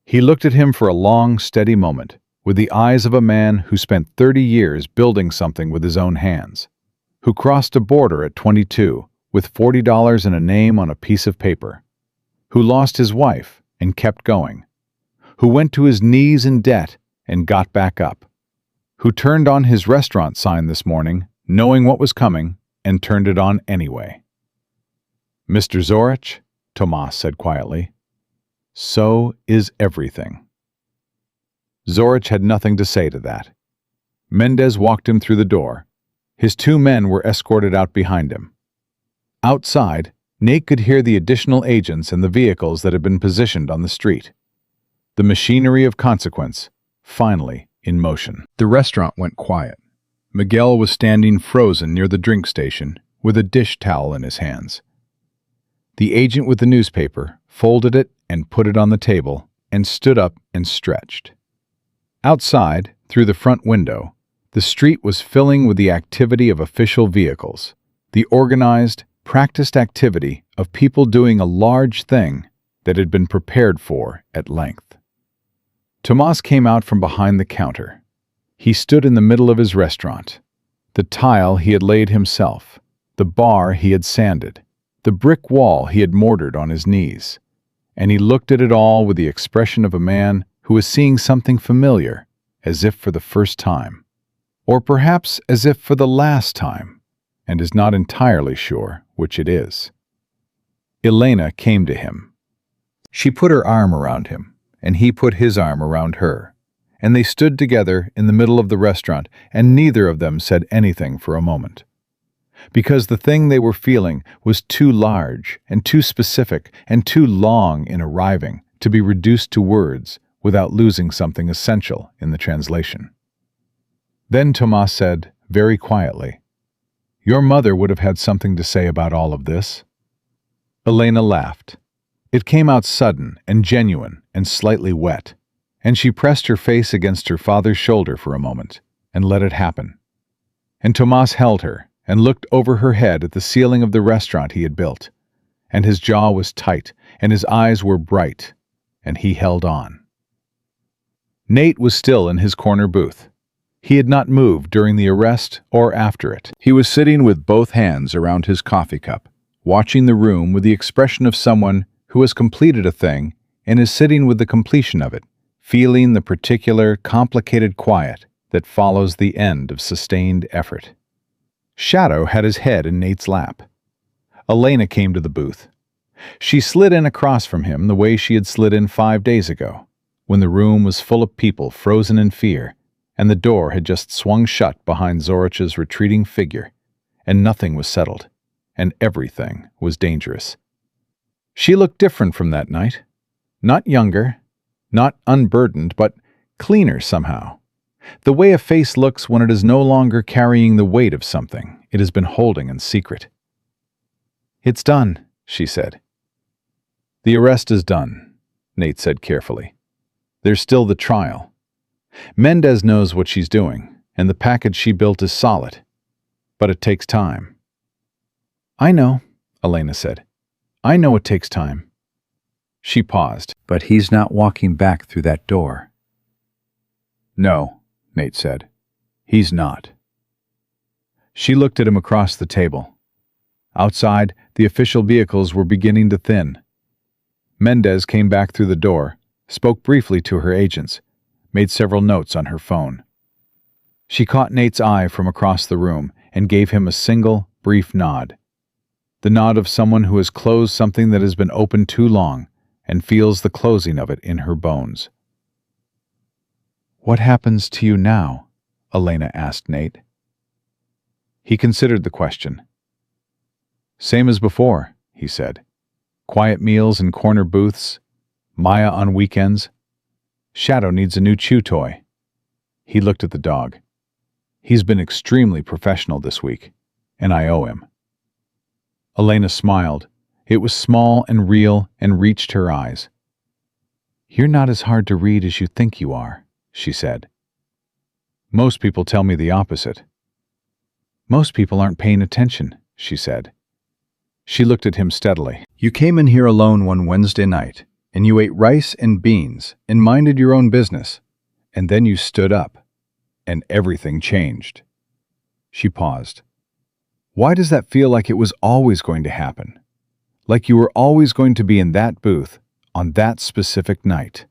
He looked at him for a long, steady moment, with the eyes of a man who spent 30 years building something with his own hands, who crossed a border at 22 with $40 and a name on a piece of paper, who lost his wife and kept going, who went to his knees in debt and got back up, who turned on his restaurant sign this morning, knowing what was coming, and turned it on anyway. "Mr. Zorich," Tomas said quietly, "so is everything." Zorich had nothing to say to that. Mendez walked him through the door. His 2 men were escorted out behind him. Outside, Nate could hear the additional agents and the vehicles that had been positioned on the street. The machinery of consequence, finally in motion. The restaurant went quiet. Miguel was standing frozen near the drink station with a dish towel in his hands. The agent with the newspaper folded it and put it on the table and stood up and stretched. Outside, through the front window, the street was filling with the activity of official vehicles, the organized, practiced activity of people doing a large thing that had been prepared for at length. Tomas came out from behind the counter. He stood in the middle of his restaurant. The tile he had laid himself, the bar he had sanded, the brick wall he had mortared on his knees, and he looked at it all with the expression of a man who was seeing something familiar, as if for the first time, or perhaps as if for the last time, and is not entirely sure which it is. Elena came to him. She put her arm around him, and he put his arm around her, and they stood together in the middle of the restaurant, and neither of them said anything for a moment. Because the thing they were feeling was too large and too specific and too long in arriving to be reduced to words without losing something essential in the translation. Then Tomas said, very quietly, "Your mother would have had something to say about all of this." Elena laughed. It came out sudden and genuine and slightly wet, and she pressed her face against her father's shoulder for a moment and let it happen. And Tomas held her and looked over her head at the ceiling of the restaurant he had built, and his jaw was tight and his eyes were bright, and he held on. Nate was still in his corner booth. He had not moved during the arrest or after it. He was sitting with both hands around his coffee cup, watching the room with the expression of someone who has completed a thing and is sitting with the completion of it, feeling the particular, complicated quiet that follows the end of sustained effort. Shadow had his head in Nate's lap. Elena came to the booth. She slid in across from him the way she had slid in 5 days ago, when the room was full of people frozen in fear, and the door had just swung shut behind Zorich's retreating figure, and nothing was settled, and everything was dangerous. She looked different from that night. Not younger, not unburdened, but cleaner somehow. The way a face looks when it is no longer carrying the weight of something it has been holding in secret. "It's done," she said. "The arrest is done," Nate said carefully. "There's still the trial. Mendez knows what she's doing, and the package she built is solid. But it takes time." "I know," Elena said. "I know it takes time." She paused. But he's not walking back through that door. "No," Nate said. "He's not." She looked at him across the table. Outside, the official vehicles were beginning to thin. Mendez came back through the door, spoke briefly to her agents, made several notes on her phone. She caught Nate's eye from across the room and gave him a single, brief nod. The nod of someone who has closed something that has been open too long and feels the closing of it in her bones. "What happens to you now?" Elena asked Nate. He considered the question. "Same as before," he said. "Quiet meals in corner booths, Maya on weekends. Shadow needs a new chew toy." He looked at the dog. "He's been extremely professional this week, and I owe him." Elena smiled. It was small and real and reached her eyes. "You're not as hard to read as you think you are," she said. "Most people tell me the opposite." "Most people aren't paying attention," she said. She looked at him steadily. You came in here alone one Wednesday night, and you ate rice and beans and minded your own business, and then you stood up, and everything changed. She paused. "Why does that feel like it was always going to happen? Like you were always going to be in that booth on that specific night?"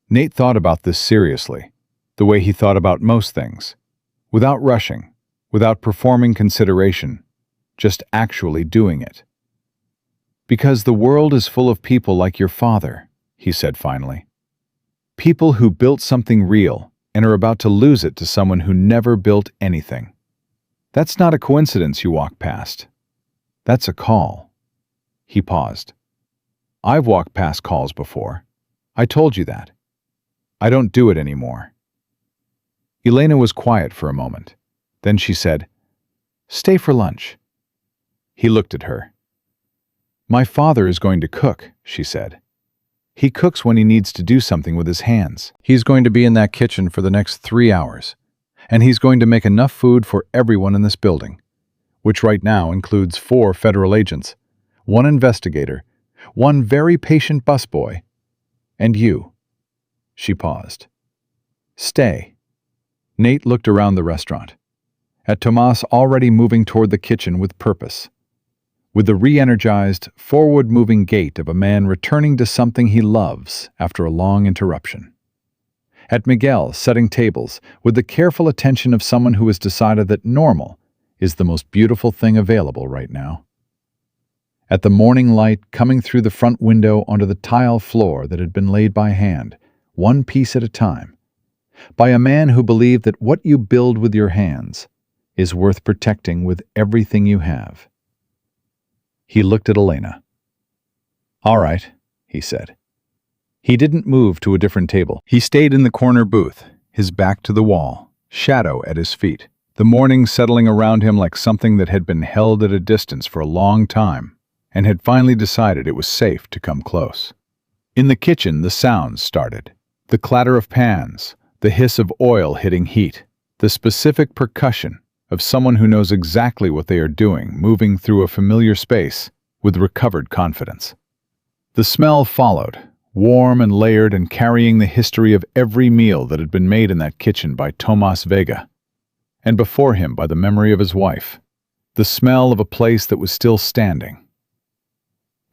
Nate thought about this seriously, the way he thought about most things, without rushing, without performing consideration, just actually doing it. "Because the world is full of people like your father," he said finally. "People who built something real and are about to lose it to someone who never built anything. That's not a coincidence you walk past. That's a call." He paused. "I've walked past calls before. I told you that. I don't do it anymore." Elena was quiet for a moment. Then she said, "Stay for lunch." He looked at her. "My father is going to cook," she said. "He cooks when he needs to do something with his hands. He's going to be in that kitchen for the next 3 hours, and he's going to make enough food for everyone in this building, which right now includes 4 federal agents, 1 investigator, 1 very patient busboy, and you." She paused. "Stay." Nate looked around the restaurant, at Tomas already moving toward the kitchen with purpose, with the re-energized, forward-moving gait of a man returning to something he loves after a long interruption. At Miguel setting tables with the careful attention of someone who has decided that normal is the most beautiful thing available right now. At the morning light coming through the front window onto the tile floor that had been laid by hand, one piece at a time, by a man who believed that what you build with your hands is worth protecting with everything you have. He looked at Elena. "All right," he said. He didn't move to a different table. He stayed in the corner booth, his back to the wall, shadow at his feet, the morning settling around him like something that had been held at a distance for a long time and had finally decided it was safe to come close. In the kitchen, the sounds started. The clatter of pans, the hiss of oil hitting heat, the specific percussion of someone who knows exactly what they are doing, moving through a familiar space with recovered confidence. The smell followed, warm and layered and carrying the history of every meal that had been made in that kitchen by Tomas Vega, and before him by the memory of his wife, the smell of a place that was still standing.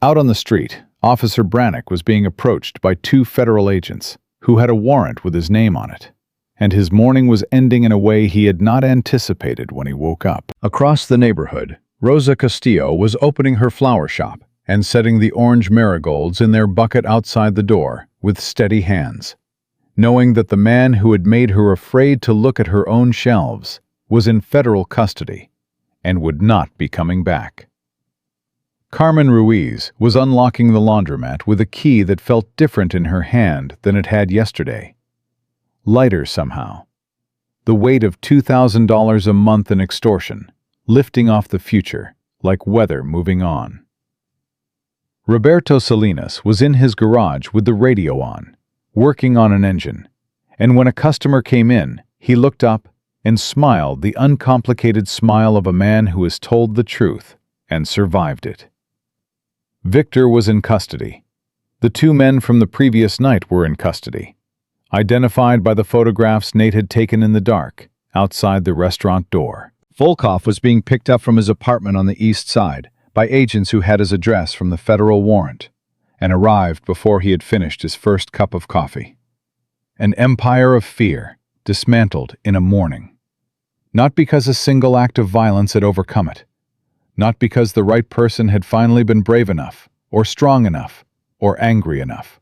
Out on the street, Officer Brannick was being approached by 2 federal agents who had a warrant with his name on it, and his morning was ending in a way he had not anticipated when he woke up. Across the neighborhood, Rosa Castillo was opening her flower shop and setting the orange marigolds in their bucket outside the door with steady hands, knowing that the man who had made her afraid to look at her own shelves was in federal custody and would not be coming back. Carmen Ruiz was unlocking the laundromat with a key that felt different in her hand than it had yesterday, lighter somehow. The weight of $2,000 a month in extortion, lifting off the future, like weather moving on. Roberto Salinas was in his garage with the radio on, working on an engine, and when a customer came in, he looked up and smiled the uncomplicated smile of a man who has told the truth and survived it. Victor was in custody. The two men from the previous night were in custody, identified by the photographs Nate had taken in the dark, outside the restaurant door. Volkov was being picked up from his apartment on the east side by agents who had his address from the federal warrant, and arrived before he had finished his first cup of coffee. An empire of fear, dismantled in a morning. Not because a single act of violence had overcome it, not because the right person had finally been brave enough, or strong enough, or angry enough,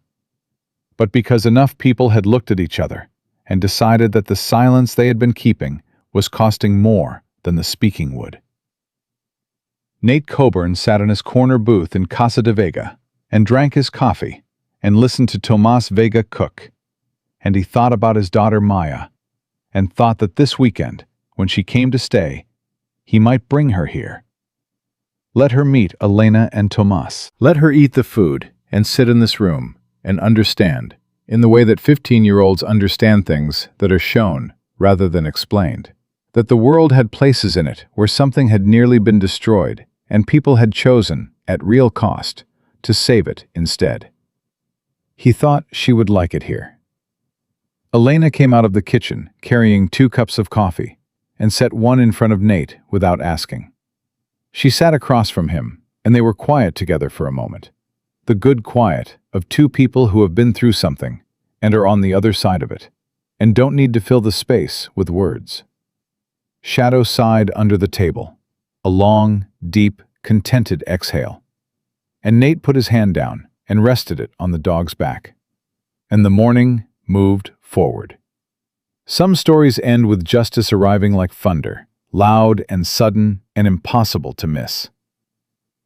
but because enough people had looked at each other and decided that the silence they had been keeping was costing more than the speaking would. Nate Coburn sat in his corner booth in Casa de Vega and drank his coffee and listened to Tomas Vega cook, and he thought about his daughter Maya, and thought that this weekend, when she came to stay, he might bring her here. Let her meet Elena and Tomas. Let her eat the food and sit in this room and understand, in the way that 15-year-olds understand things that are shown rather than explained, that the world had places in it where something had nearly been destroyed and people had chosen, at real cost, to save it instead. He thought she would like it here. Elena came out of the kitchen carrying 2 cups of coffee and set one in front of Nate without asking. She sat across from him, and they were quiet together for a moment. The good quiet of 2 people who have been through something and are on the other side of it, and don't need to fill the space with words. Shadow sighed under the table, a long, deep, contented exhale, and Nate put his hand down and rested it on the dog's back. And the morning moved forward. Some stories end with justice arriving like thunder, loud and sudden and impossible to miss.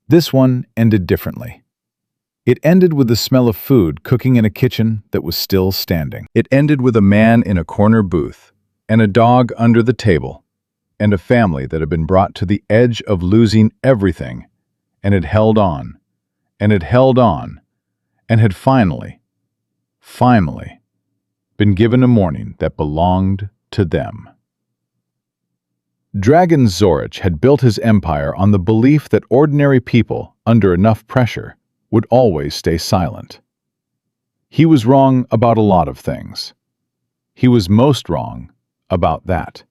This one ended differently. It ended with the smell of food cooking in a kitchen that was still standing. It ended with a man in a corner booth, and a dog under the table, and a family that had been brought to the edge of losing everything, and had held on, and had held on, and had finally been given a morning that belonged to them. Dragon Zorich had built his empire on the belief that ordinary people, under enough pressure, would always stay silent. He was wrong about a lot of things. He was most wrong about that.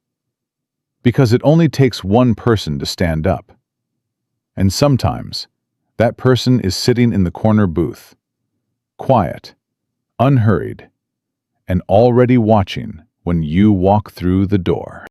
Because it only takes one person to stand up. And sometimes, that person is sitting in the corner booth, quiet, unhurried, and already watching when you walk through the door.